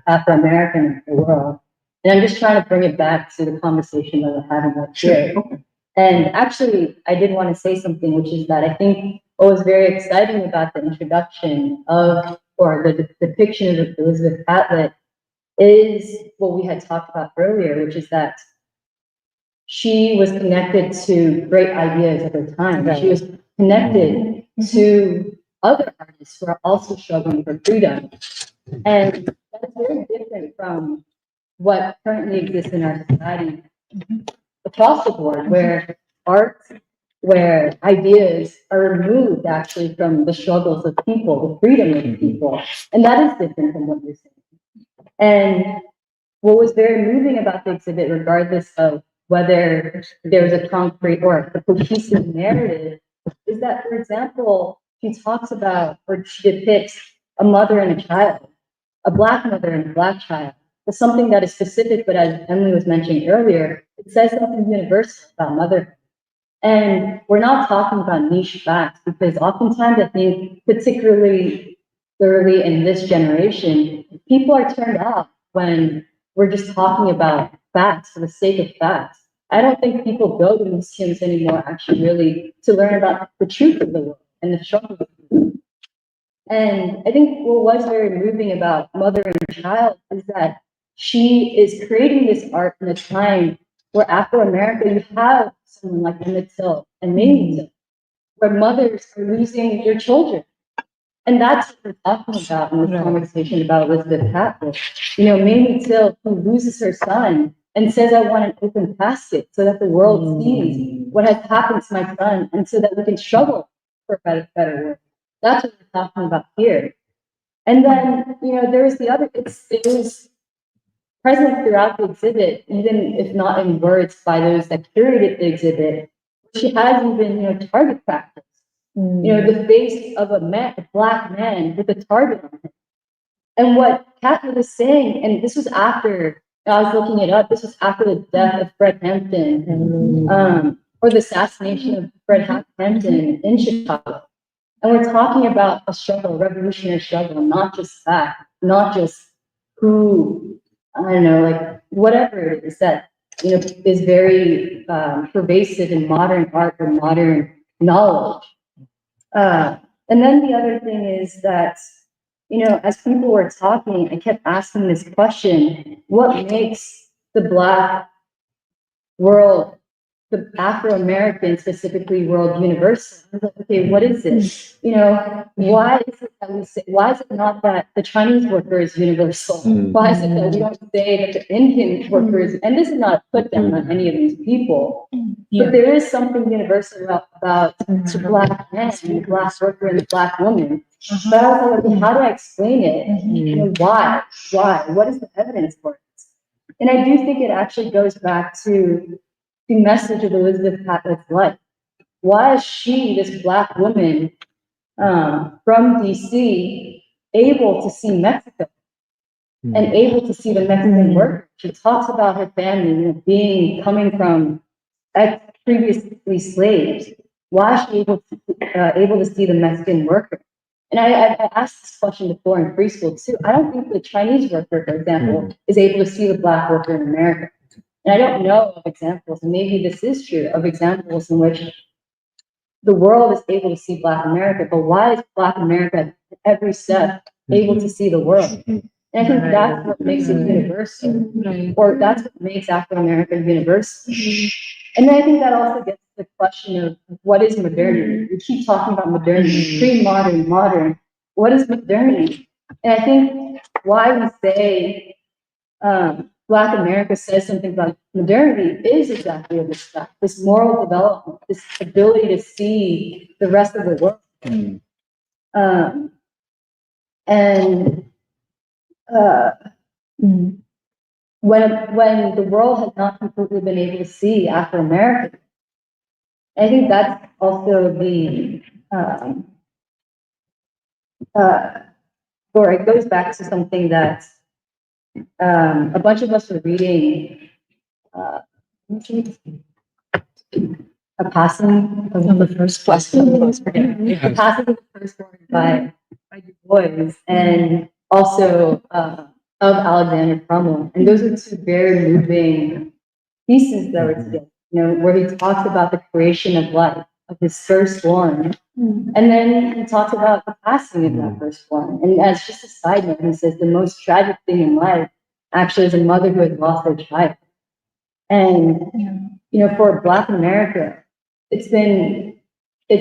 Afro-Americans in the world. And I'm just trying to bring it back to the conversation that we're having right here. And actually, I did want to say something, which is that I think what was very exciting about the introduction of, or the depiction of Elizabeth Catlett is what we had talked about earlier, which is that she was connected to great ideas at her time. She was connected to other artists who are also struggling for freedom. And that's very different from what currently exists in our society across the board, where art, where ideas are removed actually from the struggles of people, the freedom of people. And that is different from what you're saying. And what was very moving about the exhibit, regardless of whether there was a concrete or a cohesive narrative, is that, for example, she talks about, or she depicts a mother and a child, a Black mother and a Black child, is something that is specific, but as Emily was mentioning earlier, it says something universal about motherhood. And we're not talking about niche facts, because oftentimes I think, particularly early in this generation, people are turned off when we're just talking about facts for the sake of facts. I don't think people go to museums anymore actually really to learn about the truth of the world and the struggle of the world. And I think what was very moving about Mother and Child is that she is creating this art in a time where Afro-America, you have someone like Emmett Till and Mamie Till, where mothers are losing their children. And that's what we're talking about in this conversation about Elizabeth Catlett. You know, Mamie Till, who loses her son and says, I want an open casket so that the world sees what has happened to my son and so that we can struggle for a better world. That's what we're talking about here. And then, you know, there was the other, it was present throughout the exhibit, even if not in words by those that curated the exhibit. She has even, you know, target practice. You know, the face of a man, a Black man with a target on him. And what Catlett was saying, and this was after, I was looking it up, this was after the death of Fred Hampton, or the assassination of Fred Hampton in Chicago. And we're talking about a struggle, a revolutionary struggle, not just that, not just who, I don't know, like whatever it is that, you know, is very pervasive in modern art or modern knowledge. And then the other thing is that, you know, as people were talking, I kept asking this question: what makes the Black world, the Afro-American specifically world, universal? I was like, okay, what is it? You know, why is it that we say, why is it not that the Chinese worker is universal? Why is it that we don't say that the Indian worker is, and this is not put down on any of these people, but there is something universal about the Black man, the Black worker, and the Black woman. But I was like, okay, how do I explain it? You know, why? What is the evidence for it? And I do think it actually goes back to the message of Elizabeth Catlett's life. Why is she, this Black woman from DC, able to see Mexico and able to see the Mexican worker? She talks about her family, you know, coming from previously slaves. Why is she able to see the Mexican worker? And I asked this question before in preschool too. I don't think the Chinese worker, for example, is able to see the Black worker in America. And I don't know of examples, and maybe this is true, of examples in which the world is able to see Black America, but why is Black America at every step able to see the world? And I think that's what makes it universal, or that's what makes Afro-America universal. And then I think that also gets to the question of what is modernity? We keep talking about modernity, pre-modern, modern. What is modernity? And I think why we say Black America says something about modernity is exactly of this stuff, this moral development, this ability to see the rest of the world. When the world has not completely been able to see Afro-American, I think that's also the, or it goes back to something that a bunch of us were reading, a passing of the first one, the passing of the first one by Du Bois, and also of Alexander Crummell. And those are two very moving pieces that were together, you know, where he talks about the creation of life, of his first one. And then he talks about the passing of that first one. And as just a side note, he says the most tragic thing in life actually is a mother who has lost her child. And, you know, for Black America, it's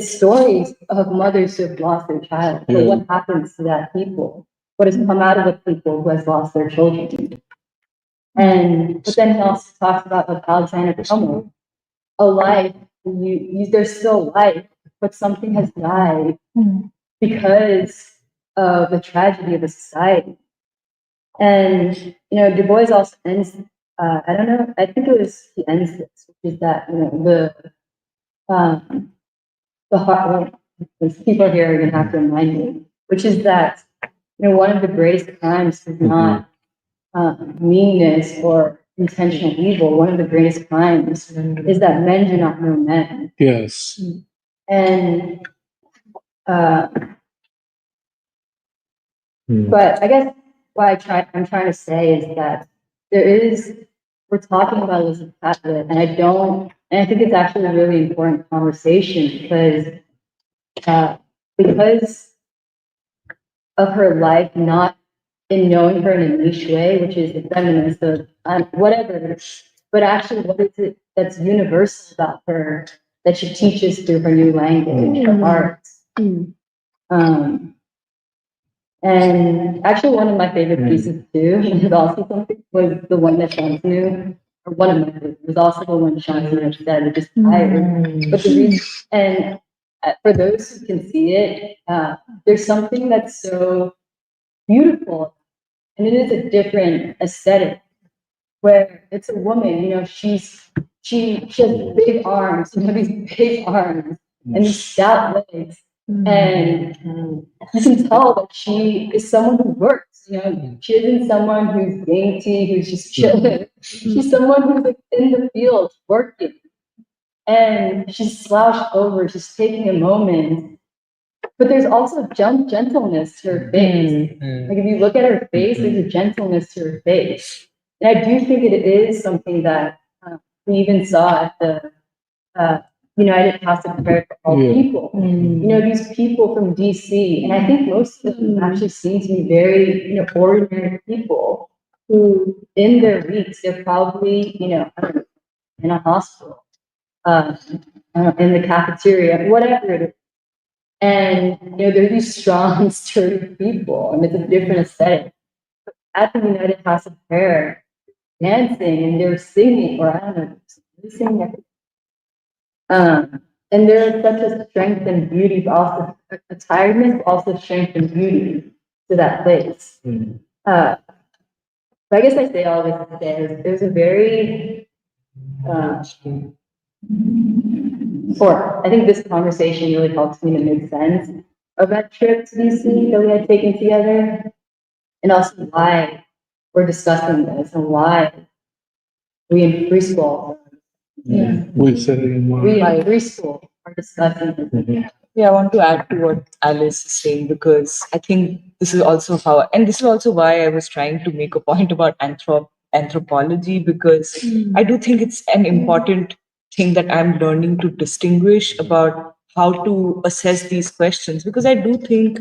stories of mothers who have lost their child. But what happens to that people? What has come out of the people who has lost their children? But then he also talks about Alexander Crummell, a life, there's still life, but something has died because of the tragedy of the society. And, you know, Du Bois also ends, I don't know, I think he ends this, which is that, you know, the heart, people here are going to have to remind me, which is that one of the greatest crimes is not meanness or intentional evil. One of the greatest crimes is that men do not know men. Yes. And but I guess what I'm trying to say is that we're talking about Elizabeth Catlett, and I think it's actually a really important conversation because of her life, not in knowing her in a niche way, which is the feminist of whatever, but actually what is it that's universal about her that she teaches through her new language, her art. And actually, one of my favorite pieces too was the one that Shantanu, or one of my favorites, was also the one Shantanu said, which is tired. But the reason, and for those who can see it, there's something that's so beautiful, and it is a different aesthetic, where it's a woman, she has big arms, these big arms, and these stout legs. And you can tell that she is someone who works, she isn't someone who's dainty, who's just chilling. She's someone who's like in the field working. And she's slouched over, she's taking a moment. But there's also gentleness to her face. Like if you look at her face, there's a gentleness to her face. And I do think it is something that we even saw at the United House of Prayer for All People. These people from DC, and I think most of them actually seem to be very, ordinary people who, in their weeks, they're probably, in a hospital, in the cafeteria, whatever it is. And, they're these strong, sturdy people, and it's a different aesthetic. But at the United House of Prayer, dancing, and they're singing, or I don't know, they're singing. And there is such a strength and beauty, but also a tiredness, but also strength and beauty to that place. But I guess I say all this to say there's a very, I think this conversation really helps me to make sense of that trip to DC that we had taken together, and also why we're discussing this and why we in preschool. We said it in one. We in preschool are discussing this. Yeah, I want to add to what Alice is saying, because I think this is also why I was trying to make a point about anthropology, because I do think it's an important thing that I'm learning to distinguish about how to assess these questions, because I do think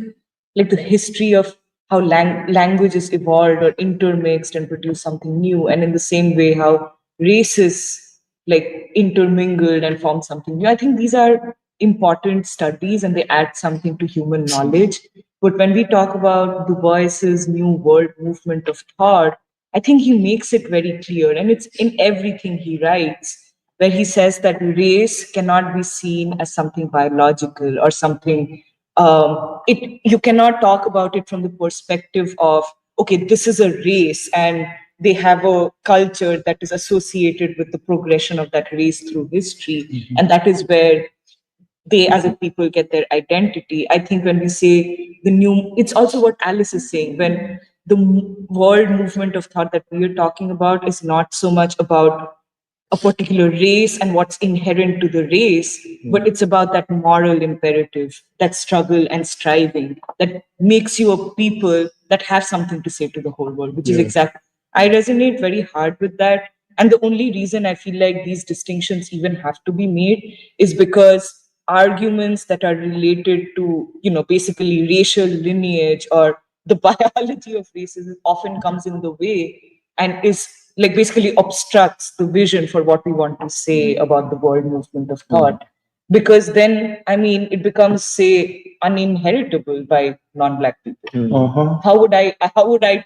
like the history of how languages evolved or intermixed and produced something new, and in the same way how races like intermingled and formed something new. I think these are important studies and they add something to human knowledge. But when we talk about Du Bois's New World movement of thought, I think he makes it very clear, and it's in everything he writes, where he says that race cannot be seen as something biological or something. You cannot talk about it from the perspective of, okay, this is a race and they have a culture that is associated with the progression of that race through history. And that is where they as a people get their identity. I think when we say it's also what Alice is saying, when the world movement of thought that we are talking about is not so much about a particular race and what's inherent to the race, but it's about that moral imperative, that struggle and striving that makes you a people that have something to say to the whole world, which is exactly, I resonate very hard with that. And the only reason I feel like these distinctions even have to be made is because arguments that are related to, basically racial lineage or the biology of races often comes in the way and is like basically obstructs the vision for what we want to say about the world movement of thought. Because then, it becomes, say, uninheritable by non-Black people. How would I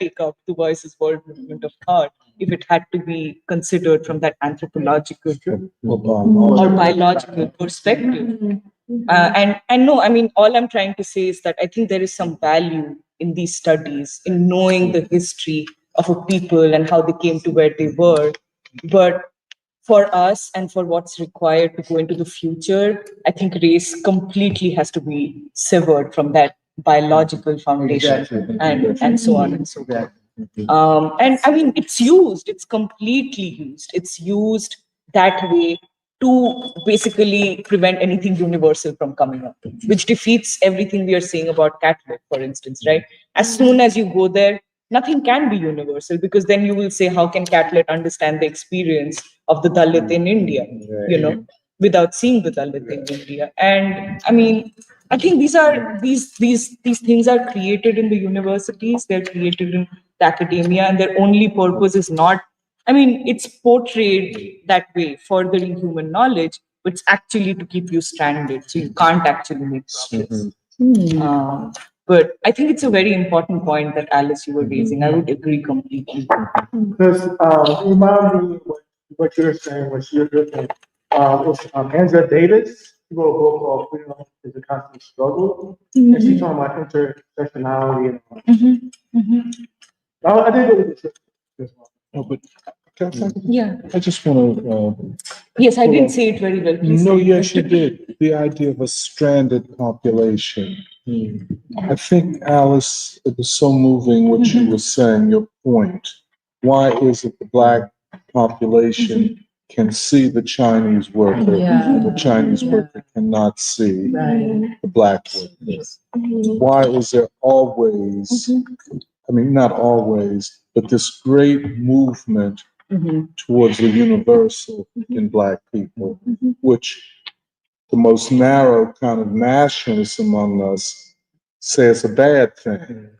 take up Du Bois's world movement of thought if it had to be considered from that anthropological or biological perspective? And no, all I'm trying to say is that I think there is some value in these studies, in knowing the history of a people and how they came to where they were. But for us and for what's required to go into the future, I think race completely has to be severed from that biological foundation, Exactly. and so on and so forth. Exactly. And I mean, it's completely used. It's used that way to basically prevent anything universal from coming up, which defeats everything we are saying about Catholic, for instance, right? As soon as you go there, nothing can be universal, because then you will say, how can Catholic understand the experience of the Dalit in India, without seeing the Dalit in India? And I mean, I think these things are created in the universities, they're created in the academia, and their only purpose is not, I mean, it's portrayed that way, furthering human knowledge, but it's actually to keep you stranded, so you can't actually make progress. But I think it's a very important point that Alice, you were raising. I would agree completely. Because remind me what you're saying, what you're saying. Angela Davis, she wrote a book called Freedom is a Constant Struggle. And she's talking about intersectionality. I did go with this one. No, but Yeah. I just want to. Yes, I didn't say it very well. Please No, say it. yes, you did. The idea of a stranded population. I think, Alice, it was so moving what you were saying, your point. Why is it the Black population can see the Chinese worker, and the Chinese worker cannot see the Black worker? Why is there always, I mean, not always, but this great movement towards the universal in Black people, which the most narrow kind of nationalists among us say it's a bad thing.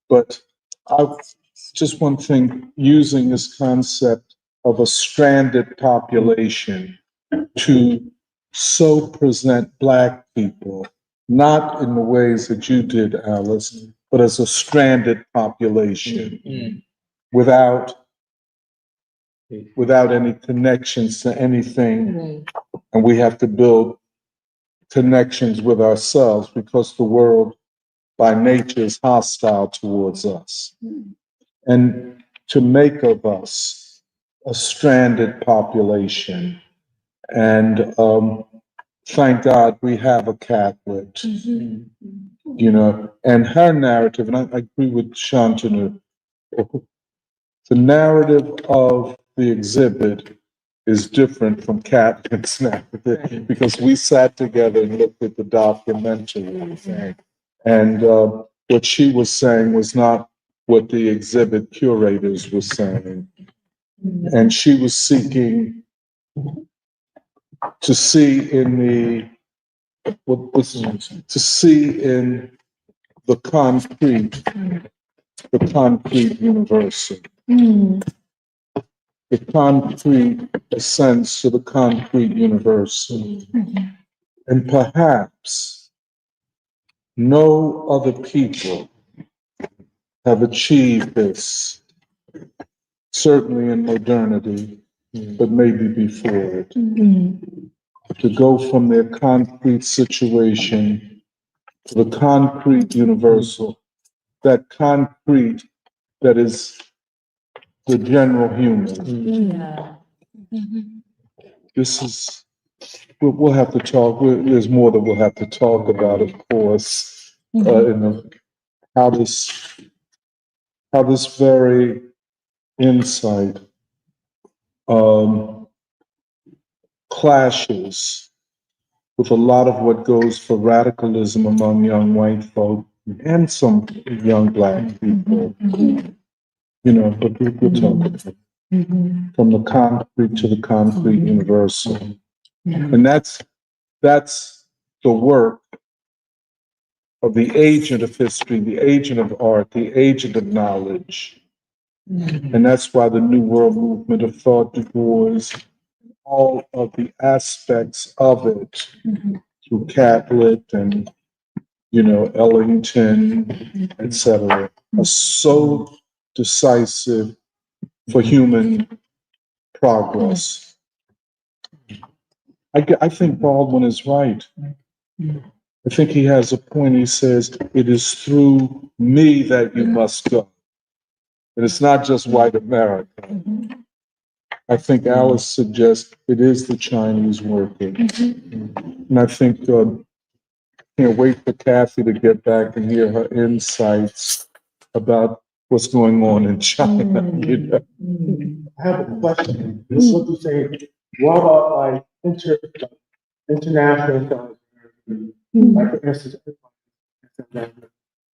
But just one thing, using this concept of a stranded population to so present Black people, not in the ways that you did, Alice, but as a stranded population without any connections to anything. And we have to build connections with ourselves because the world by nature is hostile towards us. And to make of us a stranded population. And thank God we have a Catholic, and her narrative, and I agree with Shantanu, the narrative of the exhibit is different from Catlet's narrative because we sat together and looked at the documentary. And what she was saying was not what the exhibit curators were saying. And she was seeking to see in the concrete universal. The concrete ascends to the concrete universal. And perhaps no other people have achieved this, certainly in modernity, but maybe before it. To go from their concrete situation to the concrete universal, that concrete that is the general human. This is, we'll have to talk, there's more that we'll have to talk about, of course, how this very insight clashes with a lot of what goes for radicalism among young white folk and some young Black people. But we'll talk about it. From the concrete to the concrete universal. And that's the work of the agent of history, the agent of art, the agent of knowledge. And that's why the New World Movement of Thought, Du Bois, all of the aspects of it, through Catlett and, Ellington, etc., are so decisive for human progress. I think Baldwin is right. I think he has a point. He says, it is through me that you must go. And it's not just white America. I think Alice suggests it is the Chinese working. And I think can't wait for Kathy to get back and hear her insights about what's going on in China. You know? I have a question. This is what you say. What about like international solidarity? Like for instance,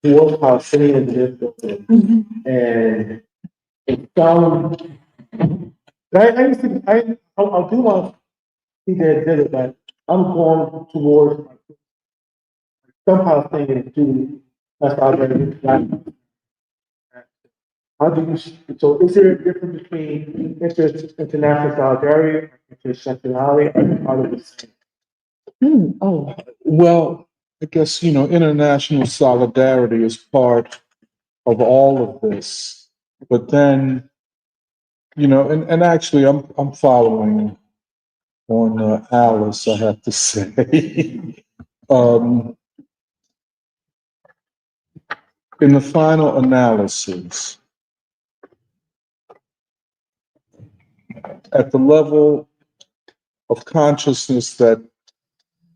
who was Palestinian and some. I used to. I do want to see that did it, but I'm going towards some Palestinians do. That's already. How do you, so is there a difference between international solidarity and intersectionality? Are they part of the same? Oh. Well, I guess, you know, international solidarity is part of all of this. But then, you know, and actually I'm following on Alice, I have to say. In the final analysis, at the level of consciousness that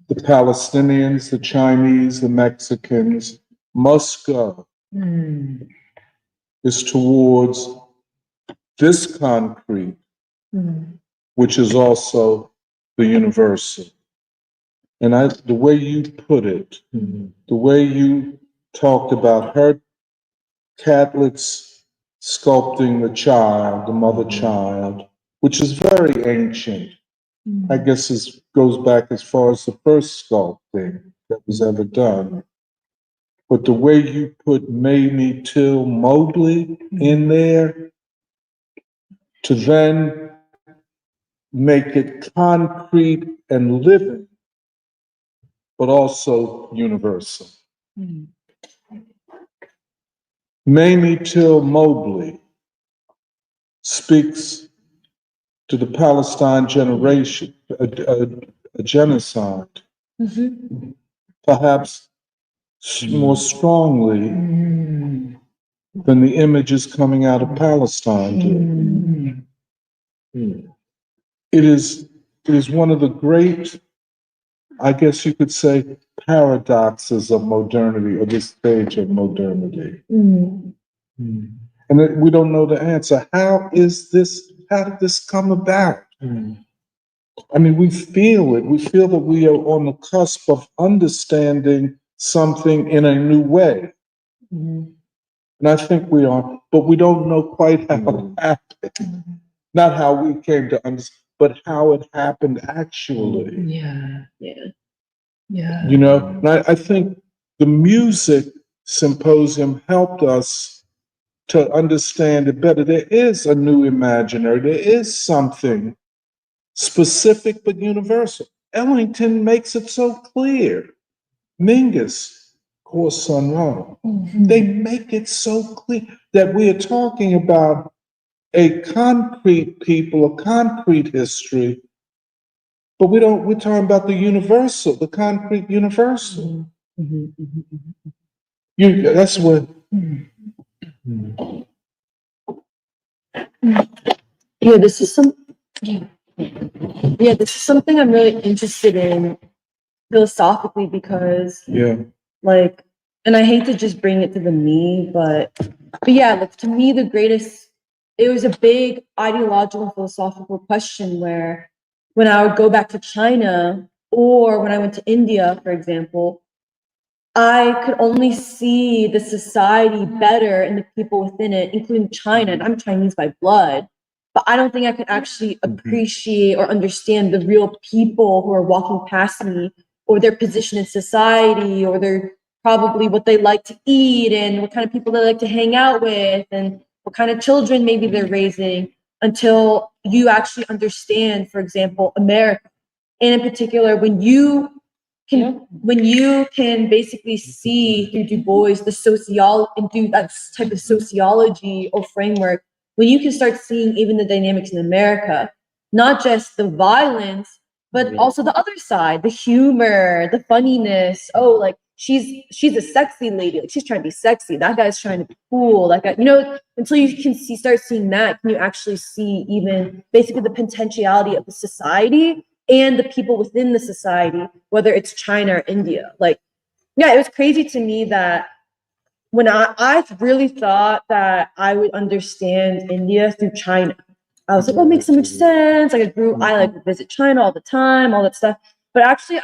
the Palestinians, the Chinese, the Mexicans must go is towards this concrete, which is also the universal. And the way you put it, the way you talked about her, Catlett's sculpting the child, the mother child, which is very ancient. I guess it goes back as far as the first sculpting that was ever done. But the way you put Mamie Till Mobley in there to then make it concrete and living, but also universal. Mamie Till Mobley speaks to the Palestine generation, a genocide, perhaps more strongly than the images coming out of Palestine do. It is one of the great, I guess you could say, paradoxes of modernity, or this stage of modernity. And we don't know the answer. How did this come about? I mean, we feel it. We feel that we are on the cusp of understanding something in a new way. And I think we are, but we don't know quite how it happened. Not how we came to understand, but how it happened actually. Yeah. You know, and I think the music symposium helped us to understand it better. There is a new imaginary. There is something specific but universal. Ellington makes it so clear. Mingus, of course, Sun Ra. They make it so clear that we are talking about a concrete people, a concrete history, but we're talking about the universal, the concrete universal. That's what. Yeah, this is something I'm really interested in philosophically because like, and I hate to just bring it to the me, but yeah, like to me it was a big ideological philosophical question where when I would go back to China or when I went to India, for example, I could only see the society better and the people within it, including China, and I'm Chinese by blood, but I don't think I could actually appreciate or understand the real people who are walking past me or their position in society or their probably what they like to eat and what kind of people they like to hang out with and what kind of children maybe they're raising until you actually understand, for example, America. And in particular, when you can basically see through Du Bois and do that type of sociology or framework, when you can start seeing even the dynamics in America, not just the violence, but also the other side, the humor, the funniness. Oh, like she's a sexy lady, like she's trying to be sexy. That guy's trying to be cool. That guy, until you can start seeing that, can you actually see even basically the potentiality of the society and the people within the society, whether it's China or India. Like yeah, it was crazy to me that when I really thought that I would understand India through China. I was like, oh, it makes so much sense. Like I like visit China all the time, all that stuff. But actually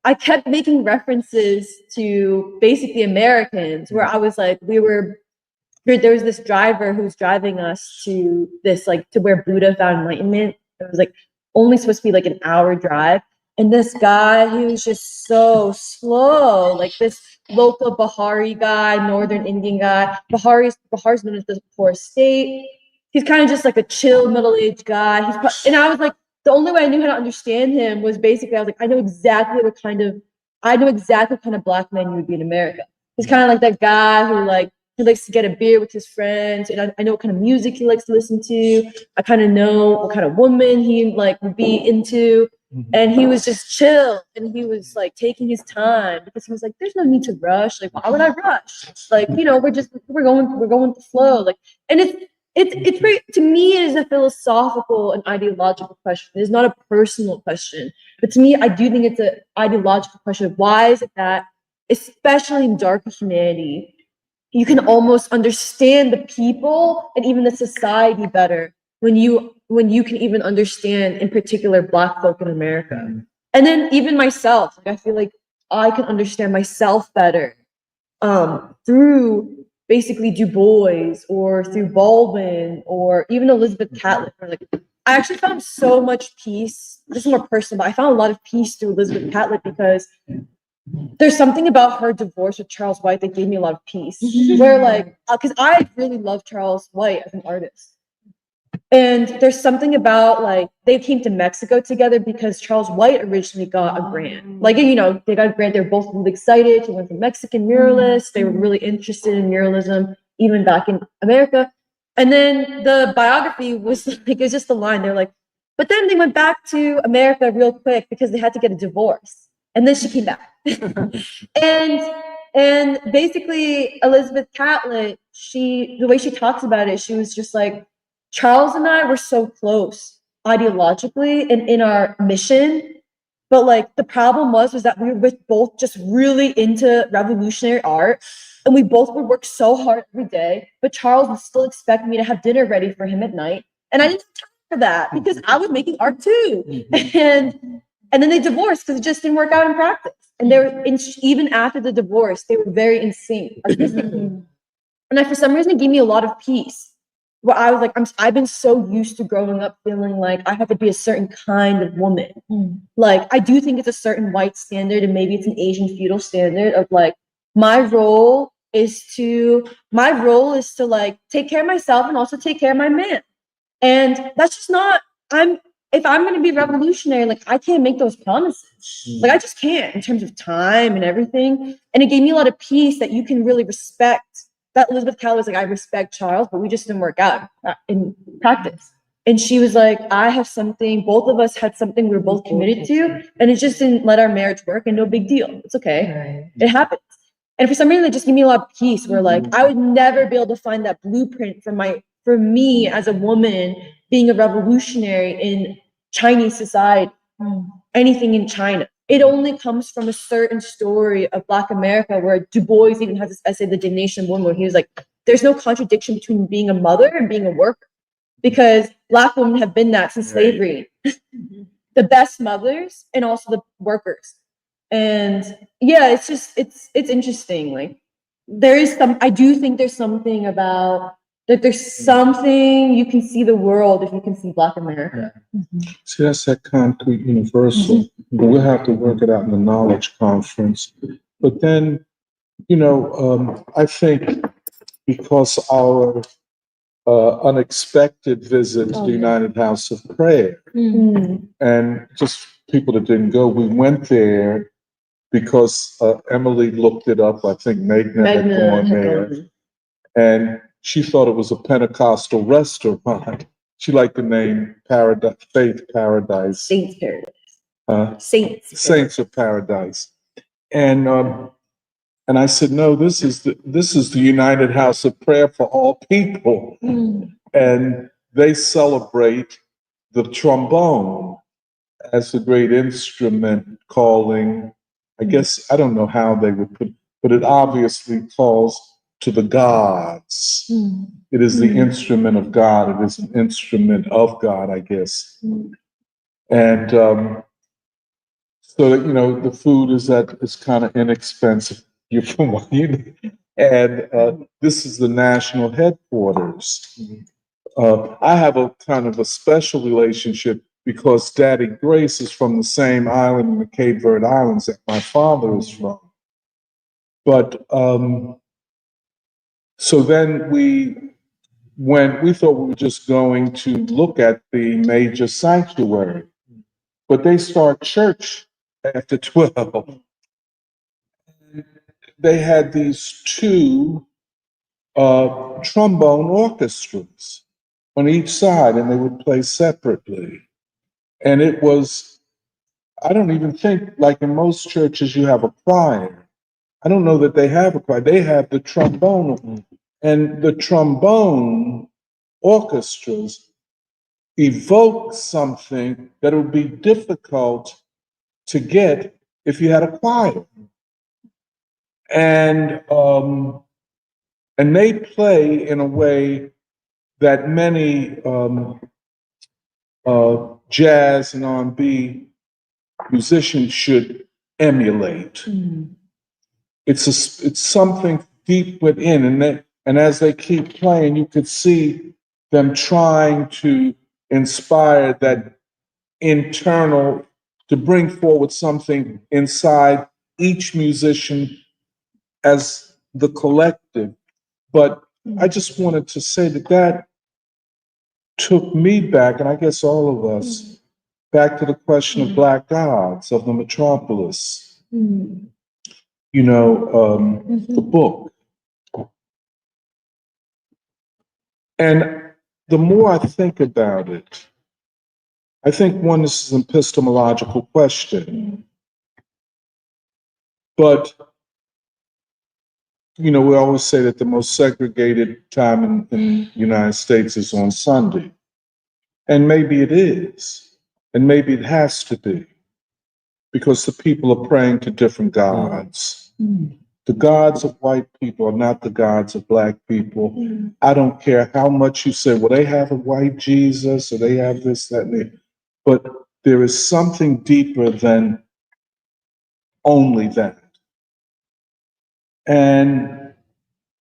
I kept making references to basically Americans where I was like, there was this driver who was driving us to this, like, to where Buddha found enlightenment. It was like only supposed to be like an hour drive. And this guy, he was just so slow, like this local Bahari guy, Northern Indian guy. Bahari's known as the poor state. He's kind of just like a chill middle-aged guy. And I was like, the only way I knew how to understand him was basically, I was like, I know exactly what kind of black man you would be in America. He's kind of like that guy who likes to get a beer with his friends, and I know what kind of music he likes to listen to. I kind of know what kind of woman he like would be into. And he was just chill, and he was like taking his time because he was like, "There's no need to rush. Like, why would I rush? Like, we're going with the flow." Like, and it's very, to me, it is a philosophical and ideological question. It's not a personal question, but to me, I do think it's an ideological question. Why is it that, especially in darker humanity, you can almost understand the people and even the society better when you can even understand, in particular, Black folk in America. And then even myself, like, I feel like I can understand myself better through basically Du Bois or through Baldwin or even Elizabeth Catlett. I actually found so much peace. This is more personal, but I found a lot of peace through Elizabeth Catlett because there's something about her divorce with Charles White that gave me a lot of peace. Where like, because I really love Charles White as an artist. And there's something about like, they came to Mexico together because Charles White originally got a grant. Like, they got a grant. They were both really excited to learn from Mexican muralists. They were really interested in muralism, even back in America. And then the biography was like, it was just a line. They're like, but then they went back to America real quick because they had to get a divorce. And then she came back. and basically Elizabeth Catlett, the way she talks about it, she was just like, Charles and I were so close ideologically and in our mission. But like the problem was that we were both just really into revolutionary art, and we both would work so hard every day. But Charles would still expect me to have dinner ready for him at night, and I didn't have time for that because I was making art too. And then they divorced because it just didn't work out in practice. And even after the divorce, they were very in sync artistically. And for some reason, it gave me a lot of peace. Where I was like, I've been so used to growing up feeling like I have to be a certain kind of woman. Like, I do think it's a certain white standard, and maybe it's an Asian feudal standard of like, my role is to like take care of myself and also take care of my man. And that's just not, if I'm going to be revolutionary, like I can't make those promises. Like I just can't in terms of time and everything. And it gave me a lot of peace that you can really respect. That Elizabeth Catlett was like, I respect Charles, but we just didn't work out in practice. And she was like, I have something, both of us had something we were both committed to, and it just didn't let our marriage work, and no big deal. It's okay. It happens. And for some reason, it just gave me a lot of peace where like, I would never be able to find that blueprint for me as a woman being a revolutionary in Chinese society, anything in China. It only comes from a certain story of Black America where Du Bois even has this essay, The Damnation Woman, where he was like, there's no contradiction between being a mother and being a worker, because Black women have been that since slavery. The best mothers and also the workers. And yeah, it's interesting. Like I do think there's something about that there's something you can see the world if you can see Black America. See, that's that concrete universal. But we'll have to work it out in the knowledge conference. But then, I think because our unexpected visit to the United House of Prayer, and just people that didn't go, we went there because Emily looked it up. I think Magna had gone there. And she thought it was a Pentecostal restaurant. She liked the name Faith Paradise. Saints Paradise. Saints of Paradise. And I said, no, this is the United House of Prayer for all people. And they celebrate the trombone as a great instrument, calling I guess, I don't know how they would put, but it obviously calls to the gods. It is the instrument of God. It is an instrument of God, I guess. And so that, the food is kind of inexpensive. You're from what you and this is the national headquarters. I have a kind of a special relationship because Daddy Grace is from the same island in the Cape Verde Islands that my father is from. But so then we thought we were just going to look at the major sanctuary, but they start church after 12. They had these two trombone orchestras on each side, and they would play separately. And it was, I don't even think, like in most churches, you have a choir. I don't know that they have a choir. They have the trombone. And the trombone orchestras evoke something that would be difficult to get if you had a choir. And they play in a way that many jazz and R&B musicians should emulate. It's something deep within, and as they keep playing, you could see them trying to inspire that internal, to bring forward something inside each musician as the collective. But I just wanted to say that took me back, and I guess all of us, back to the question of Black gods of the metropolis. The book. And the more I think about it, I think one, this is an epistemological question. But, we always say that the most segregated time in the United States is on Sunday. And maybe it is. And maybe it has to be. Because the people are praying to different gods. The gods of white people are not the gods of Black people. I don't care how much you say, well, they have a white Jesus, or they have this, that, and that. But there is something deeper than only that. And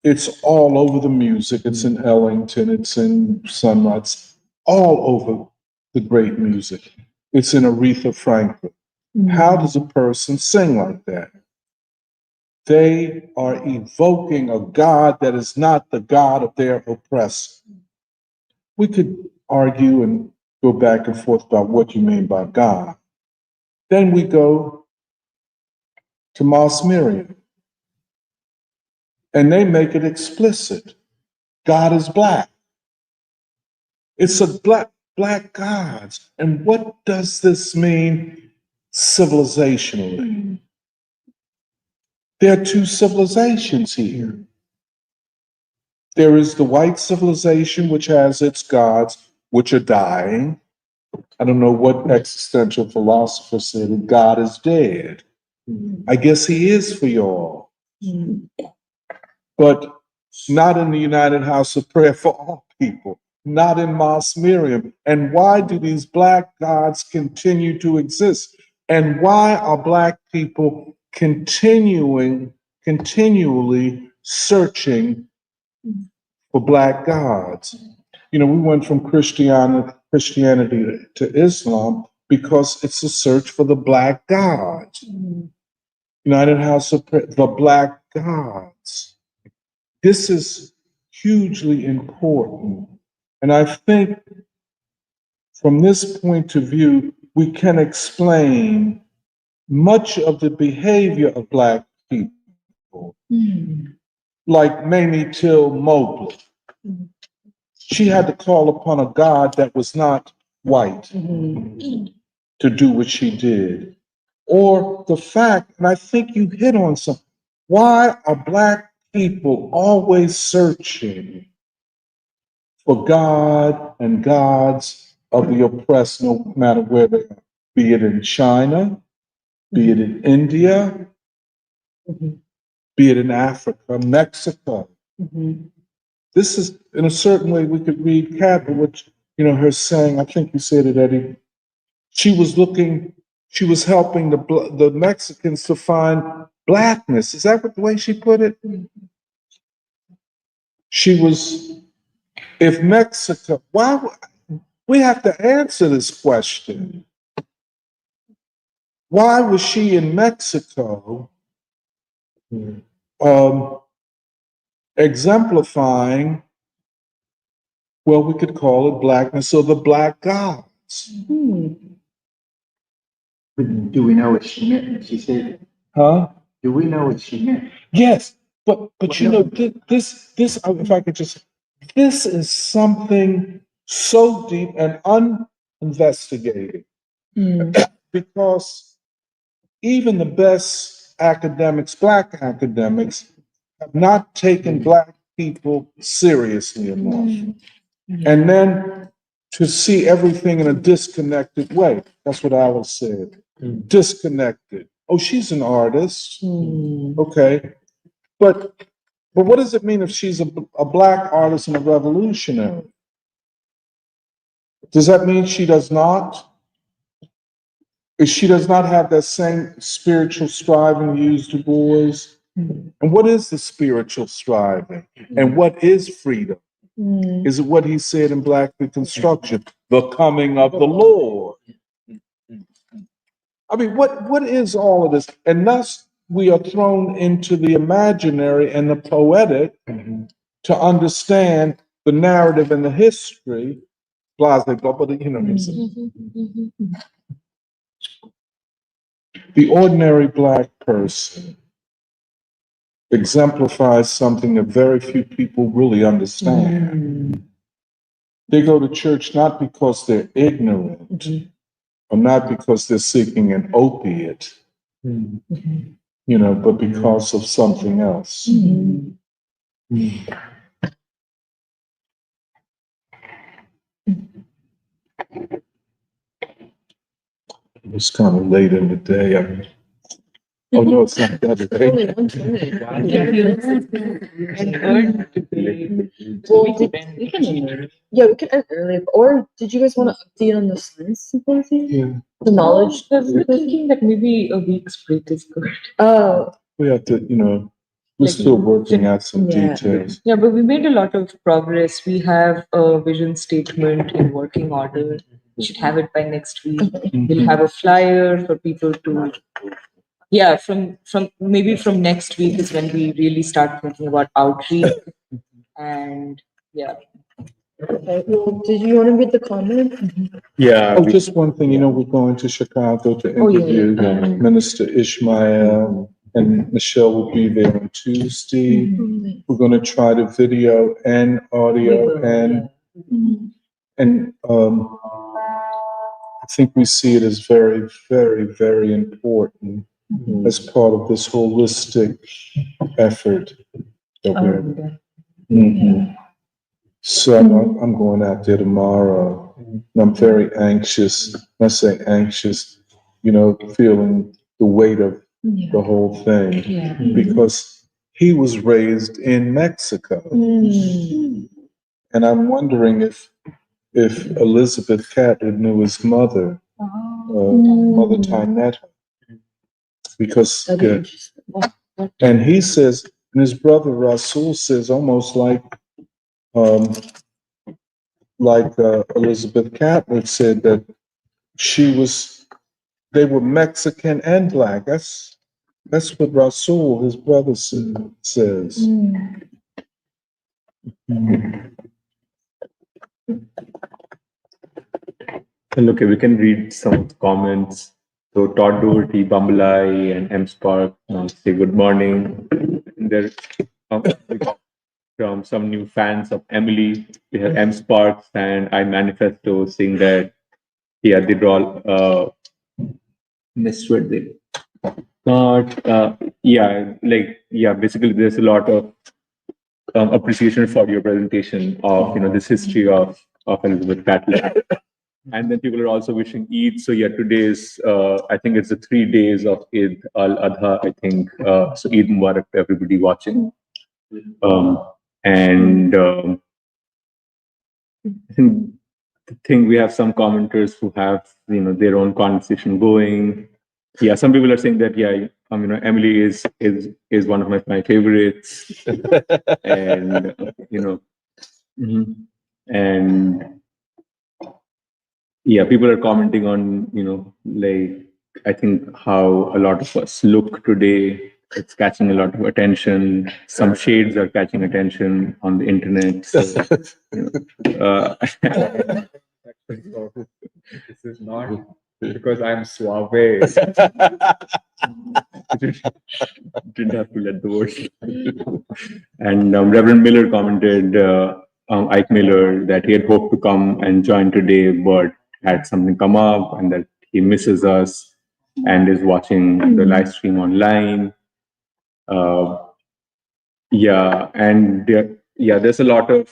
it's all over the music. It's in Ellington, it's in Sunrise, all over the great music. It's in Aretha Franklin. How does a person sing like that? They are evoking a God that is not the God of their oppressor. We could argue and go back and forth about what you mean by God. Then we go to Mas Miriam, and they make it explicit. God is Black. It's a black gods. And what does this mean civilizationally? There are two civilizations here. There is the white civilization, which has its gods, which are dying. I don't know what existential philosopher said that God is dead. I guess he is for y'all. But not in the United House of Prayer for All People, not in Mas Miriam. And why do these Black gods continue to exist? And why are Black people continually searching for Black gods? We went from Christianity to Islam because it's a search for the Black gods. United House of Prayer, the Black gods. This is hugely important. And I think from this point of view, we can explain much of the behavior of Black people. Like Mamie Till Mobley. She had to call upon a God that was not white to do what she did. Or the fact, and I think you hit on something, why are Black people always searching for God and gods of the oppressed, no matter where they are, be it in China, be it in India, be it in Africa, Mexico. This is, in a certain way, we could read Catlett, which, her saying, I think you said it, Eddie, she was helping the Mexicans to find blackness. Is that the way she put it? She was, if Mexico, we have to answer this question. Why was she in Mexico exemplifying, well, we could call it blackness or the black gods? Do we know what she meant when she said it? Huh? Do we know what she meant? Yes, but this, if I could just, this is something so deep and uninvestigated because even the best academics, black academics, have not taken black people seriously enough. And then to see everything in a disconnected way. That's what Alice said. Disconnected. Oh, she's an artist. Okay. But what does it mean if she's a black artist and a revolutionary? Does that mean she does not? If she does not have that same spiritual striving, use Du Bois? And what is the spiritual striving? And what is freedom? Is it what he said in Black Reconstruction? The coming of the Lord. I mean, what is all of this? And thus we are thrown into the imaginary and the poetic to understand the narrative and the history. Blah, blah, blah, blah, you know what I'm saying? The ordinary black person exemplifies something that very few people really understand. They go to church not because they're ignorant or not because they're seeking an opiate, but because of something else. It's kind of late in the day. Oh no, it's not that late. We can end early. Or did you guys want to update on the science symposium? Yeah. The knowledge? We're thinking that maybe a week's break is good. Oh, We have to, we're still working out some Yeah. details. Yeah, but we made a lot of progress. We have a vision statement in working order. We should have it by next week. We'll have a flyer for people to. Yeah, from maybe from next week is when we really start thinking about outreach. And yeah. okay. Well, did you want to read the comment? Yeah, Oh, just one thing, we're going to Chicago to interview Minister Ishmael, and Michelle will be there on Tuesday. We're going to try to video and audio and I think we see it as very, very, very important as part of this holistic effort that we're. So I'm going out there tomorrow, and I'm very anxious. When I say anxious, feeling the weight of the whole thing, because he was raised in Mexico, and I'm wondering if Elizabeth Catlett knew his mother, Mother Tynetta, because and he says, and his brother Rasul says, almost like Elizabeth Catlett said that they were Mexican and black. That's what Rasul, his brother, says. And okay, we can read some comments. So Todd Doherty, Bumbleye, and M Spark say good morning. And there's from some new fans of Emily. We have M Sparks and I Manifesto saying that they draw misread it. Basically there's a lot of appreciation for your presentation of this history of Elizabeth Catlett. And then people are also wishing Eid. So yeah, today's, I think it's the 3 days of Eid al-Adha, I think. So Eid Mubarak to everybody watching. I think we have some commenters who have, their own conversation going. Yeah, some people are saying that, Emily is one of my favorites. And, and yeah, people are commenting on, I think how a lot of us look today. It's catching a lot of attention. Some shades are catching attention on the internet. So, This is not because I'm suave. Didn't have to let the words. And Reverend Miller commented, Ike Miller, that he had hoped to come and join today, but had something come up, and that he misses us and is watching the live stream online. There's a lot of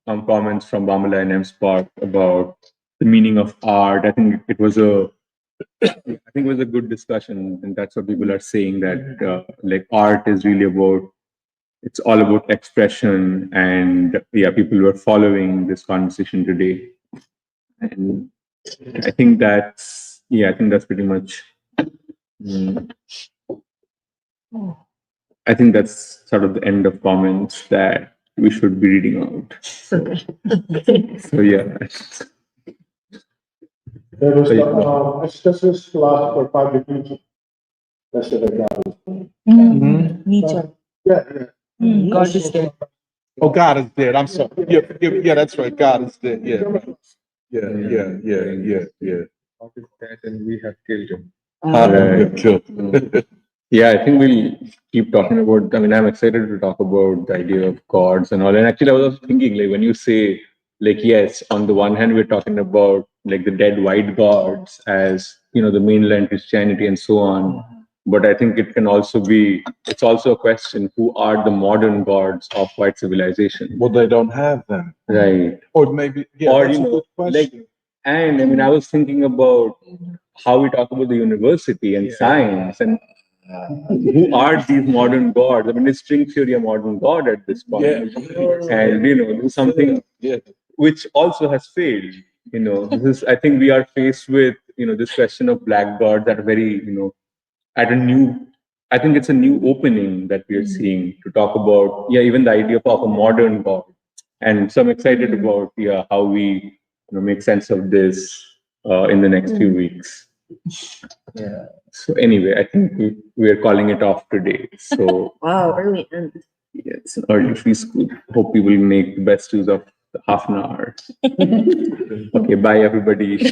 comments from Bamala and M-Spot about the meaning of art. I think it was a good discussion, and that's what people are saying, that art is really it's all about expression, and people were following this conversation today. And I think that's pretty much. I think that's sort of the end of comments that we should be reading out. So yeah. There was expressionist philosopher Project Nietzsche. That's what I got. Nietzsche. Yeah. God is dead. Oh, God is dead. I'm sorry. Yeah, that's right. God is dead. Yeah. God is dead and we have killed him. Yeah, I think we'll keep talking about. I'm excited to talk about the idea of gods and all. And actually, I was thinking, when you say, yes, on the one hand, we're talking about the dead white gods as the mainland Christianity and so on. But I think it can also be. It's also a question: who are the modern gods of white civilization? Well, they don't have them, right? Or maybe, that's a good question. And I was thinking about how we talk about the university and science and. Who are these modern gods? Is string theory a modern god at this point? And do something which also has failed. I think we are faced with this question of black gods that are very at a new. I think it's a new opening that we are seeing to talk about even the idea of a modern god. And so I'm excited about how we make sense of this in the next few weeks. Yeah. So anyway, I think we are calling it off today. So wow, early end. Yeah, it's an early free school. Hope we will make the best use of the half an hour. Okay, bye everybody.